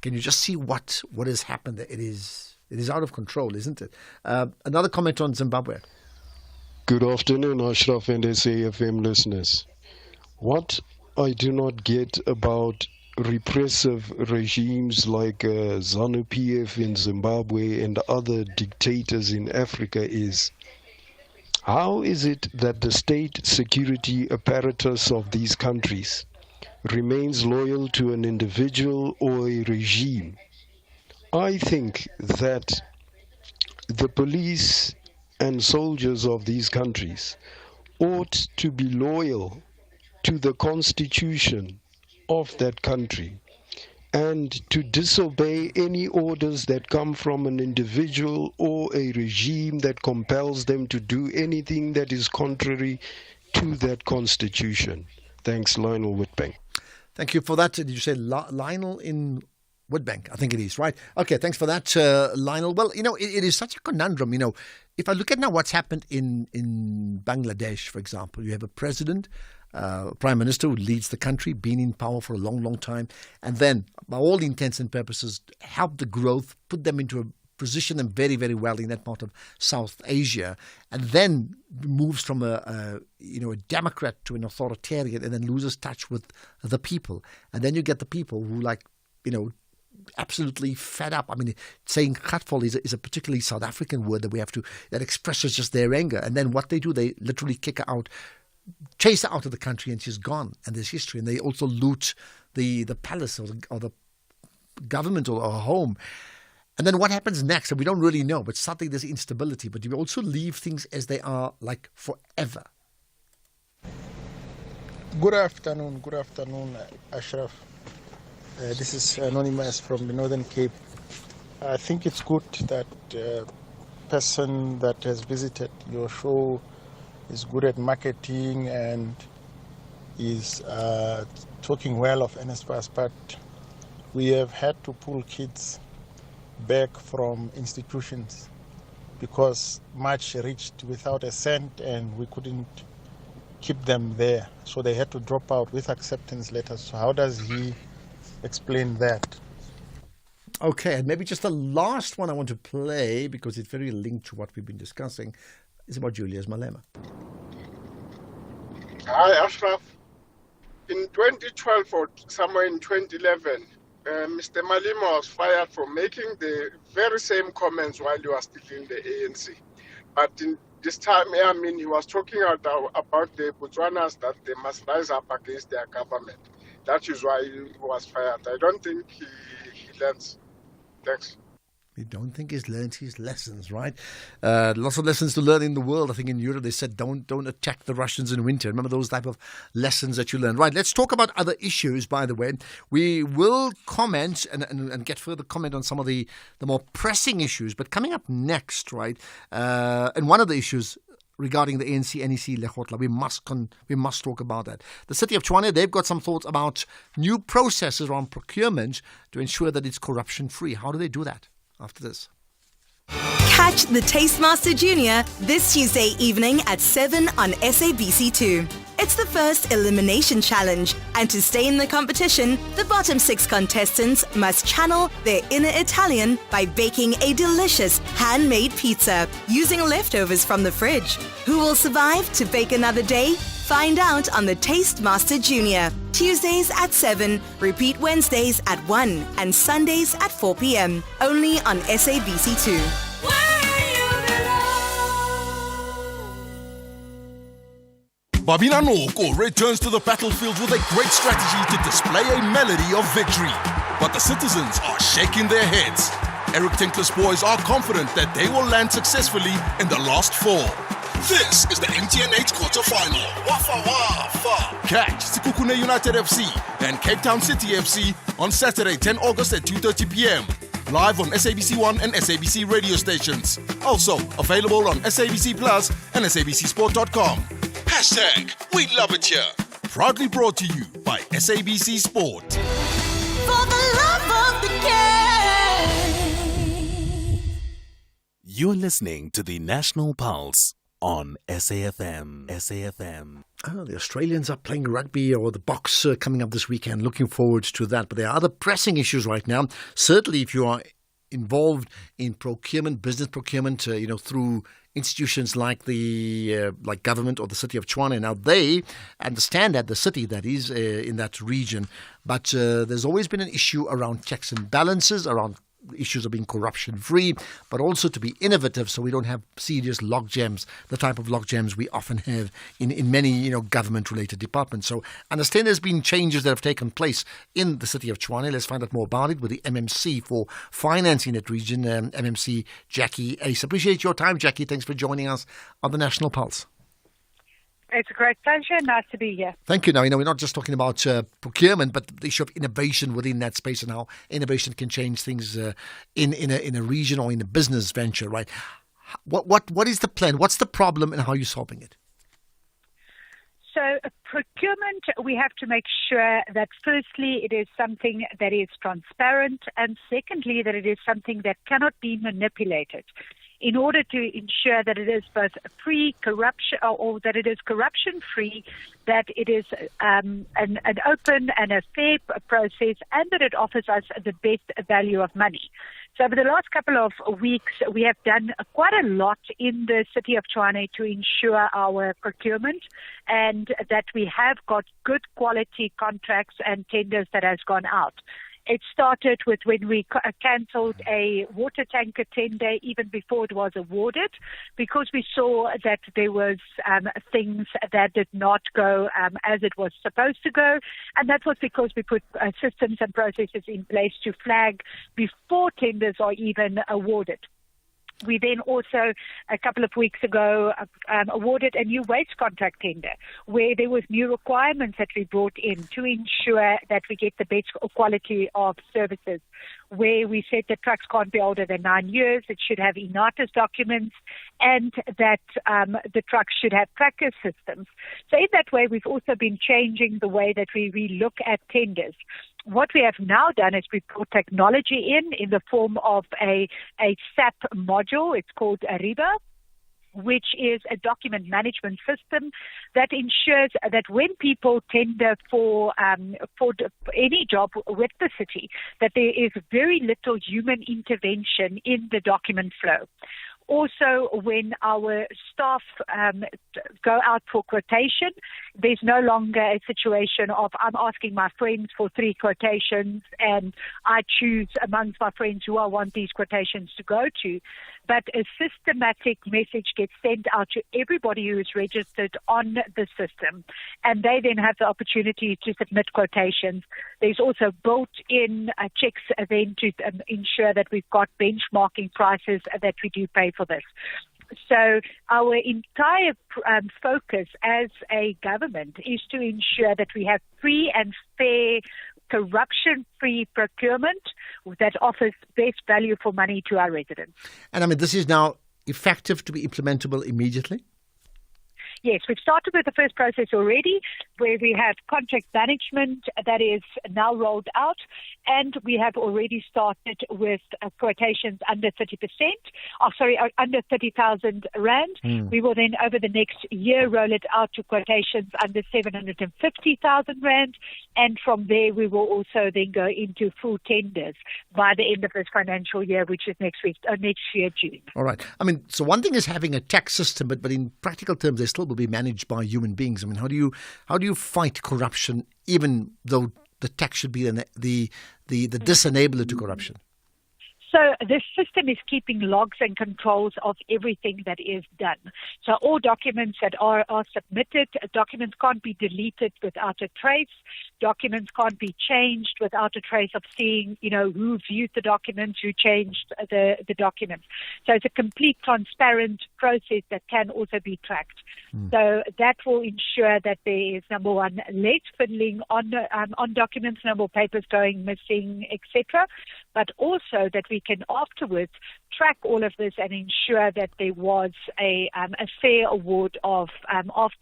can you just see what has happened? It is out of control, isn't it? Another comment on Zimbabwe. Good afternoon, Ashraf and SAFM listeners. What I do not get about repressive regimes like ZANU-PF in Zimbabwe and other dictators in Africa is, how is it that the state security apparatus of these countries remains loyal to an individual or a regime? I think that the police and soldiers of these countries ought to be loyal to the constitution of that country and to disobey any orders that come from an individual or a regime that compels them to do anything that is contrary to that constitution. Thanks, Lionel Whitbank. Thank you for that. Did you say Lionel in Woodbank? I think it is, right? Okay, thanks for that, Lionel. Well, it is such a conundrum. If I look at now what's happened in Bangladesh, for example, you have a president, prime minister who leads the country, been in power for a long, long time, and then, by all intents and purposes, help the growth, put them into a position them very, very well in that part of South Asia, and then moves from a Democrat to an authoritarian, and then loses touch with the people. And then you get the people who absolutely fed up. I mean, saying khatfol is a particularly South African word that expresses just their anger. And then what they do, they literally kick her out, chase her out of the country, and she's gone. And there's history. And they also loot the palace or the government or home. And then what happens next? And we don't really know, but suddenly there's instability. But you also leave things as they are, like forever. Good afternoon, Ashraf. This is Anonymous from the Northern Cape. I think it's good that person that has visited your show is good at marketing and is talking well of NSFAS, but we have had to pull kids back from institutions because much reached without a cent and we couldn't keep them there. So they had to drop out with acceptance letters. So how does he explain that? Okay, and maybe just the last one I want to play, because it's very linked to what we've been discussing, is about Julius Malema. Hi, Ashraf. In 2012 or somewhere in 2011, Mr. Malema was fired for making the very same comments while he was still in the ANC. But in this time, he was talking about the Botswanas that they must rise up against their government. That is why he was fired. I don't think he learns. Thanks. We don't think he's learned his lessons, right? Lots of lessons to learn in the world. I think in Europe they said don't attack the Russians in winter. Remember those type of lessons that you learn. Right, let's talk about other issues, by the way. We will comment and get further comment on some of the more pressing issues. But coming up next, right, and one of the issues regarding the ANC NEC Lekgotla. We must talk about that. The city of Tshwane, they've got some thoughts about new processes around procurement to ensure that it's corruption-free. How do they do that after this? Catch the Tastemaster Junior this Tuesday evening at 7 on SABC2. It's the first elimination challenge, and to stay in the competition, the bottom 6 contestants must channel their inner Italian by baking a delicious handmade pizza using leftovers from the fridge. Who will survive to bake another day? Find out on the Tastemaster Junior. Tuesdays at 7, repeat Wednesdays at 1, and Sundays at 4 p.m. Only on SABC2. Babina Noko returns to the battlefield with a great strategy to display a melody of victory. But the citizens are shaking their heads. Eric Tinkler's boys are confident that they will land successfully in the last 4. This is the MTN 8 quarter-final. Wafa Wafa. Catch Sekhukhune United FC and Cape Town City FC on Saturday, 10 August at 2:30 p.m. Live on SABC1 and SABC radio stations. Also available on SABC Plus and SABCSport.com. Hashtag We Love It Here. Proudly brought to you by SABC Sport. For the love of the game. You're listening to the National Pulse on SAFM. SAFM. Oh, the Australians are playing rugby or the box coming up this weekend. Looking forward to that. But there are other pressing issues right now. Certainly, if you are involved in procurement, business procurement, through institutions like the government or the city of Tshwane. Now, they understand that the city that is in that region, but there's always been an issue around checks and balances, around issues of being corruption-free, but also to be innovative so we don't have serious logjams, the type of logjams we often have in many, government-related departments. So I understand there's been changes that have taken place in the city of Tshwane. Let's find out more about it with the MMC for financing that region, MMC Jackie Ace. Appreciate your time, Jackie. Thanks for joining us on the National Pulse. It's a great pleasure. Nice to be here. Thank you. Now, we're not just talking about procurement, but the issue of innovation within that space and how innovation can change things in a region or in a business venture, right? What is the plan? What's the problem and how are you solving it? So procurement, we have to make sure that firstly, it is something that is transparent, and secondly, that it is something that cannot be manipulated, in order to ensure that it is both pre-corruption or that it is corruption-free, that it is an open and a fair process, and that it offers us the best value of money. So over the last couple of weeks, we have done quite a lot in the city of Tshwane to ensure our procurement and that we have got good quality contracts and tenders that has gone out. It started with when we cancelled a water tanker tender even before it was awarded, because we saw that there was things that did not go as it was supposed to go, and that was because we put systems and processes in place to flag before tenders are even awarded. We then also, a couple of weeks ago, awarded a new waste contract tender where there was new requirements that we brought in to ensure that we get the best quality of services, where we said that trucks can't be older than 9 years, it should have INATA's documents, and that the trucks should have tracker systems. So in that way, we've also been changing the way that we look at tenders. What we have now done is we put technology in the form of a SAP module. It's called Ariba, which is a document management system that ensures that when people tender for any job with the city, that there is very little human intervention in the document flow. Also, when our staff go out for quotation, there's no longer a situation of I'm asking my friends for 3 quotations and I choose amongst my friends who I want these quotations to go to. But a systematic message gets sent out to everybody who is registered on the system, and they then have the opportunity to submit quotations. There's also built-in checks then to ensure that we've got benchmarking prices that we do pay for this. So our entire focus as a government is to ensure that we have free and fair, corruption-free procurement that offers best value for money to our residents. And this is now effective to be implementable immediately? Yes, we've started with the first process already, where we have contract management that is now rolled out, and we have already started with quotations under 30%. Under 30,000 rand. We will then, over the next year, roll it out to quotations under 750,000 rand, and from there we will also then go into full tenders by the end of this financial year, which is next year, June. All right. I mean, so one thing is having a tax system, but in practical terms, they still will be managed by human beings. I mean, how do you fight corruption, even though the tax should be the disenabler to corruption? So this system is keeping logs and controls of everything that is done. So all documents that are submitted, documents can't be deleted without a trace. Documents can't be changed without a trace of seeing, who viewed the documents, who changed the documents. So it's a complete transparent process that can also be tracked. So that will ensure that there is, number one, less fiddling on documents, no more papers going missing, etc. But also that we can afterwards track all of this and ensure that there was a fair award of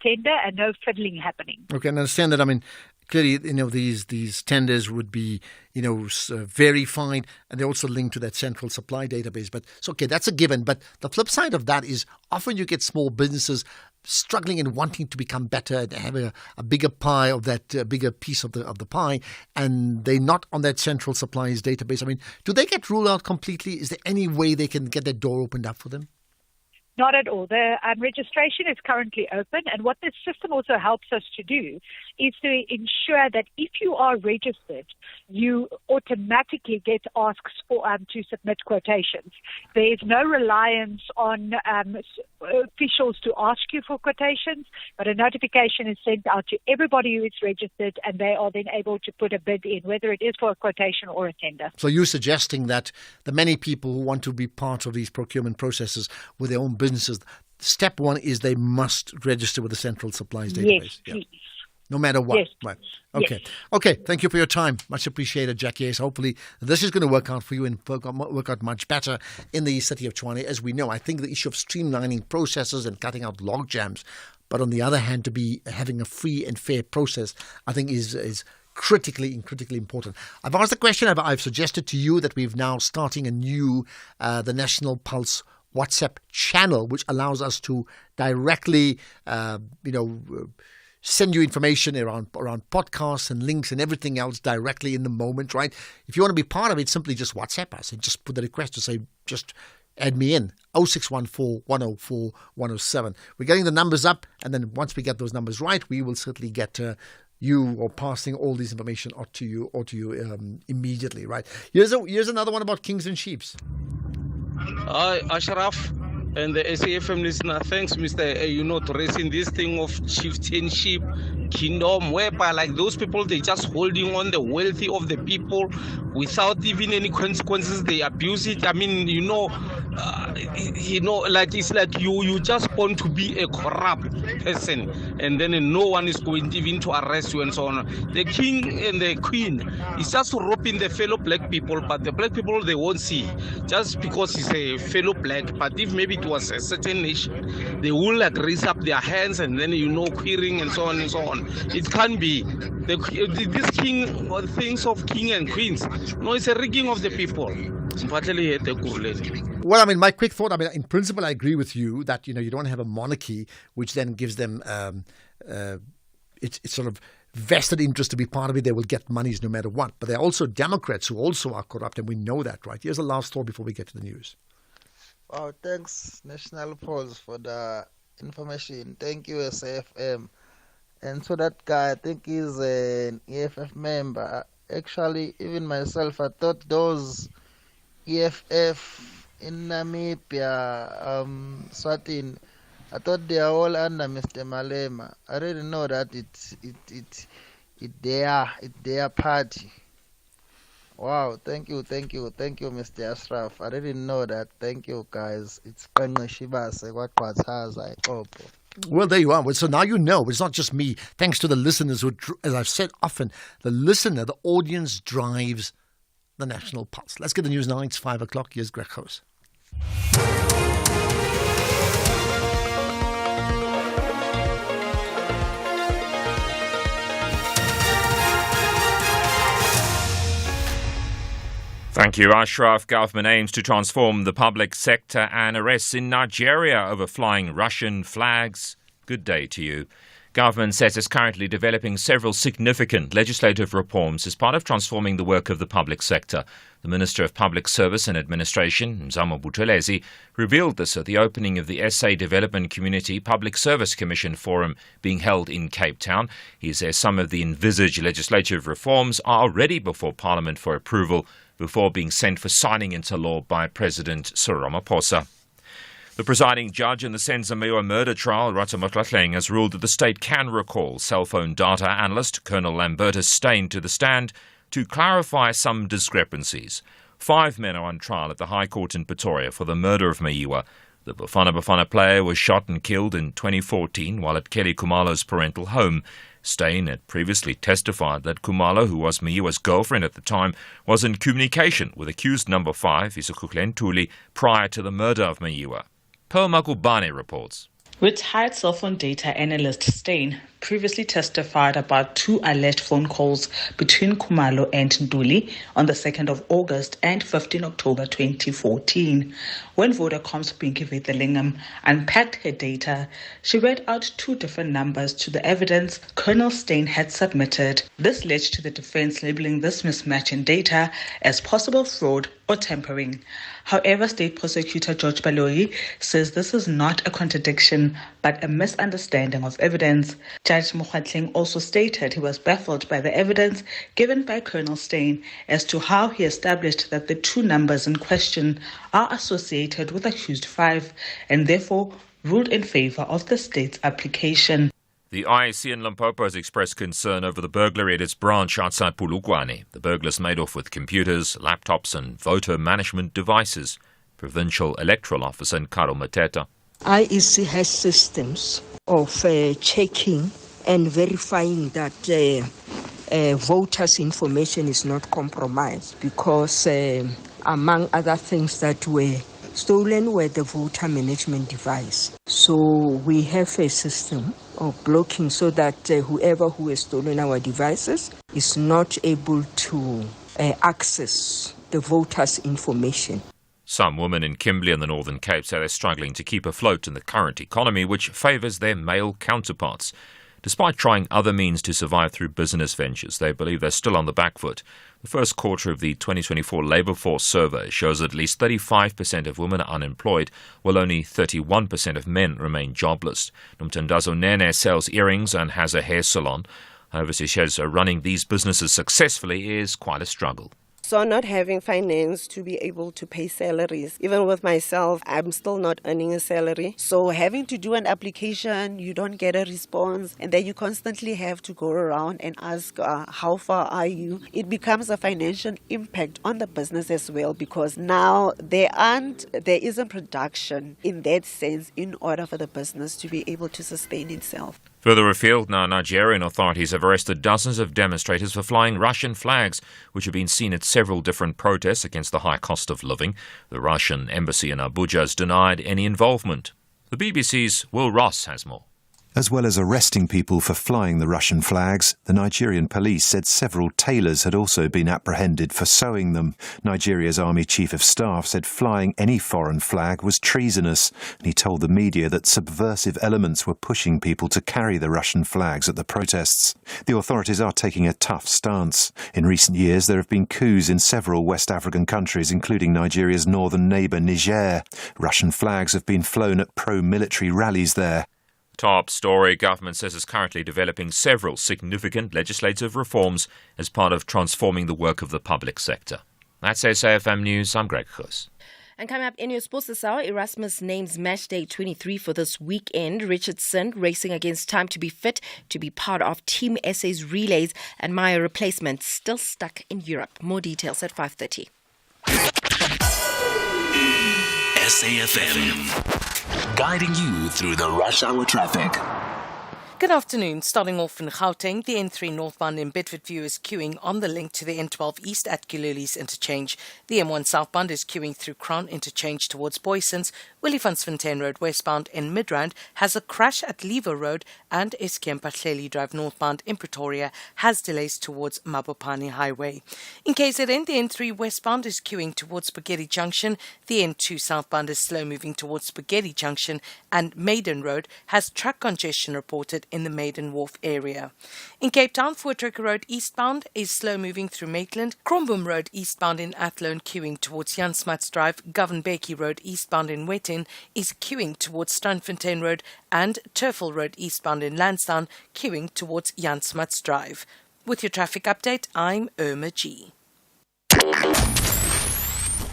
tender and no fiddling happening. Okay, and I understand that. I mean, clearly, these tenders would be, verified, and they're also linked to that central supply database. But it's okay, that's a given. But the flip side of that is often you get small businesses struggling and wanting to become better and have a bigger pie of that bigger piece of the pie, and they're not on that central supplies database. I mean, do they get ruled out completely? Is there any way they can get that door opened up for them? Not at all. The registration is currently open, and what this system also helps us to do is to ensure that if you are registered, you automatically get asks for to submit quotations. There is no reliance on officials to ask you for quotations, but a notification is sent out to everybody who is registered, and they are then able to put a bid in, whether it is for a quotation or a tender. So you're suggesting that the many people who want to be part of these procurement processes with their own businesses, step one is they must register with the central supplies database. Yes, please. No matter what. Yes. Right. Okay. Yes. Okay. Thank you for your time. Much appreciated, Jackie. Hopefully this is going to work out for you and work out much better in the city of Tshwane. As we know, I think the issue of streamlining processes and cutting out log jams, but on the other hand, to be having a free and fair process, I think is critically important. I've asked the question. I've suggested to you that we've now starting a new the National Pulse WhatsApp channel, which allows us to directly, send you information around podcasts and links and everything else directly in the moment, right? If you want to be part of it, simply just WhatsApp us and just put the request to say, just add me in, 0614 104 107. We're getting the numbers up, and then once we get those numbers right, we will certainly get you or passing all this information to you immediately, right? Here's another one about Kings and Sheeps. Hi, Ashraf and the SAFM listener. Thanks, Mr. Raising this thing of chieftainship, kingdom, whereby like those people, they just holding on the wealthy of the people without even any consequences. They abuse it. I mean, like it's like you just want to be a corrupt person, and then no one is going even to arrest you and so on. The king and the queen is just robbing the fellow black people, but the black people, they won't see just because he's a fellow black. But if maybe it was a certain nation, they will like raise up their hands and then queering and so on and so on. It can't be this king or things of king and queens. No, it's a rigging of the people. Well, I mean, my quick thought, in principle, I agree with you that, you don't have a monarchy, which then gives them it's sort of vested interest to be part of it. They will get monies no matter what. But there are also Democrats who also are corrupt, and we know that, right? Here's the last thought before we get to the news. Wow, thanks, National Pulse, for the information. Thank you, SAFM. And so that guy, I think he's an EFF member. Actually, even myself, I thought those EFF in Namibia, Swatini, I thought they are all under Mr. Malema. I didn't know that it's their party. Wow, thank you, Mr. Ashraf. I didn't know that. Thank you, guys. It's Shibase, what was has I hope. Well, there you are. Well, so now you know. It's not just me. Thanks to the listeners who, as I've said often, the audience drives the National Pulse. Let's get the news now. It's 5 o'clock. Here's Greg House. Thank you, Ashraf. Government aims to transform the public sector and arrests in Nigeria over flying Russian flags. Good day to you. Government says it's currently developing several significant legislative reforms as part of transforming the work of the public sector. The Minister of Public Service and Administration, Mzamo Buthelezi, revealed this at the opening of the SA Development Community Public Service Commission Forum being held in Cape Town. He says some of the envisaged legislative reforms are already before Parliament for approval before being sent for signing into law by President Cyril Ramaphosa. The presiding judge in the Senzo Mewa murder trial, Rata Motlatleng, has ruled that the state can recall cell phone data analyst Colonel Lambertus Steyn to the stand to clarify some discrepancies. 5 men are on trial at the High Court in Pretoria for the murder of Meyiwa. The Bafana player was shot and killed in 2014 while at Kelly Khumalo's parental home. Steyn had previously testified that Khumalo, who was Meyiwa's girlfriend at the time, was in communication with accused number 5, Isukhuhle Ntuli, prior to the murder of Meyiwa. Pearl Makubane reports. Retired cell phone data analyst Steyn previously testified about 2 alleged phone calls between Khumalo and Ntuli on the 2nd of August and 15 October 2014. When Vodacom's Pinky Vetelingam unpacked her data, she read out 2 different numbers to the evidence Colonel Steyn had submitted. This led to the defense labeling this mismatch in data as possible fraud or tampering. However, State Prosecutor George Baloyi says this is not a contradiction but a misunderstanding of evidence. Judge Mokgatleng also stated he was baffled by the evidence given by Colonel Steyn as to how he established that the 2 numbers in question are associated with accused 5 and therefore ruled in favor of the state's application. The IEC in Limpopo has expressed concern over the burglary at its branch outside Polokwane. The burglars made off with computers, laptops and voter management devices. Provincial Electoral Officer Nkaro Mateta. IEC has systems of checking and verifying that voters' information is not compromised because among other things that were stolen were the voter management device. So we have a system of blocking so that whoever who has stolen our devices is not able to access the voters' information. Some women in Kimberley and the Northern Cape say they're struggling to keep afloat in the current economy, which favours their male counterparts. Despite trying other means to survive through business ventures, they believe they're still on the back foot. The first quarter of the 2024 Labour Force survey shows at least 35% of women are unemployed, while only 31% of men remain jobless. Nomtandazo Nene sells earrings and has a hair salon. However, she says running these businesses successfully is quite a struggle. So not having finance to be able to pay salaries. Even with myself, I'm still not earning a salary. So having to do an application, you don't get a response. And then you constantly have to go around and ask, how far are you? It becomes a financial impact on the business as well because now there isn't production in that sense in order for the business to be able to sustain itself. Further afield now, Nigerian authorities have arrested dozens of demonstrators for flying Russian flags, which have been seen at several different protests against the high cost of living. The Russian embassy in Abuja has denied any involvement. The BBC's Will Ross has more. As well as arresting people for flying the Russian flags, the Nigerian police said several tailors had also been apprehended for sewing them. Nigeria's Army Chief of Staff said flying any foreign flag was treasonous, and he told the media that subversive elements were pushing people to carry the Russian flags at the protests. The authorities are taking a tough stance. In recent years, there have been coups in several West African countries, including Nigeria's northern neighbour Niger. Russian flags have been flown at pro-military rallies there. Top story. Government says it's currently developing several significant legislative reforms as part of transforming the work of the public sector. That's SAFM News. I'm Greg Khus. And coming up in your sports this hour, Erasmus names Match Day 23 for this weekend. Richardson racing against time to be fit to be part of Team SA's relays, and Maya replacement still stuck in Europe. More details at 5:30. SAFM, guiding you through the rush hour traffic. Good afternoon. Starting off in Gauteng, the N3 northbound in Bedfordview is queuing on the link to the N12 east at Gululi's interchange. The M1 southbound is queuing through Crown interchange towards Boysons, with Williefontein Road westbound in Midrand has a crash at Lever Road, and Eskempa-Hleli Drive northbound in Pretoria has delays towards Mabopane Highway. In KZN, the N3 westbound is queuing towards Spaghetti Junction, the N2 southbound is slow moving towards Spaghetti Junction, and Maiden Road has truck congestion reported in the Maiden Wharf area. In Cape Town, Voortrekker Road eastbound is slow moving through Maitland, Kromboom Road eastbound in Athlone queuing towards Jan Smuts Drive, Govan-Becky Road eastbound in Wettin is queuing towards Strandfontein Road, and Turfel Road eastbound in Lansdowne queuing towards Jan Smuts Drive. With your traffic update, I'm Irma G.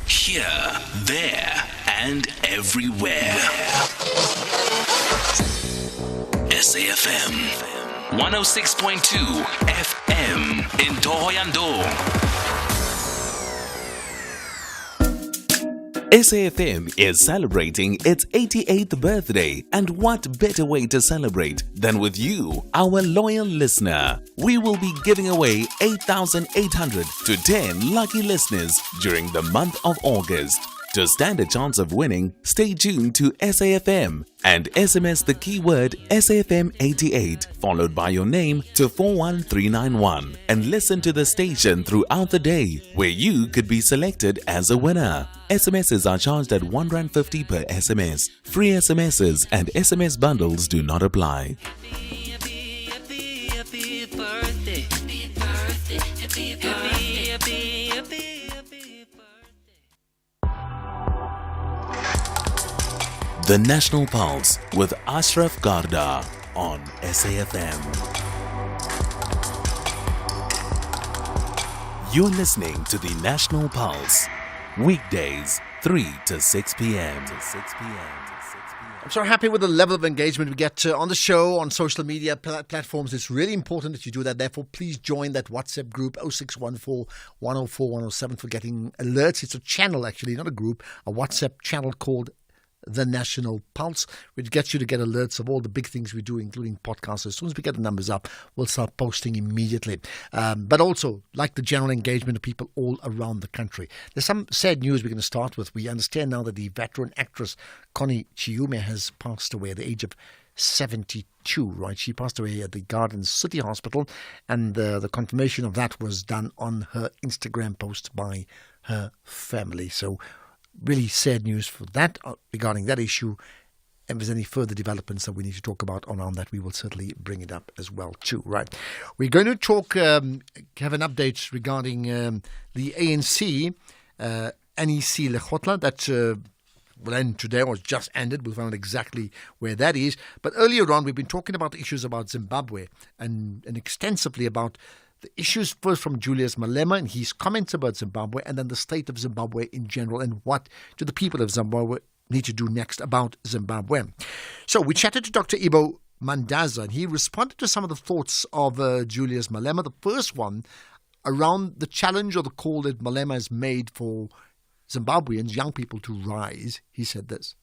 Here, there, and everywhere. SAFM 106.2 FM in Thohoyandou. SAFM is celebrating its 88th birthday, and what better way to celebrate than with you, our loyal listener. We will be giving away 8,800 to 10 lucky listeners during the month of August. To stand a chance of winning, stay tuned to SAFM and SMS the keyword SAFM88 followed by your name to 41391 and listen to the station throughout the day, where you could be selected as a winner. SMSs are charged at R1.50 per SMS. Free SMSs and SMS bundles do not apply. The National Pulse with Ashraf Garda on SAFM. You're listening to the National Pulse, weekdays 3 to 6 p.m. I'm so happy with the level of engagement we get on the show, on social media platforms. It's really important that you do that. Therefore, please join that WhatsApp group 0614 104 107 for getting alerts. It's a channel, actually, not a group, a WhatsApp channel called The National Pulse, which gets you to get alerts of all the big things we do, including podcasts. As soon as we get the numbers up, we'll start posting immediately. But also, like the general engagement of people all around the country. There's some sad news we're going to start with. We understand now that the veteran actress Connie Chiume has passed away at the age of 72, right? She passed away at the Gardens City Hospital, and the confirmation of that was done on her Instagram post by her family. So really sad news for that regarding that issue. And if there's any further developments that we need to talk about around that, we will certainly bring it up as well too. Right, we're going to talk, have an update regarding the ANC NEC Lekgotla that will end today, or just ended. We'll find out exactly where that is. But earlier on, we've been talking about issues about Zimbabwe and extensively about the issues, first from Julius Malema and his comments about Zimbabwe, and then the state of Zimbabwe in general, and what do the people of Zimbabwe need to do next about Zimbabwe. So we chatted to Dr. Ibo Mandaza, and he responded to some of the thoughts of Julius Malema. The first one around the challenge or the call that Malema has made for Zimbabweans, young people, to rise. He said this.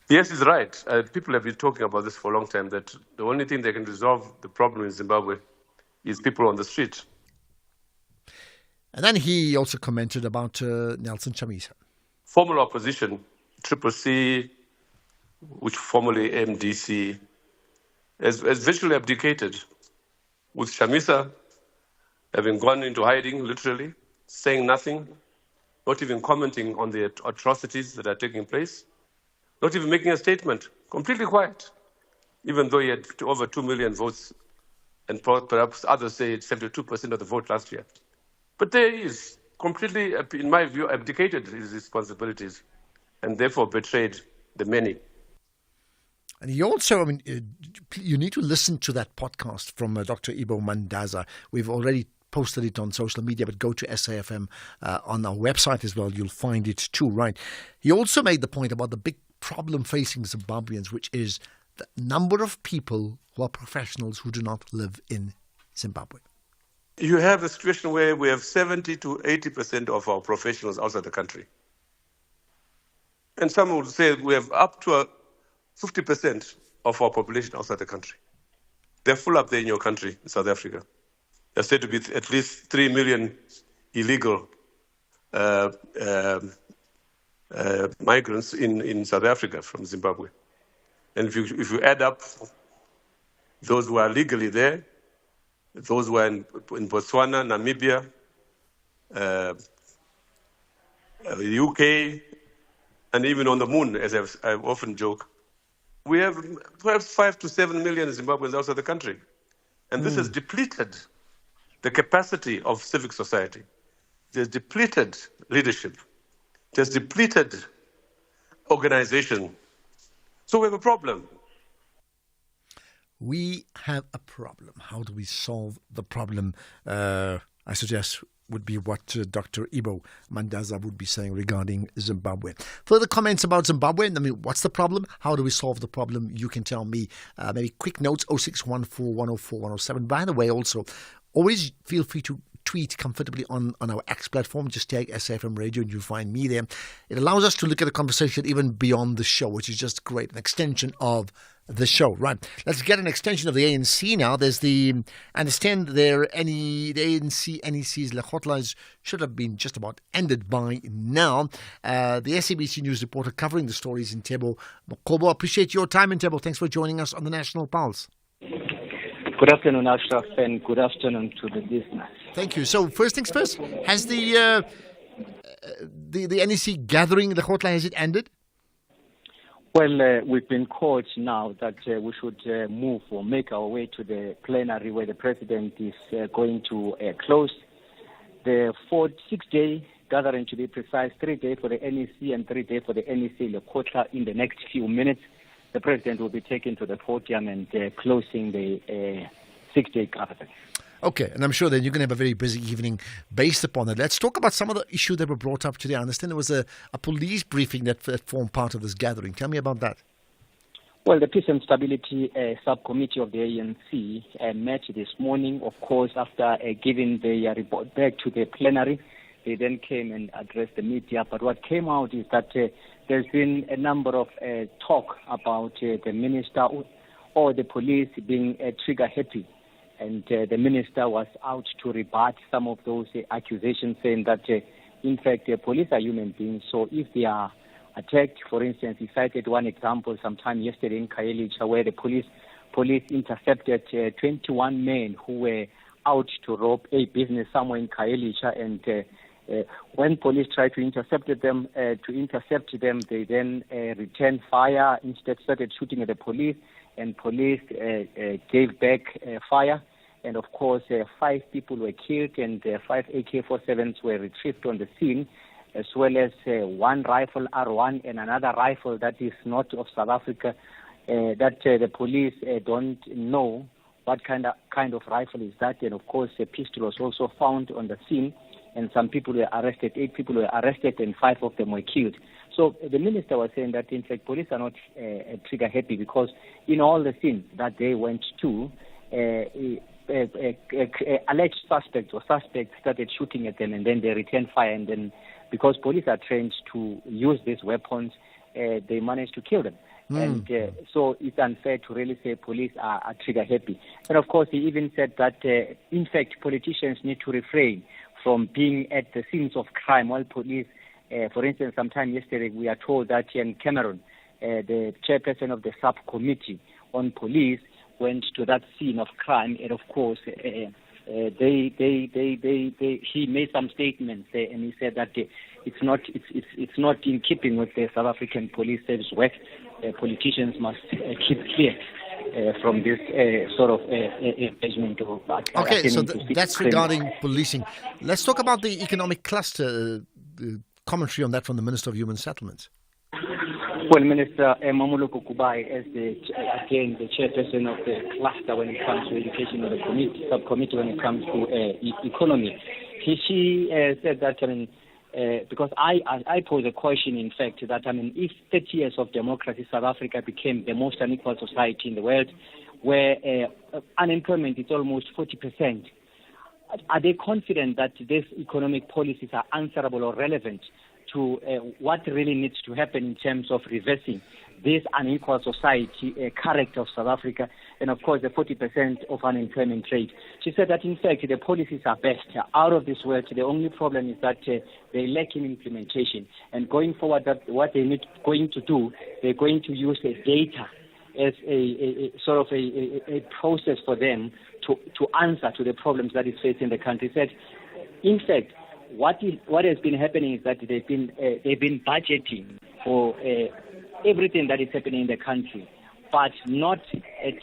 Yes, he's right. People have been talking about this for a long time, that the only thing that can resolve the problem in Zimbabwe is people on the street. And then he also commented about Nelson Chamisa. Formal opposition, Triple C, which formerly MDC, has virtually abdicated, with Chamisa having gone into hiding, literally, saying nothing, not even commenting on the atrocities that are taking place, not even making a statement, completely quiet, even though he had over 2 million votes, and perhaps others say it's 72% of the vote last year. But there he is, completely, in my view, abdicated his responsibilities and therefore betrayed the many. And he also, you need to listen to that podcast from Dr. Ibo Mandaza. We've already posted it on social media, but go to SAFM on our website as well. You'll find it too, right? He also made the point about the big problem facing Zimbabweans, which is the number of people who are professionals who do not live in Zimbabwe. You have a situation where we have 70 to 80% of our professionals outside the country. And some would say we have up to 50% of our population outside the country. They're full up there in your country, in South Africa. There's said to be at least 3 million illegal migrants in South Africa from Zimbabwe. And if you add up those who are legally there, those who are in Botswana, Namibia, UK, and even on the moon, as I often joke, we have perhaps 5 to 7 million Zimbabweans outside the country. And this has depleted the capacity of civic society. It has depleted leadership. It has depleted organization. So we have a problem. We have a problem. How do we solve the problem? I suggest would be what Dr. Ibo Mandaza would be saying regarding Zimbabwe. Further comments about Zimbabwe? I mean, what's the problem? How do we solve the problem? You can tell me. Maybe quick notes, 0614104107. By the way, also, always feel free to tweet comfortably on our X platform. Just tag SAFM Radio and you'll find me there. It allows us to look at the conversation even beyond the show, which is just great. An extension of the show. Right. Let's get an extension of the ANC now. There's I understand the ANC, NEC's Lekgotlas should have been just about ended by now. The SABC News reporter covering the stories in Tebo Mokobo. Appreciate your time in Tebo. Thanks for joining us on the National Pulse. Good afternoon, Ashraf, and good afternoon to the listeners. Thank you. So first things first, has the NEC gathering, the Lekgotla, has it ended? Well, we've been called now that we should move or make our way to the plenary where the president is going to close the 6-day gathering, to be precise, 3 days for the NEC and 3 days for the NEC Lekgotla. In the next few minutes, the president will be taken to the podium and closing the 6-day gathering. Okay, and I'm sure then you're going to have a very busy evening based upon that. Let's talk about some of the issues that were brought up today. I understand there was a police briefing that formed part of this gathering. Tell me about that. Well, the Peace and Stability Subcommittee of the ANC met this morning, of course, after giving the report back to the plenary. They then came and addressed the media. But what came out is that there's been a number of talk about the minister or the police being trigger happy. And the minister was out to rebut some of those accusations, saying that, in fact, police are human beings. So if they are attacked, for instance, he cited one example sometime yesterday in Khayelitsha where the police intercepted 21 men who were out to rob a business somewhere in Khayelitsha. And when police tried to intercept them, they then returned fire, instead started shooting at the police, and police gave back fire. And of course, 5 people were killed and 5 AK-47s were retrieved on the scene, as well as one rifle R1 and another rifle that is not of South Africa, that the police don't know what kind of rifle is that. And of course, a pistol was also found on the scene, and some people were arrested. 8 people were arrested and 5 of them were killed. So the minister was saying that, in fact, police are not trigger happy because in all the scenes that they went to, alleged suspects started shooting at them, and then they returned fire, and then because police are trained to use these weapons, they managed to kill them. And so it's unfair to really say police are trigger happy. And of course, he even said that, in fact, politicians need to refrain from being at the scenes of crime while police, for instance, sometime yesterday we are told that in Cameroon, the chairperson of the subcommittee on police went to that scene of crime, and of course, he made some statements, and he said that it's not in keeping with the South African Police Service work. Politicians must keep clear from this sort of engagement. Okay, so that's regarding policing. Let's talk about the economic cluster. Commentary on that from the Minister of Human Settlements. Well, Minister Mamuloko Kubai, as the chairperson of the cluster when it comes to education, or the subcommittee when it comes to economy, she said that, because I pose a question, in fact, that, if 30 years of democracy, South Africa became the most unequal society in the world, where unemployment is almost 40%, are they confident that these economic policies are answerable or relevant to what really needs to happen in terms of reversing this unequal society character of South Africa, and of course the 40% of unemployment rate? She said that in fact the policies are best, out of this world. The only problem is that they lack in implementation, and going forward, that what they're going to do, they're going to use the data as a sort of a process for them to answer to the problems that is facing the country. Said, in fact, what has been happening is that they've been budgeting for everything that is happening in the country, but not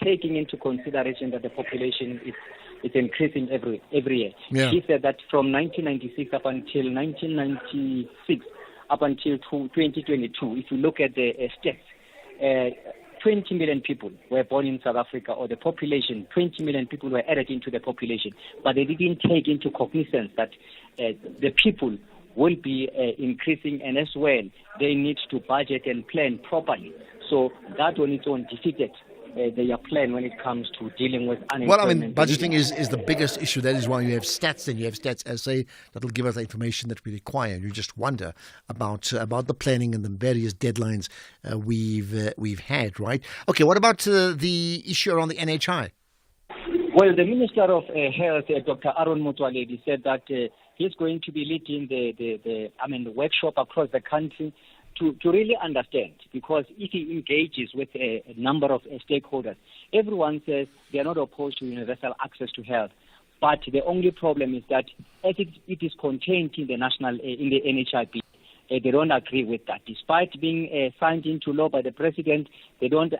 taking into consideration that the population is increasing every year. Yeah. She said that from 1996 up until 1996 up until 2022, if you look at the stats, 20 million people were born in South Africa, or the population, 20 million people were added into the population, but they didn't take into cognizance that the people will be increasing, and as well, they need to budget and plan properly. So that on its own defeated their plan when it comes to dealing with unemployment. Well, I mean, budgeting is the biggest issue. That is why you have stats, and you have stats SA that will give us the information that we require. You just wonder about the planning and the various deadlines we've had, right? Okay, what about the issue around the NHI? Well, the Minister of Health, Dr. Aaron Motsoaledi, said that he's going to be leading the workshop across the country to really understand, because if he engages with a number of stakeholders, everyone says they are not opposed to universal access to health, but the only problem is that as it is contained in the NHIP, they don't agree with that. Despite being signed into law by the president, they don't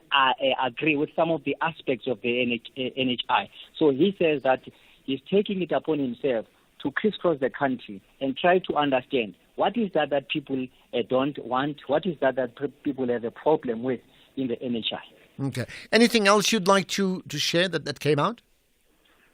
agree with some of the aspects of the NHI. So he says that he's taking it upon himself to crisscross the country and try to understand what is that people don't want, what is that people have a problem with in the NHI. Okay. Anything else you'd like to share that came out?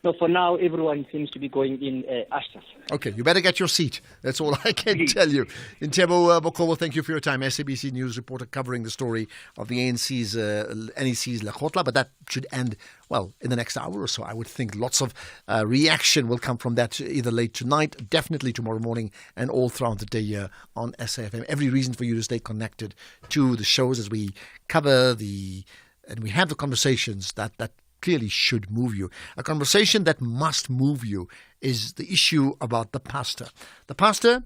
No, for now, everyone seems to be going in Ashraf. Okay, you better get your seat. That's all I can tell you. Ntebo Bokobo, thank you for your time. SABC News reporter covering the story of the NEC's Lekgotla, but that should end, well, in the next hour or so. I would think lots of reaction will come from that either late tonight, definitely tomorrow morning, and all throughout the day here on SAFM. Every reason for you to stay connected to the shows as we cover and we have the conversations that clearly should move you. A conversation that must move you is the issue about the pastor. The pastor,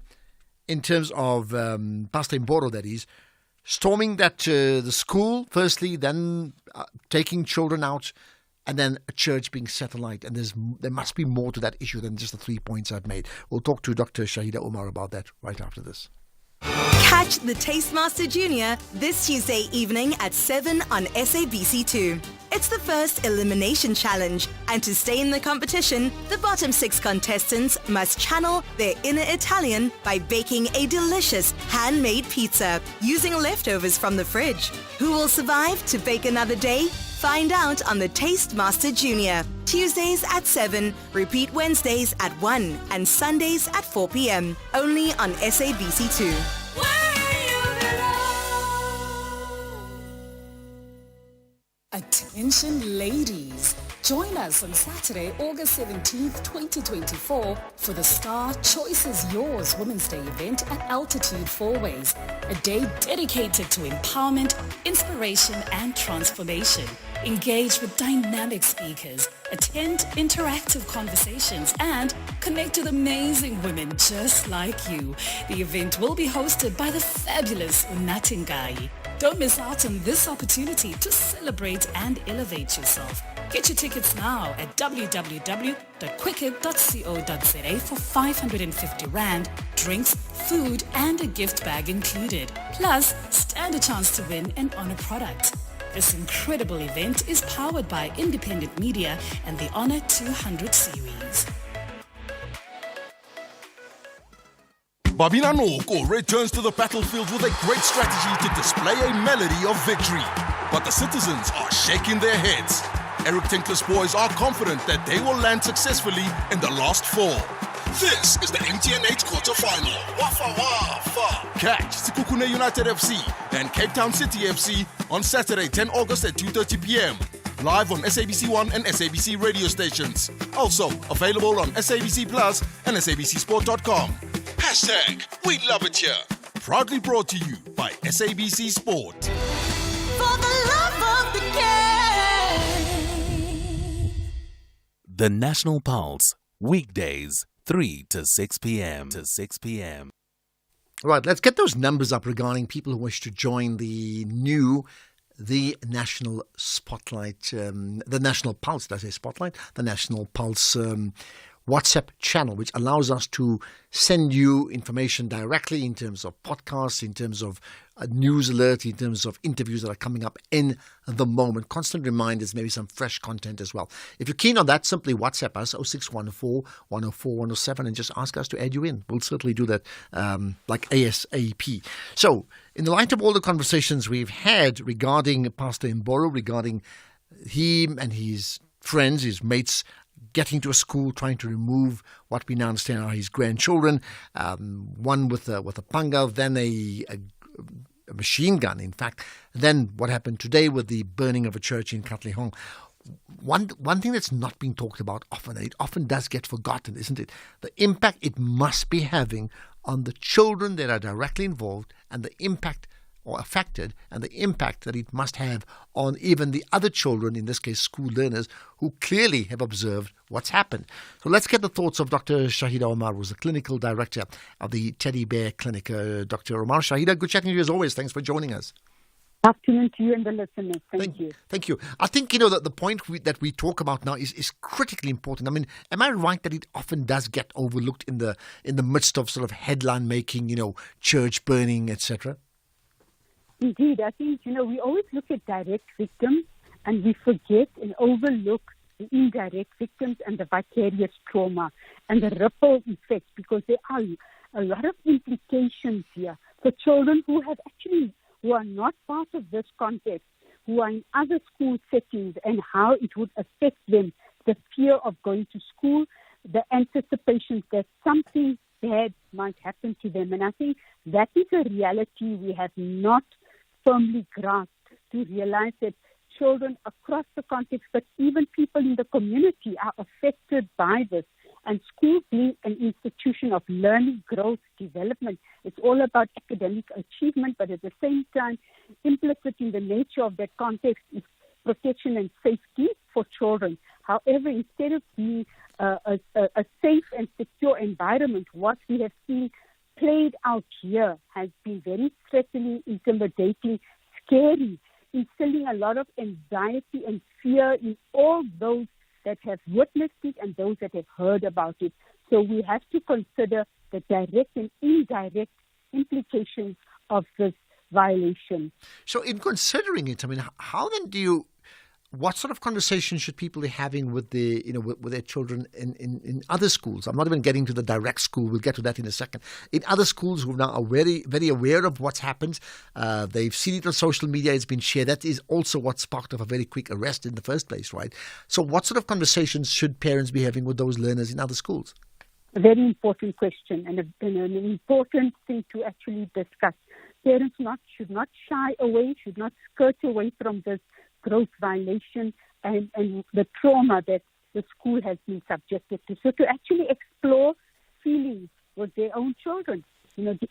in terms of Pastor Mboro, that is, storming the school, firstly, then taking children out, and then a church being set alight. And there must be more to that issue than just the 3 points I've made. We'll talk to Dr. Shahida Umar about that right after this. Catch the Tastemaster Junior this Tuesday evening at 7 on SABC2. It's the first elimination challenge, and to stay in the competition, the bottom 6 contestants must channel their inner Italian by baking a delicious handmade pizza using leftovers from the fridge. Who will survive to bake another day? Find out on the Tastemaster Junior. Tuesdays at 7, repeat Wednesdays at 1, and Sundays at 4 p.m. Only on SABC2. Attention ladies, join us on Saturday, August 17th, 2024 for the Star Choice is Yours Women's Day event at Altitude 4Ways, a day dedicated to empowerment, inspiration and transformation. Engage with dynamic speakers, attend interactive conversations and connect with amazing women just like you. The event will be hosted by the fabulous Unatingai. Don't miss out on this opportunity to celebrate and elevate yourself. Get your tickets now at www.quicket.co.za for 550 Rand, drinks, food and a gift bag included. Plus, stand a chance to win an honor product. This incredible event is powered by independent media and the Honor 200 series. Babina Noko returns to the battlefield with a great strategy to display a melody of victory. But the citizens are shaking their heads. Eric Tinkler's boys are confident that they will land successfully in the last 4. This is the MTN 8 quarter-final. Wafa Wafa. Catch Sekhukhune United FC and Cape Town City FC on Saturday, 10 August at 2:30 p.m. live on SABC 1 and SABC radio stations. Also available on SABC Plus and SABCSport.com. #We love it here. Proudly brought to you by SABC Sport. For the love of the game. The National Pulse, weekdays, 3 to 6 p.m. Right, let's get those numbers up regarding people who wish to join the National Spotlight, the National Pulse, did I say Spotlight? The National Pulse WhatsApp channel, which allows us to send you information directly in terms of podcasts, in terms of news alert, in terms of interviews that are coming up in the moment. Constant reminders, maybe some fresh content as well. If you're keen on that, simply WhatsApp us 0614 104 107 and just ask us to add you in. We'll certainly do that like ASAP. So, in the light of all the conversations we've had regarding Pastor Mboro, regarding him and his friends, his mates, getting to a school, trying to remove what we now understand are his grandchildren, one with a panga, then a machine gun, in fact. Then what happened today with the burning of a church in Katlehong. One thing that's not being talked about often, and it often does get forgotten, isn't it? The impact it must be having on the children that are directly involved and the impact or affected, and the impact that it must have on even the other children, in this case school learners, who clearly have observed what's happened. So let's get the thoughts of Dr. Shahida Omar, who's the clinical director of the Teddy Bear Clinic. Dr. Omar, Shahida, good chatting to you as always. Thanks for joining us. Afternoon to you and the listeners. Thank you. Thank you. I think, that the point that we talk about now is critically important. I mean, am I right that it often does get overlooked in the midst of sort of headline making, church burning, etc.? Indeed, I think, we always look at direct victims and we forget and overlook the indirect victims and the vicarious trauma and the ripple effects, because there are a lot of implications here for children who are not part of this context, who are in other school settings, and how it would affect them, the fear of going to school, the anticipation that something bad might happen to them. And I think that is a reality we have not firmly grasped, to realize that children across the context, but even people in the community, are affected by this. And school being an institution of learning, growth, development, it's all about academic achievement, but at the same time, implicit in the nature of that context is protection and safety for children. However, instead of being a safe and secure environment, what we have seen played out here has been very threatening, intimidating, scary, instilling a lot of anxiety and fear in all those that have witnessed it and those that have heard about it. So we have to consider the direct and indirect implications of this violation. So in considering it, I mean, how then what sort of conversations should people be having with with their children in other schools? I'm not even getting to the direct school. We'll get to that in a second. In other schools who now are very, very aware of what's happened, they've seen it on social media. It's been shared. That is also what sparked off a very quick arrest in the first place, right? So what sort of conversations should parents be having with those learners in other schools? A very important question and an important thing to actually discuss. Parents should not shy away, should not skirt away from this gross violation and the trauma that the school has been subjected to. So to actually explore feelings with their own children.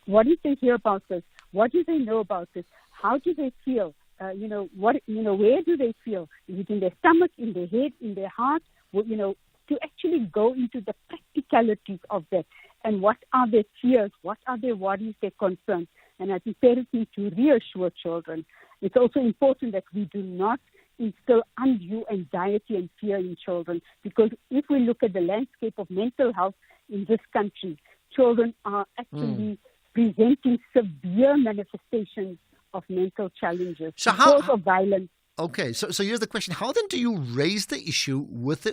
What did they hear about this? What do they know about this? How do they feel? Where do they feel? Is it in their stomach, in their head, in their heart? To actually go into the practicalities of that. And what are their fears? What are their worries, their concerns? And I think parents need to reassure children. It's also important that we do not instill undue anxiety and fear in children, because if we look at the landscape of mental health in this country, children are actually presenting severe manifestations of mental challenges because of violence. Okay, so here's the question: how then do you raise the issue with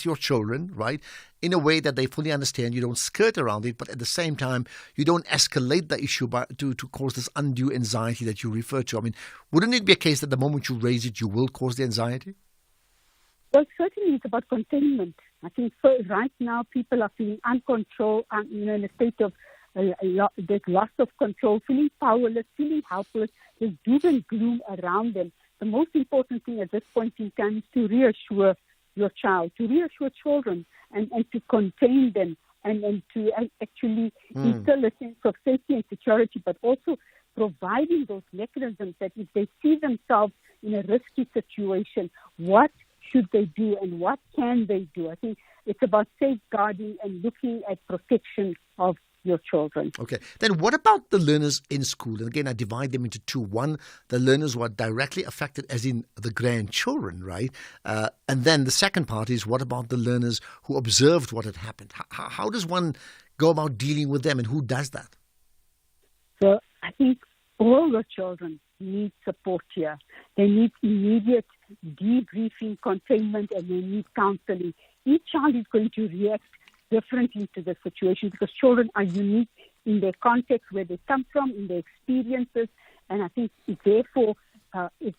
your children, right? In a way that they fully understand. You don't skirt around it, but at the same time, you don't escalate the issue to cause this undue anxiety that you refer to. I mean, wouldn't it be a case that the moment you raise it, you will cause the anxiety? Well, certainly it's about containment. I think right now people are feeling uncontrolled, in a state of there's loss of control, feeling powerless, feeling helpless. There's doom and gloom around them. the most important thing at this point in time is to reassure your child, to reassure children, and to contain them, and to actually instill a sense of safety and security, but also providing those mechanisms that if they see themselves in a risky situation, what should they do and what can they do? I think it's about safeguarding and looking at protection of your children. Okay. Then what about the learners in school? And again, I divide them into two. One, the learners who are directly affected, as in the grandchildren, right? And then the second part is, what about the learners who observed what had happened? How does one go about dealing with them, and who does that? So I think all the children need support here. They need immediate debriefing, containment, and they need counseling. Each child is going to react differently to the situation because children are unique in their context, where they come from, in their experiences, and I think therefore if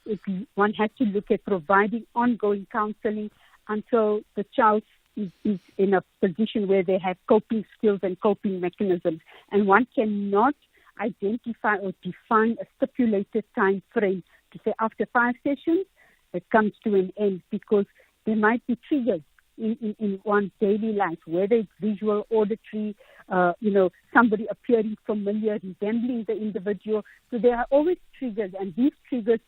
one has to look at providing ongoing counseling until the child is in a position where they have coping skills and coping mechanisms, and one cannot identify or define a stipulated time frame to say after 5 sessions it comes to an end, because there might be triggers in one's daily life, whether it's visual, auditory, somebody appearing familiar, resembling the individual. So there are always triggers, and these triggers,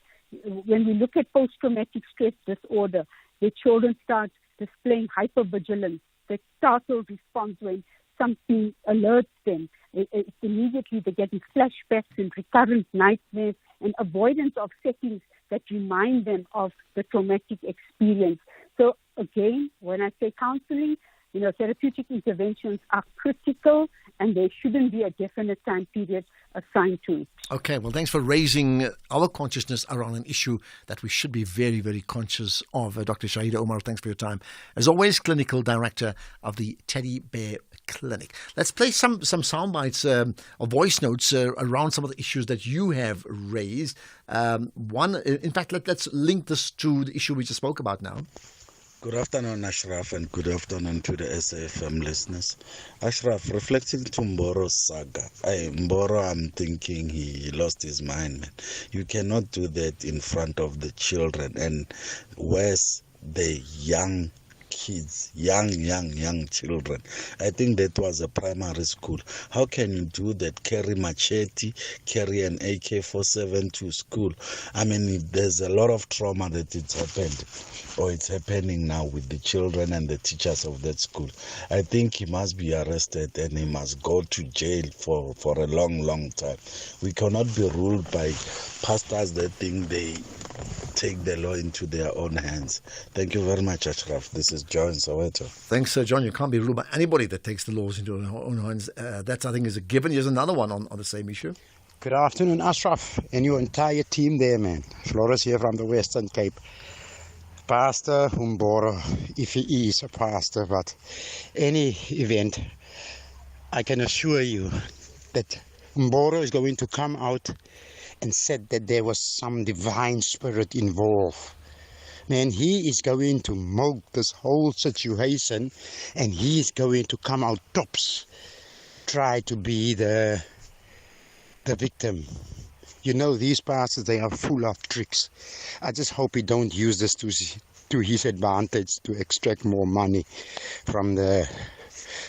when we look at post-traumatic stress disorder, the children start displaying hypervigilance, the startled response when something alerts them. It's immediately they're getting flashbacks and recurrent nightmares and avoidance of settings that remind them of the traumatic experience. So again, when I say counseling, therapeutic interventions are critical, and there shouldn't be a definite time period assigned to it. Okay, well, thanks for raising our consciousness around an issue that we should be very, very conscious of. Dr. Shahida Omar, thanks for your time. As always, Clinical Director of the Teddy Bear Clinic. Let's play some sound bites or voice notes around some of the issues that you have raised. In fact, let's link this to the issue we just spoke about now. Good afternoon, Ashraf, and good afternoon to the SAFM listeners. Ashraf, reflecting to Mboro's saga, Mboro, I'm thinking he lost his mind, man. You cannot do that in front of the children, and where's the young kids, young children. I think that was a primary school. How can you do that? Carry machete, carry an AK-47 to school? I mean, there's a lot of trauma that it's happened, or it's happening now with the children and the teachers of that school. I think he must be arrested and he must go to jail for a long time. We cannot be ruled by pastors that think they take the law into their own hands. Thank you very much, Ashraf. This is John Soweto. Thanks, John. You can't be ruled by anybody that takes the laws into their own hands. That, I think, is a given. Here's another one on the same issue. Good afternoon, Ashraf, and your entire team there, man. Flores here from the Western Cape. Pastor Mboro, if he is a pastor, but any event, I can assure you that Mboro is going to come out and said that there was some divine spirit involved. Man, he is going to milk this whole situation, and he is going to come out tops, try to be the victim. You know, these pastors, they are full of tricks. I just hope he don't use this to his advantage to extract more money from the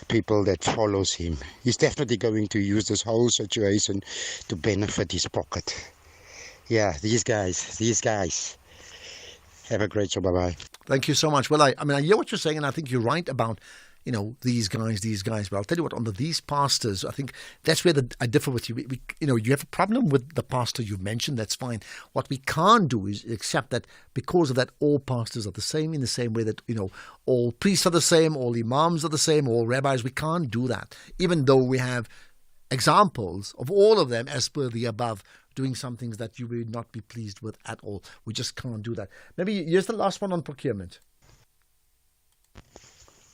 people that follows him. He's definitely going to use this whole situation to benefit his pocket. Yeah, these guys. Have a great show. Bye-bye. Thank you so much. Well, I hear what you're saying, and I think you're right about, these guys. But I'll tell you what, under these pastors, I think that's where I differ with you. You have a problem with the pastor you mentioned. That's fine. What we can't do is accept that because of that, all pastors are the same, in the same way that, all priests are the same, all imams are the same, all rabbis. We can't do that, even though we have examples of all of them, as per the above, doing some things that you will not be pleased with at all. We just can't do that. Maybe here's the last one on procurement.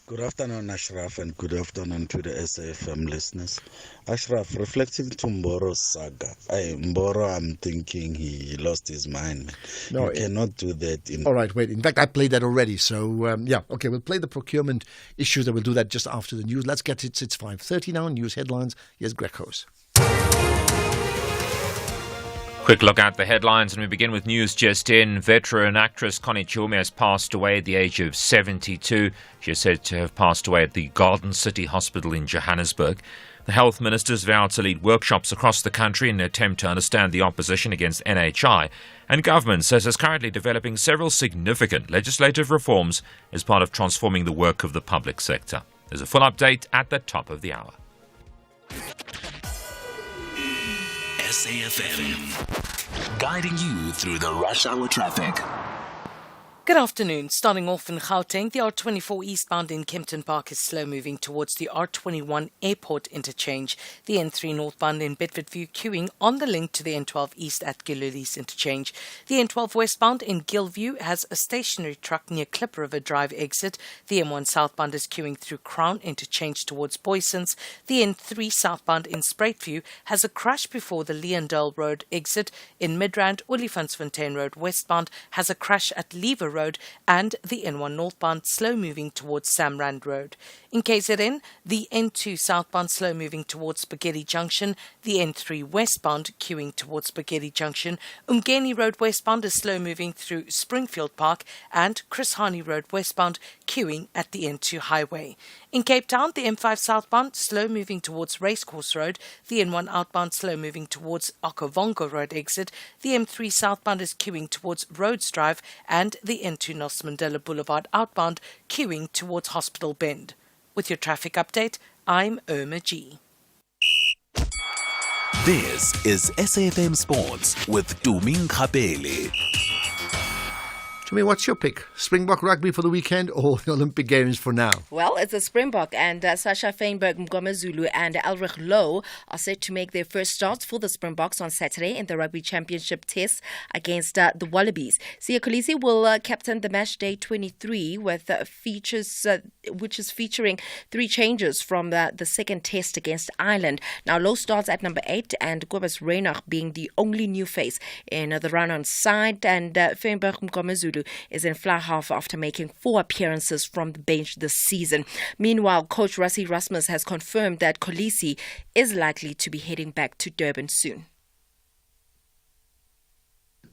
Good afternoon, Ashraf, and good afternoon to the SAFM listeners. Ashraf, reflecting to Mboro's saga, Mboro, I'm thinking he lost his mind. No, you cannot do that. All right, wait. In fact, I played that already. So, okay, we'll play the procurement issues, and we'll do that just after the news. Let's get it. It's 5:30 now. News headlines. Here's Greg House. Quick look at the headlines, and we begin with news just in. Veteran actress Connie Chiume has passed away at the age of 72. She is said to have passed away at the Garden City Hospital in Johannesburg. The health ministers vowed to lead workshops across the country in an attempt to understand the opposition against NHI. And government says it's currently developing several significant legislative reforms as part of transforming the work of the public sector. There's a full update at the top of the hour. SAFM, guiding you through the rush hour traffic. Good afternoon. Starting off in Gauteng, the R24 eastbound in Kempton Park is slow moving towards the R21 airport interchange. The N3 northbound in Bedfordview queuing on the link to the N12 east at Gillies interchange. The N12 westbound in Gilview has a stationary truck near Klip River Drive exit. The M1 southbound is queuing through Crown interchange towards Boysons. The N3 southbound in Spruitview has a crash before the Leondale Road exit. In Midrand, Olifantsfontein Road westbound has a crash at Lever Road, and the N1 northbound slow moving towards Samrand Road. In KZN, the N2 southbound slow moving towards Spaghetti Junction, the N3 westbound queuing towards Spaghetti Junction, Umgeni Road westbound is slow moving through Springfield Park, and Chris Hani Road westbound queuing at the N2 highway. In Cape Town, the M5 southbound slow moving towards Racecourse Road, the N1 outbound slow moving towards Okavongo Road exit, the M3 southbound is queuing towards Rhodes Drive, and the N2 Nelson Mandela Boulevard outbound queuing towards Hospital Bend. With your traffic update, I'm Irma G. This is SAFM Sports with Tuming Kapele. Jimmy, what's your pick? Springbok rugby for the weekend or the Olympic Games for now? Well, it's a Springbok, and Sasha Feinberg, Mgoma Zulu and Elrich Lowe are set to make their first starts for the Springboks on Saturday in the Rugby Championship test against the Wallabies. Siya Kolisi will captain the match day 23 with which is featuring 3 changes from the second test against Ireland. Now, Lowe starts at number 8 and Kobus Reinach being the only new face in the run-on side, and Feinberg Mgoma Zulu is in fly half after making 4 appearances from the bench this season. Meanwhile, coach Rassie Rasmus has confirmed that Kolisi is likely to be heading back to Durban soon.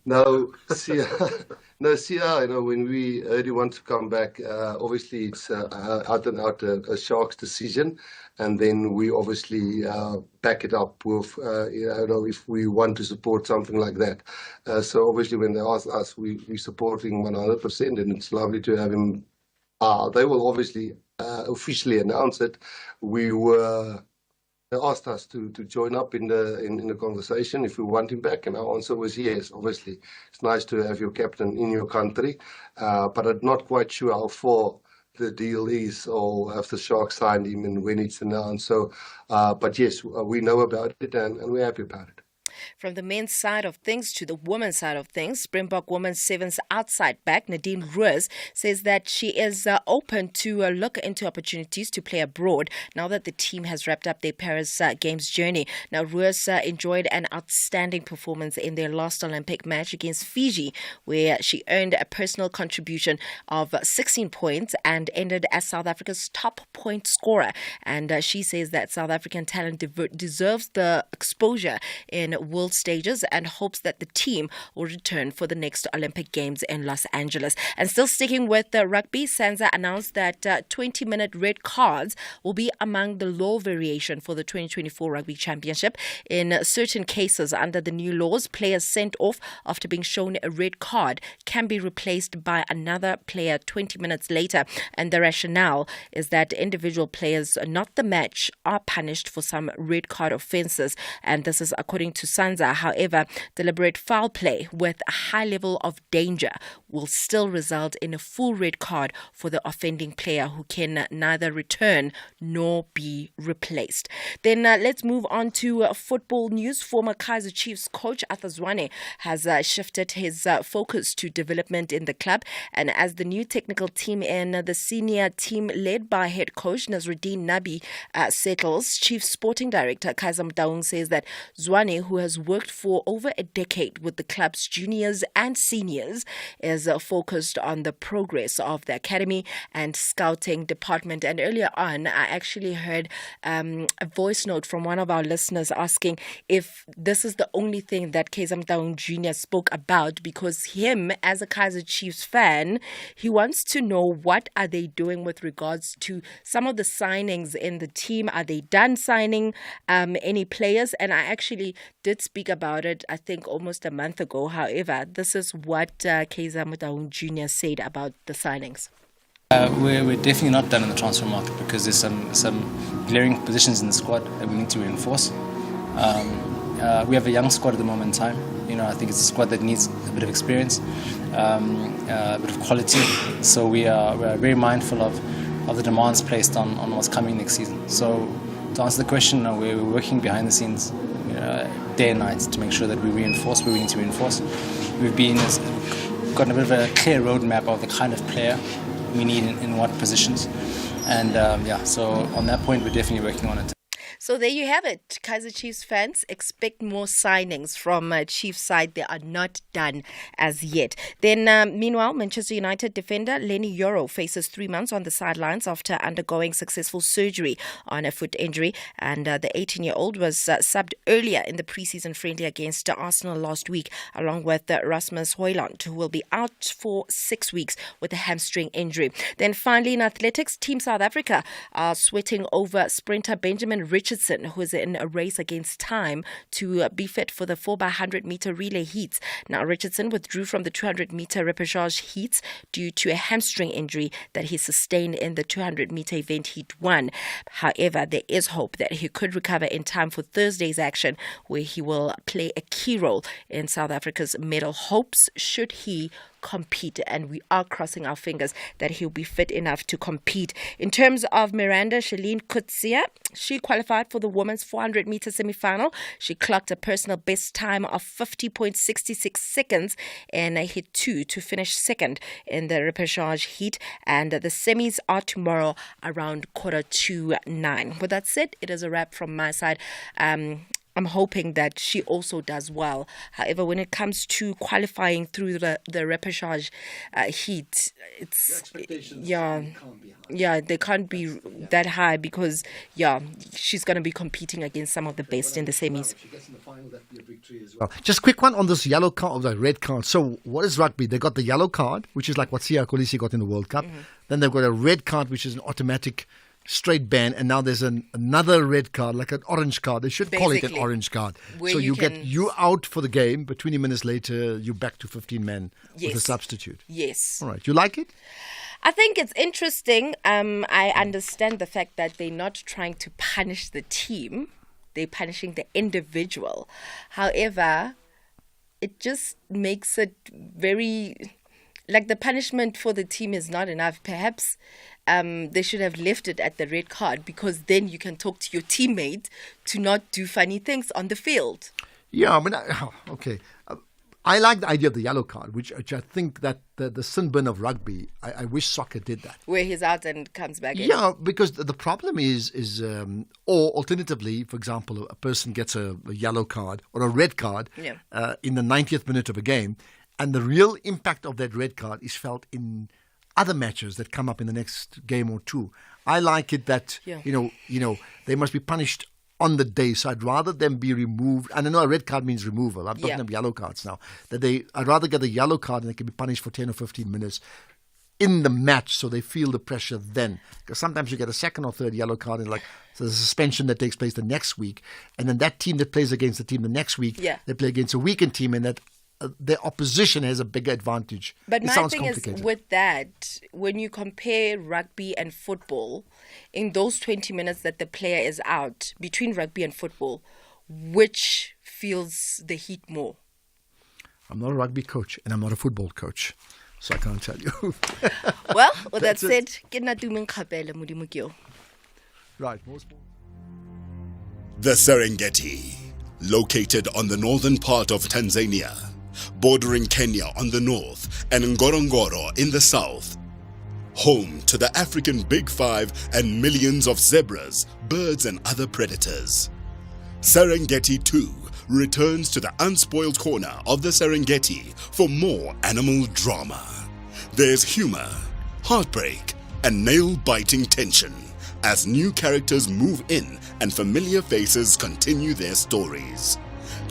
No, Sia, when we heard he wants to come back, obviously it's out and out a Sharks decision, and then we obviously back it up with, if we want to support something like that. So obviously when they ask us, we're supporting 100%, and it's lovely to have him. They will obviously officially announce it. They asked us to join up in the conversation if we want him back, and our answer was yes. Obviously, it's nice to have your captain in your country, but I'm not quite sure how far the deal is or have the Sharks signed him and when it's announced. So, but yes, we know about it and we're happy about it. From the men's side of things to the women's side of things, Springbok Women's Sevens outside back Nadine Roos says that she is open to look into opportunities to play abroad now that the team has wrapped up their Paris Games journey. Now, Roos enjoyed an outstanding performance in their last Olympic match against Fiji, where she earned a personal contribution of 16 points and ended as South Africa's top point scorer. And she says that South African talent deserves the exposure in world stages and hopes that the team will return for the next Olympic Games in Los Angeles. And still sticking with the rugby, SANZA announced that 20-minute red cards will be among the law variation for the 2024 Rugby Championship. In certain cases under the new laws, players sent off after being shown a red card can be replaced by another player 20 minutes later. And the rationale is that individual players, not the match, are punished for some red card offences. And this is according to SANZA. However, deliberate foul play with a high level of danger will still result in a full red card for the offending player who can neither return nor be replaced. Then let's move on to football news. Former Kaizer Chiefs coach Arthur Zwane has shifted his focus to development in the club, and as the new technical team and the senior team led by head coach Nazruddin Nabi settles, Chief Sporting Director Kaizer Mdaung says that Zwane, who has worked for over a decade with the club's juniors and seniors, is is focused on the progress of the academy and scouting department. And earlier on, I actually heard a voice note from one of our listeners asking if this is the only thing that Kaizer Motaung Jr. spoke about, because him, as a Kaizer Chiefs fan, he wants to know what are they doing with regards to some of the signings in the team. Are they done signing any players? And I actually did speak about it, I think, almost a month ago. However, this is what Kaizer Motaung Jr. said about the signings. We're definitely not done in the transfer market because there's some glaring positions in the squad that we need to reinforce. We have a young squad at the moment in time. I think it's a squad that needs a bit of experience, a bit of quality. So we are very mindful of the demands placed on what's coming next season. So to answer the question, we're working behind the scenes day and night to make sure that we reinforce where we need to reinforce. We've gotten a bit of a clear roadmap of the kind of player we need in what positions. And so on that point, we're definitely working on it. So there you have it. Kaizer Chiefs fans, expect more signings from Chiefs side. They are not done as yet. Then, meanwhile, Manchester United defender Lenny Yoro faces 3 months on the sidelines after undergoing successful surgery on a foot injury. And the 18-year-old was subbed earlier in the preseason friendly against Arsenal last week, along with Rasmus Højlund, who will be out for 6 weeks with a hamstring injury. Then finally, in athletics, Team South Africa are sweating over sprinter Benjamin Richardson, who is in a race against time to be fit for the 4x100 meter relay heats. Now, Richardson withdrew from the 200 meter repechage heats due to a hamstring injury that he sustained in the 200 meter event heat 1. However, there is hope that he could recover in time for Thursday's action, where he will play a key role in South Africa's medal hopes should he compete, and we are crossing our fingers that he'll be fit enough to compete. In terms of Miranda Shalene Kutsia, she qualified for the women's 400 meter semi-final. She clocked a personal best time of 50.66 seconds in heat 2 to finish second in the repechage heat, and the semis are tomorrow around 8:45. With that said, it is a wrap from my side. I'm hoping that she also does well. However, when it comes to qualifying through the repechage heat, they can't be that high because she's going to be competing against some of the best in the semis. Just quick one on this yellow card or the red card. So what is rugby? They got the yellow card, which is like what Siya Kolisi got in the World Cup. Then they've got a red card, which is an automatic straight ban, and now there's another red card, like an orange card. They should call it an orange card. So you out for the game, but 20 minutes later, you're back to 15 men with a substitute. Yes. All right. You like it? I think it's interesting. I understand the fact that they're not trying to punish the team. They're punishing the individual. However, it just makes it very... like the punishment for the team is not enough. Perhaps they should have left it at the red card, because then you can talk to your teammate to not do funny things on the field. Yeah, I mean, okay. I like the idea of the yellow card, which I think that the sin bin of rugby, I wish soccer did that. Where he's out and comes back in. Yeah, because the problem is or alternatively, for example, a person gets a yellow card or a red card in the 90th minute of a game, and the real impact of that red card is felt in other matches that come up in the next game or two. I like it that, they must be punished on the day. So I'd rather them be removed. And I know a red card means removal. I'm talking about yellow cards now. I'd rather get the yellow card and they can be punished for 10 or 15 minutes in the match, so they feel the pressure then. Because sometimes you get a second or third yellow card and so there's a suspension that takes place the next week. And then that team that plays against the team the next week, they play against a weakened team, and that the opposition has a bigger advantage. But my thing is, with that, when you compare rugby and football, in those 20 minutes that the player is out, between rugby and football, which feels the heat more? I'm not a rugby coach and I'm not a football coach, so I can't tell you. Well, with that said, right, more sports. The Serengeti, located on the northern part of Tanzania, bordering Kenya on the north and Ngorongoro in the south. Home to the African Big Five and millions of zebras, birds and other predators. Serengeti 2 returns to the unspoiled corner of the Serengeti for more animal drama. There's humor, heartbreak, and nail-biting tension as new characters move in and familiar faces continue their stories.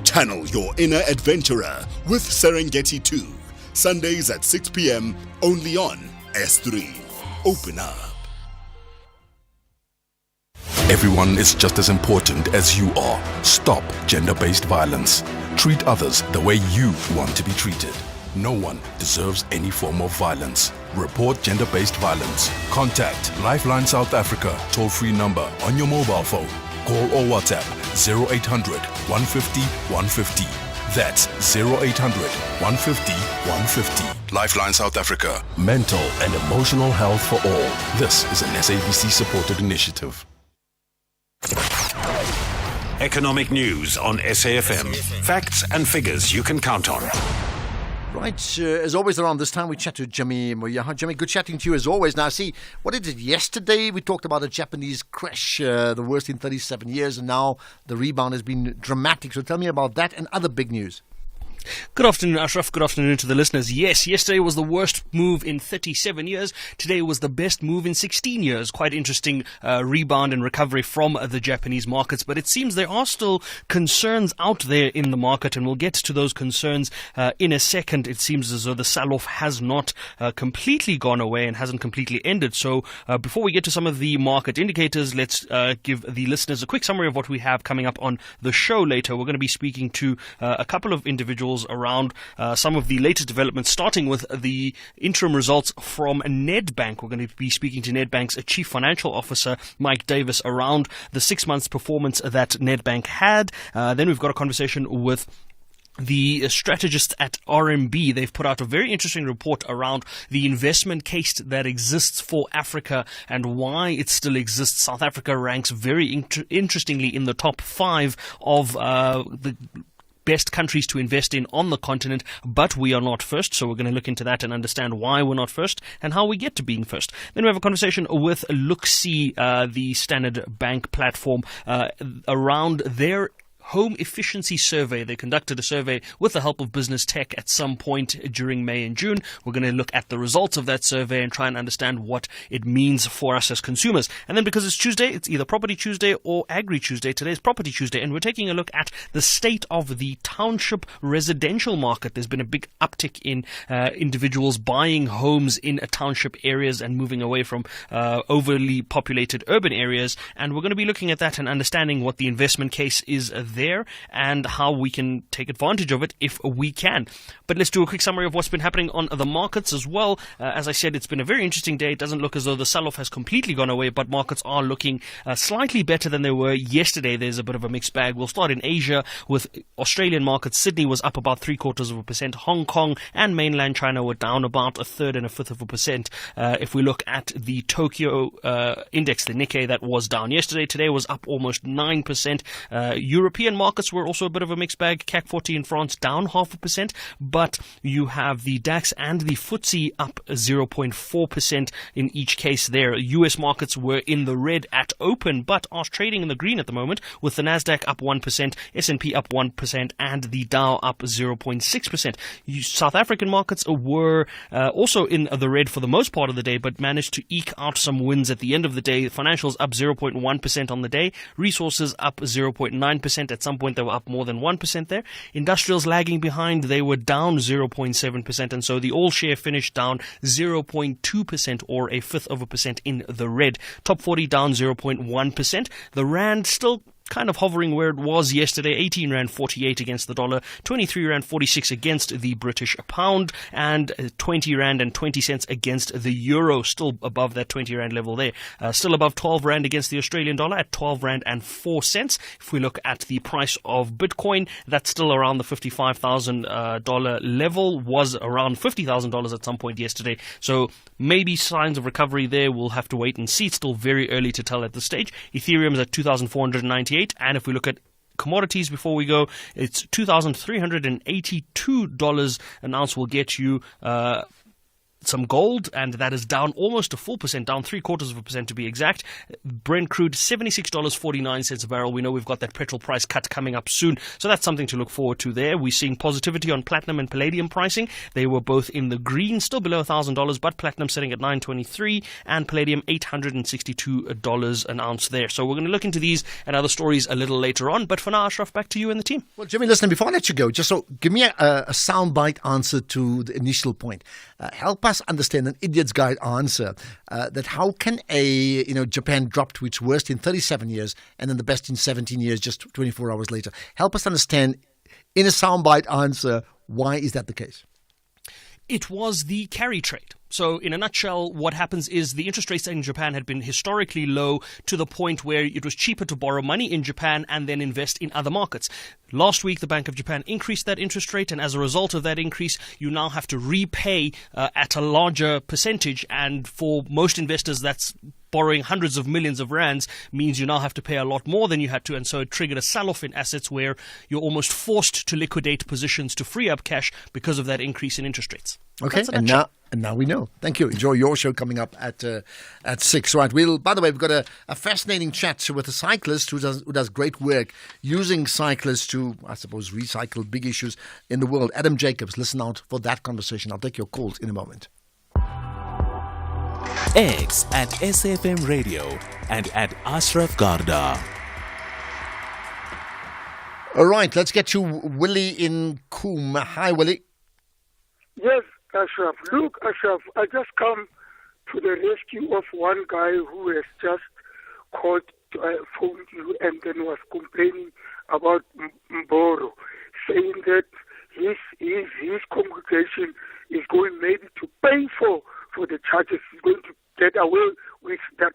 Channel your inner adventurer with Serengeti 2, Sundays at 6 p.m. only on S3. Open up. Everyone is just as important as you are. Stop gender-based violence. Treat others the way you want to be treated. No one deserves any form of violence. Report gender-based violence. Contact Lifeline South Africa toll-free number on your mobile phone. Call or WhatsApp 0800 150 150. That's 0800 150 150. Lifeline South Africa. Mental and emotional health for all. This is an SABC supported initiative. Economic news on SAFM. Facts and figures you can count on. Right, as always around this time we chat to Jimmy Moyaha. Jimmy, good chatting to you as always. Now see, what is it yesterday? We talked about a Japanese crash, the worst in 37 years, and now the rebound has been dramatic. So tell me about that and other big news. Good afternoon, Ashraf. Good afternoon to the listeners. Yes, yesterday was the worst move in 37 years. Today was the best move in 16 years. Quite interesting rebound and recovery from the Japanese markets. But it seems there are still concerns out there in the market, and we'll get to those concerns in a second. It seems as though the sell-off has not completely gone away and hasn't completely ended. So before we get to some of the market indicators, let's give the listeners a quick summary of what we have coming up on the show later. We're going to be speaking to a couple of individuals around some of the latest developments, starting with the interim results from Nedbank. We're going to be speaking to Nedbank's Chief Financial Officer, Mike Davis, around the 6 months performance that Nedbank had. Then we've got a conversation with the strategists at RMB. They've put out a very interesting report around the investment case that exists for Africa and why it still exists. South Africa ranks very interestingly in the top 5 of the best countries to invest in on the continent, but we are not first. So we're going to look into that and understand why we're not first and how we get to being first. Then we have a conversation with Look-See, the Standard Bank platform, around their home efficiency survey. They conducted a survey with the help of business tech at some point during May and June. We're going to look at the results of that survey and try and understand what it means for us as consumers. And then because it's Tuesday, it's either Property Tuesday or Agri Tuesday. Today's Property Tuesday, and we're taking a look at the state of the township residential market. There's been a big uptick in individuals buying homes in township areas and moving away from overly populated urban areas. And we're going to be looking at that and understanding what the investment case is there and how we can take advantage of it if we can. But let's do a quick summary of what's been happening on the markets as well. As I said, it's been a very interesting day. It doesn't look as though the sell-off has completely gone away, but markets are looking slightly better than they were yesterday. There's a bit of a mixed bag. We'll start in Asia with Australian markets. Sydney was up about 0.75%. Hong Kong and mainland China were down about 1/3 and 1/5%. If we look at the Tokyo index, the Nikkei, that was down yesterday, today was up almost 9%. European markets were also a bit of a mixed bag. CAC 40 in France down 0.5%, but you have the DAX and the FTSE up 0.4% in each case there. US markets were in the red at open, but are trading in the green at the moment, with the Nasdaq up 1%, S&P up 1%, and the Dow up 0.6%. South African markets were also in the red for the most part of the day, but managed to eke out some wins at the end of the day. Financials up 0.1% on the day. Resources up 0.9%. At some point, they were up more than 1% there. Industrials lagging behind. They were down 0.7%. And so the all share finished down 0.2% or 0.5% in the red. Top 40 down 0.1%. The Rand still kind of hovering where it was yesterday, 18 Rand 48 against the dollar, 23 Rand 46 against the British pound, and 20 Rand and 20 cents against the euro, still above that 20 Rand level there. Still above 12 Rand against the Australian dollar at 12 Rand and 4 cents. If we look at the price of Bitcoin, that's still around the $55,000 level, was around $50,000 at some point yesterday. So maybe signs of recovery there. We'll have to wait and see. It's still very early to tell at this stage. Ethereum is at 2,498. And if we look at commodities before we go, it's $2,382 an ounce will get you some gold, and that is down almost a 4%, down 0.75% to be exact. Brent crude, $76.49 a barrel. We know we've got that petrol price cut coming up soon, so that's something to look forward to there. We're seeing positivity on platinum and palladium pricing. They were both in the green, still below $1,000, but platinum sitting at $923 and palladium $862 an ounce there. So we're going to look into these and other stories a little later on, but for now, Ashraf, back to you and the team. Well, Jimmy, listen, before I let you go, just so give me a soundbite answer to the initial point. Help us understand an idiot's guide answer that how can Japan drop to its worst in 37 years and then the best in 17 years just 24 hours later. Help us understand in a soundbite answer, why is that the case? It was the carry trade. So in a nutshell, what happens is the interest rates in Japan had been historically low to the point where it was cheaper to borrow money in Japan and then invest in other markets. Last week, the Bank of Japan increased that interest rate, and as a result of that increase, you now have to repay at a larger percentage. And for most investors, that's borrowing hundreds of millions of rands means you now have to pay a lot more than you had to, and so it triggered a sell-off in assets where you're almost forced to liquidate positions to free up cash because of that increase in interest rates. Okay, and now we know. Thank you. Enjoy your show coming up at 6. Right. By the way, we've got a fascinating chat with a cyclist who does great work using cyclists to, I suppose, recycle big issues in the world. Adam Jacobs, listen out for that conversation. I'll take your calls in a moment. X at SAFM Radio and at Ashraf Garda. All right, let's get to Willie in Coombe. Hi, Willie. Yes, Ashraf. Look, Ashraf, I just come to the rescue of one guy who has just called, phoned you and then was complaining about Mboro, saying that his congregation is going maybe to pay for the charges. He's going to get away with that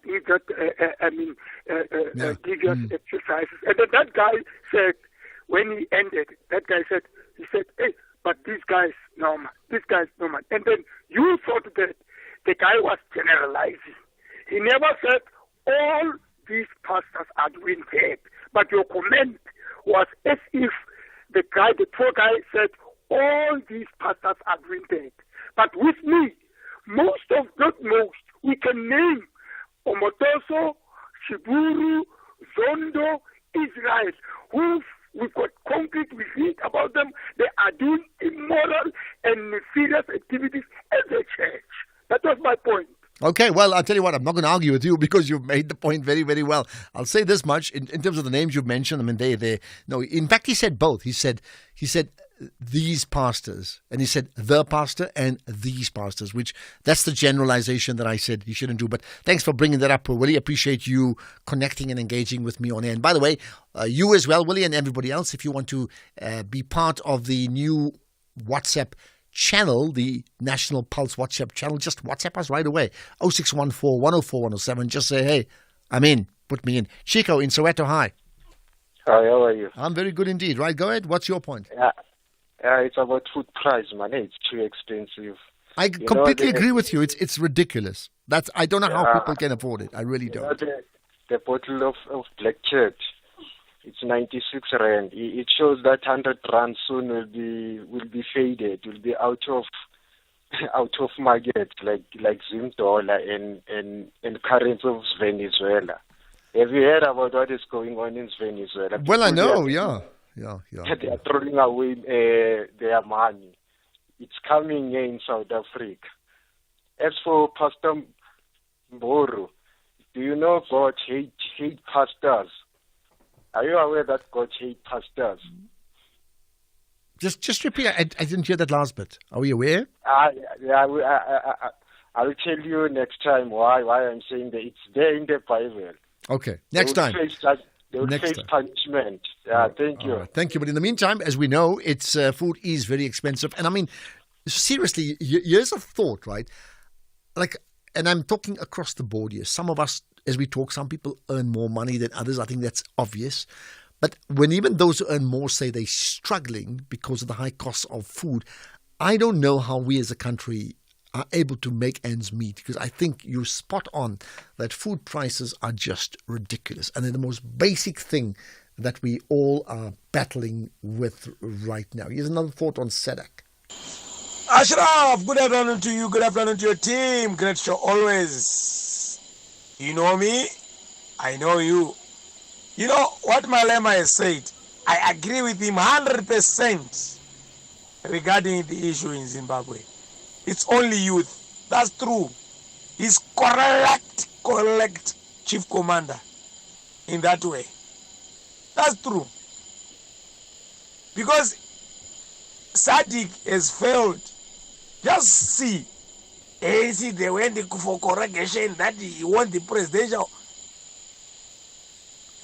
devious exercises. And then that guy said, when he ended, he said, hey, but this guy's normal. And then you thought that the guy was generalizing. He never said all these pastors are doing bad. But your comment was as if the poor guy said all these pastors are doing bad. But with me, we can name Omotoso, Shiburu, Zondo, Israel, who we've got concrete, we read about them. They are doing immoral and nefarious activities as a church. That was my point. Okay, well, I'll tell you what, I'm not going to argue with you because you've made the point very, very well. I'll say this much, in terms of the names you've mentioned, I mean, no, in fact, he said both. He said these pastors, and he said the pastor and these pastors, which that's the generalization that I said he shouldn't do. But thanks for bringing that up, Willie. Appreciate you connecting and engaging with me on air. And by the way, you as well, Willie, and everybody else, if you want to be part of the new WhatsApp channel, the National Pulse WhatsApp channel, just WhatsApp us right away. 0614 104 107. Just say, hey, I'm in. Put me in. Chico in Soweto, hi. Hi, how are you? I'm very good indeed. Right, go ahead. What's your point? It's about food price, man. It's too expensive. I completely agree with you. It's ridiculous. I don't know how people can afford it. I really don't. The bottle of black cherry, it's 96 rand. It shows that 100 rand soon will be faded. Will be out of market, like Zim dollar and currency of Venezuela. Have you heard about what is going on in Venezuela? Well, I know, yeah. They are throwing away their money. It's coming here in South Africa. As for Pastor Mboro, do you know God hate pastors? Are you aware that God hate pastors? Just repeat. I didn't hear that last bit. Are we aware? I will tell you next time why I'm saying that. It's there in the Bible. Okay, next time. They will face punishment. Yeah, thank you. Right, thank you. But in the meantime, as we know, food is very expensive. And I mean, seriously, here's a thought, right? And I'm talking across the board here. Some of us, as we talk, some people earn more money than others. I think that's obvious. But when even those who earn more say they're struggling because of the high cost of food, I don't know how we as a country are able to make ends meet, because I think you're spot on that food prices are just ridiculous. And they're the most basic thing that we all are battling with right now. Here's another thought on SEDAC. Ashraf, good afternoon to you. Good afternoon to your team. Great show always. You know me, I know you. You know what Malema has said. I agree with him 100% regarding the issue in Zimbabwe. It's only youth. That's true. He's correct, Chief Commander, in that way. That's true. Because Sadiq has failed. Just see. ANC, they went for corrugation that he won the presidential.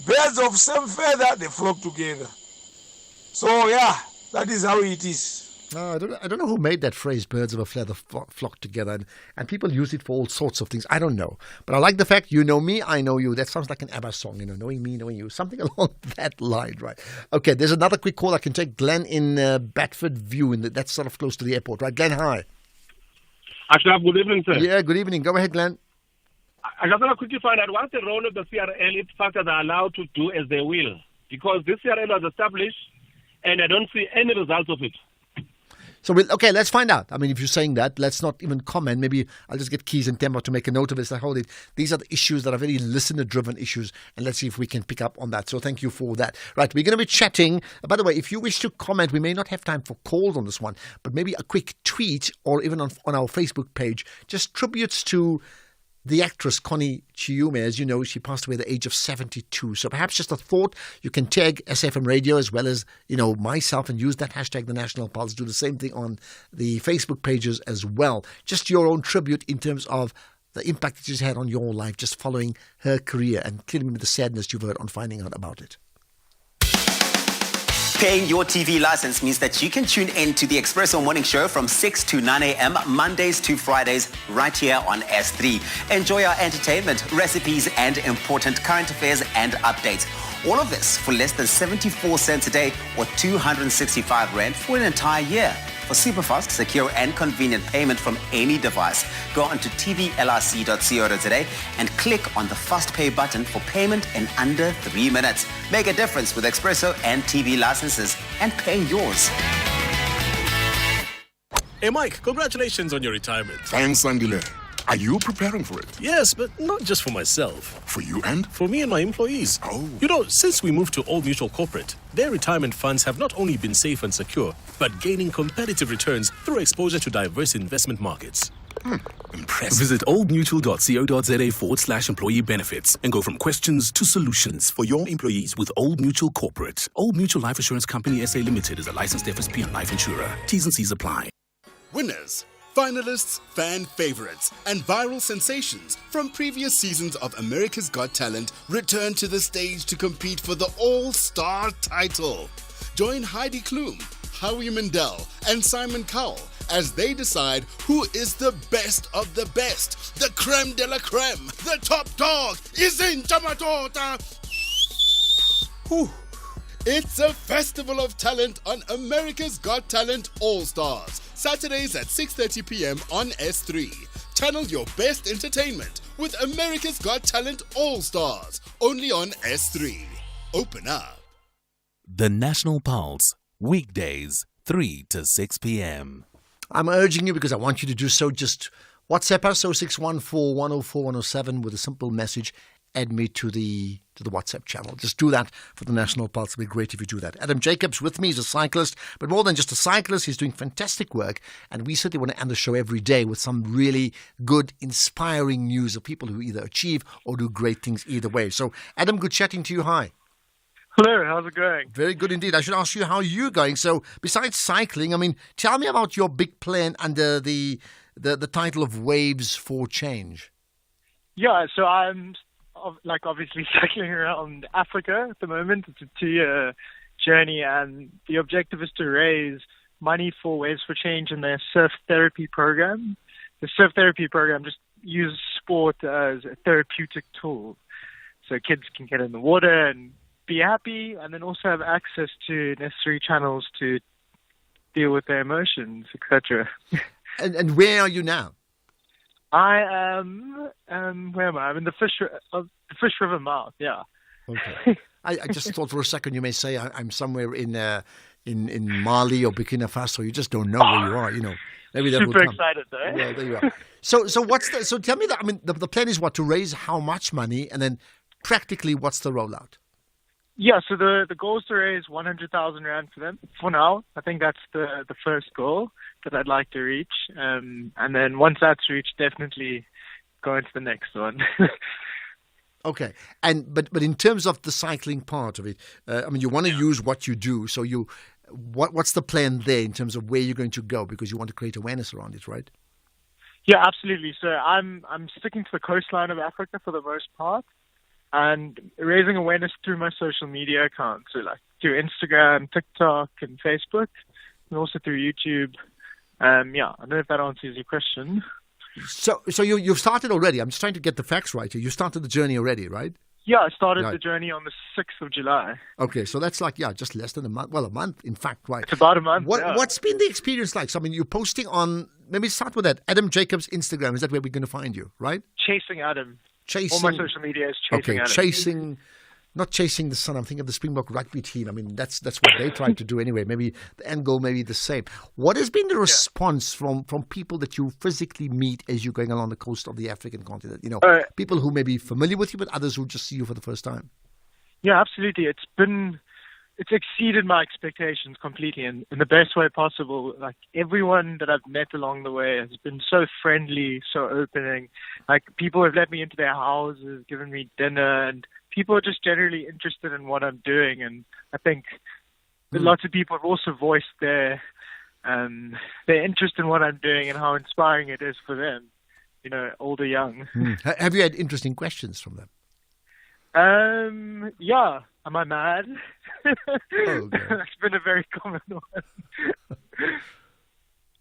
Birds of same feather, they flock together. So yeah, that is how it is. I don't know who made that phrase, birds of a feather flock together, and people use it for all sorts of things. I don't know. But I like the fact, you know me, I know you. That sounds like an ABBA song, knowing me, knowing you. Something along that line, right? Okay, there's another quick call I can take. Glenn in Batford View, that's sort of close to the airport, right? Glenn, hi. Ashraf, good evening, sir. Yeah, good evening. Go ahead, Glenn. I just want to quickly find out what's the role of the CRL if factors are allowed to do as they will. Because this CRL was established and I don't see any results of it. So, let's find out. I mean, if you're saying that, let's not even comment. Maybe I'll just get Keys and Temba to make a note of it. Say, hold it. These are the issues that are very listener-driven issues, and let's see if we can pick up on that. So thank you for that. Right, we're going to be chatting. By the way, if you wish to comment, we may not have time for calls on this one, but maybe a quick tweet or even on our Facebook page, just tributes to the actress Connie Chiume. As you know, she passed away at the age of 72. So perhaps just a thought. You can tag SFM Radio as well as, myself and use that hashtag The National Pulse. Do the same thing on the Facebook pages as well. Just your own tribute in terms of the impact that she's had on your life, just following her career and clearly the sadness you've heard on finding out about it. Paying your TV license means that you can tune in to the Expresso Morning Show from 6 to 9 a.m. Mondays to Fridays right here on S3. Enjoy our entertainment, recipes, and important current affairs and updates. All of this for less than 74 cents a day or 265 Rand for an entire year. For superfast, secure, and convenient payment from any device, go onto tvlrc.co.za and click on the Fast Pay button for payment in under 3 minutes. Make a difference with Expresso and TV licenses and paying yours. Hey, Mike, congratulations on your retirement. Thanks, Andile. Are you preparing for it? Yes, but not just for myself. For you and? For me and my employees. Oh. Since we moved to Old Mutual Corporate, their retirement funds have not only been safe and secure, but gaining competitive returns through exposure to diverse investment markets. Impressive. Visit oldmutual.co.za/employee benefits and go from questions to solutions for your employees with Old Mutual Corporate. Old Mutual Life Assurance Company SA Limited is a licensed FSP and life insurer. T's and C's apply. Winners, finalists, fan favorites, and viral sensations from previous seasons of America's Got Talent return to the stage to compete for the All-Star title. Join Heidi Klum, Howie Mandel, and Simon Cowell as they decide who is the best of the best. The creme de la creme, the top dog, is in Tamatota. It's a festival of talent on America's Got Talent All-Stars. Saturdays at 6:30 p.m. on S3. Channel your best entertainment with America's Got Talent All-Stars. Only on S3. Open up. The National Pulse. Weekdays, 3 to 6 p.m. I'm urging you because I want you to do so. Just WhatsApp us 0614 104 107 with a simple message. Add me to the WhatsApp channel. Just do that for the National Pulse. It'll be great if you do that. Adam Jacobs with me. He's a cyclist, but more than just a cyclist, he's doing fantastic work. And we certainly want to end the show every day with some really good, inspiring news of people who either achieve or do great things either way. So, Adam, good chatting to you. Hi. Hello, how's it going? Very good indeed. I should ask you, how are you going? So, besides cycling, tell me about your big plan under the title of Waves for Change. Yeah, so I'm obviously cycling around Africa at the moment. It's a 2-year journey, and the objective is to raise money for Waves for Change in their surf therapy program. The surf therapy program just uses sport as a therapeutic tool, so kids can get in the water and be happy, and then also have access to necessary channels to deal with their emotions, etc. And where are you now? I am, where am I? I'm in the Fish River mouth, yeah. Okay. I just thought for a second you may say I'm somewhere in in Mali or Burkina Faso. You just don't know where you are. Maybe that will Super come. excited though. Well, there you are. So tell me that. I mean, the plan is what, to raise how much money, and then practically what's the rollout? Yeah, so the goal is to raise 100,000 rand for them for now. I think that's the first goal that I'd like to reach, and then once that's reached, definitely go into the next one. Okay, but in terms of the cycling part of it, I mean, you want to use what you do. So what's the plan there in terms of where you're going to go, because you want to create awareness around it, right? Yeah, absolutely. So I'm sticking to the coastline of Africa for the most part, and raising awareness through my social media accounts, so like through Instagram, TikTok, and Facebook, and also through YouTube. I don't know if that answers your question. So you've started already. I'm just trying to get the facts right here. You started the journey already, right? Yeah, I started the journey on the 6th of July. Okay, so that's like, just less than a month. Well, a month, in fact, right? It's about a month. What's been the experience like? So, I mean, you're posting on, maybe start with that, Adam Jacobs' Instagram. Is that where we're going to find you, right? Chasing Adam. Chasing. All my social media is Chasing Adam. Not chasing the sun. I'm thinking of the Springbok rugby team. I mean, that's what they try to do anyway. Maybe the end goal may be the same. What has been the response from people that you physically meet as you're going along the coast of the African continent? People who may be familiar with you, but others who just see you for the first time. Yeah, absolutely. It's exceeded my expectations completely, in the best way possible. Like, everyone that I've met along the way has been so friendly, so opening. Like, people have let me into their houses, given me dinner, and people are just generally interested in what I'm doing. And I think lots of people have also voiced their interest in what I'm doing and how inspiring it is for them, old or young. Have you had interesting questions from them? Yeah. Am I mad? Okay. That's been a very common one.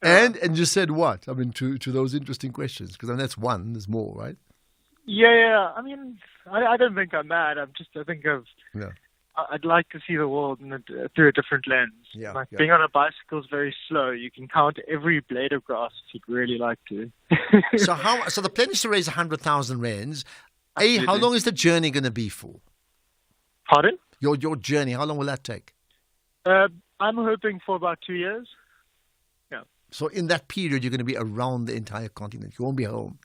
And you said what? I mean, to those interesting questions, because that's one. There's more, right? Yeah. I mean, I don't think I'm mad. I think I'd like to see the world through a different lens. Yeah, being on a bicycle is very slow. You can count every blade of grass if you'd really like to. So the plan is to raise 100,000 rands. How long is the journey going to be for? Pardon? Your journey, how long will that take? I'm hoping for about 2 years. Yeah. So in that period, you're going to be around the entire continent. You won't be home.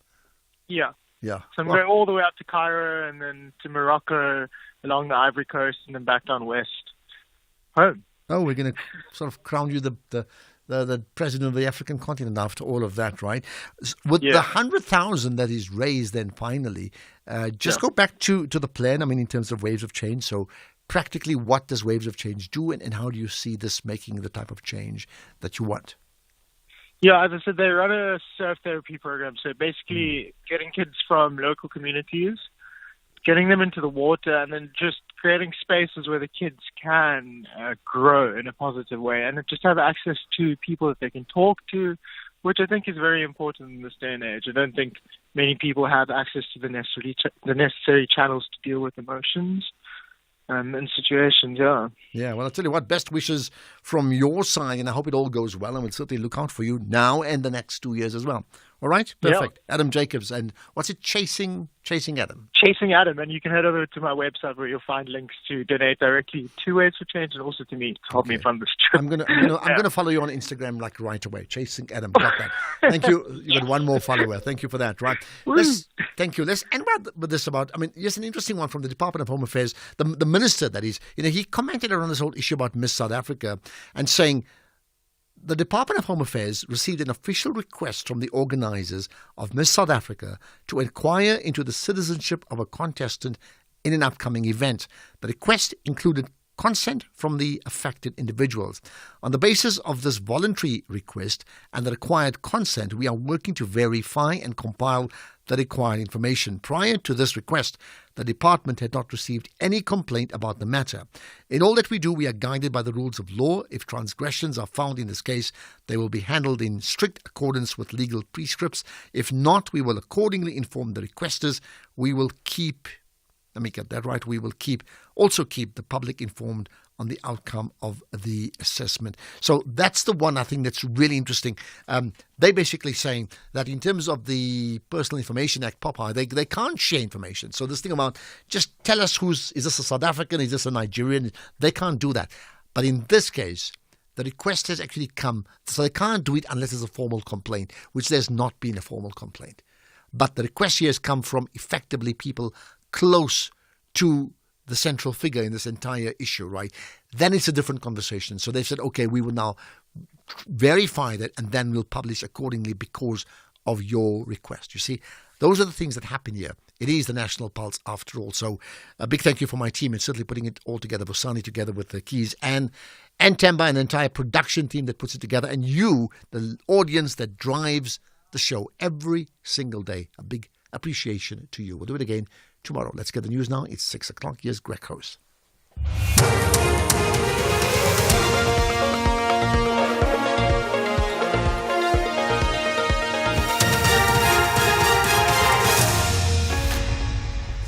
Yeah. Yeah. So I'm going all the way up to Cairo and then to Morocco, along the Ivory Coast, and then back down west. Home. Oh, we're going to sort of crown you the president of the African continent after all of that, right? With the 100,000 that is raised then finally, go back to the plan, I mean, in terms of Waves of Change. So practically, what does Waves of Change do, and how do you see this making the type of change that you want? Yeah, as I said, they run a surf therapy program. So basically getting kids from local communities, getting them into the water, and then just creating spaces where the kids can grow in a positive way and just have access to people that they can talk to, which I think is very important in this day and age. I don't think many people have access to the necessary channels to deal with emotions and situations, Yeah, well, I'll tell you what, best wishes from your side, and I hope it all goes well, and we'll certainly look out for you now and the next 2 years as well. All right? Perfect. Yeah. Adam Jacobs, and what's it, Chasing Adam? Chasing Adam, and you can head over to my website where you'll find links to donate directly to Waves for Change and also to me to help me fund this trip. I'm gonna follow you on Instagram like right away. Chasing Adam, got that. Thank you. You got one more follower. Thank you for that. Right? Thank you. Let's end with this about. I mean, yes, an interesting one from the Department of Home Affairs. The minister, that is, he commented around this whole issue about Miss South Africa and saying, the Department of Home Affairs received an official request from the organizers of Miss South Africa to inquire into the citizenship of a contestant in an upcoming event. The request included consent from the affected individuals. On the basis of this voluntary request and the required consent, we are working to verify and compile the required information. Prior to this request, the department had not received any complaint about the matter. In all that we do, we are guided by the rules of law. If transgressions are found in this case, they will be handled in strict accordance with legal prescripts. If not, we will accordingly inform the requesters. We will keep also keep the public informed on the outcome of the assessment. So that's the one I think that's really interesting. They're basically saying that in terms of the Personal Information Act, POPI, they can't share information. So this thing about just tell us is this a South African, is this a Nigerian, they can't do that. But in this case, the request has actually come, so they can't do it unless there's a formal complaint, which there's not been a formal complaint. But the request here has come from effectively people close to the central figure in this entire issue, right? Then it's a different conversation. So they've said, okay, we will now verify that and then we'll publish accordingly because of your request. You see, those are the things that happen here. It is the National Pulse after all. So a big thank you for my team and certainly putting it all together, Bosani together with the Keys and Temba and the entire production team that puts it together, and you, the audience that drives the show every single day. A big appreciation to you. We'll do it again tomorrow. Let's get the news now. It's 6 o'clock. Here's Greg House.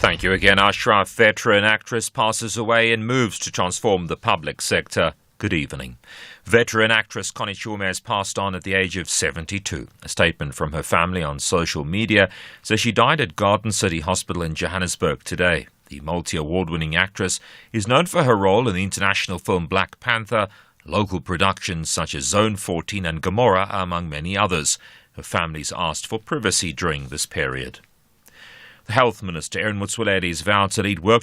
Thank you again, Ashraf. Veteran actress passes away and moves to transform the public sector. Good evening. Veteran actress Connie Chume has passed on at the age of 72. A statement from her family on social media says she died at Garden City Hospital in Johannesburg today. The multi-award-winning actress is known for her role in the international film Black Panther, local productions such as Zone 14 and Gomorrah, among many others. Her family's asked for privacy during this period. The Health Minister, Aaron Motsoaledi, has vowed to lead work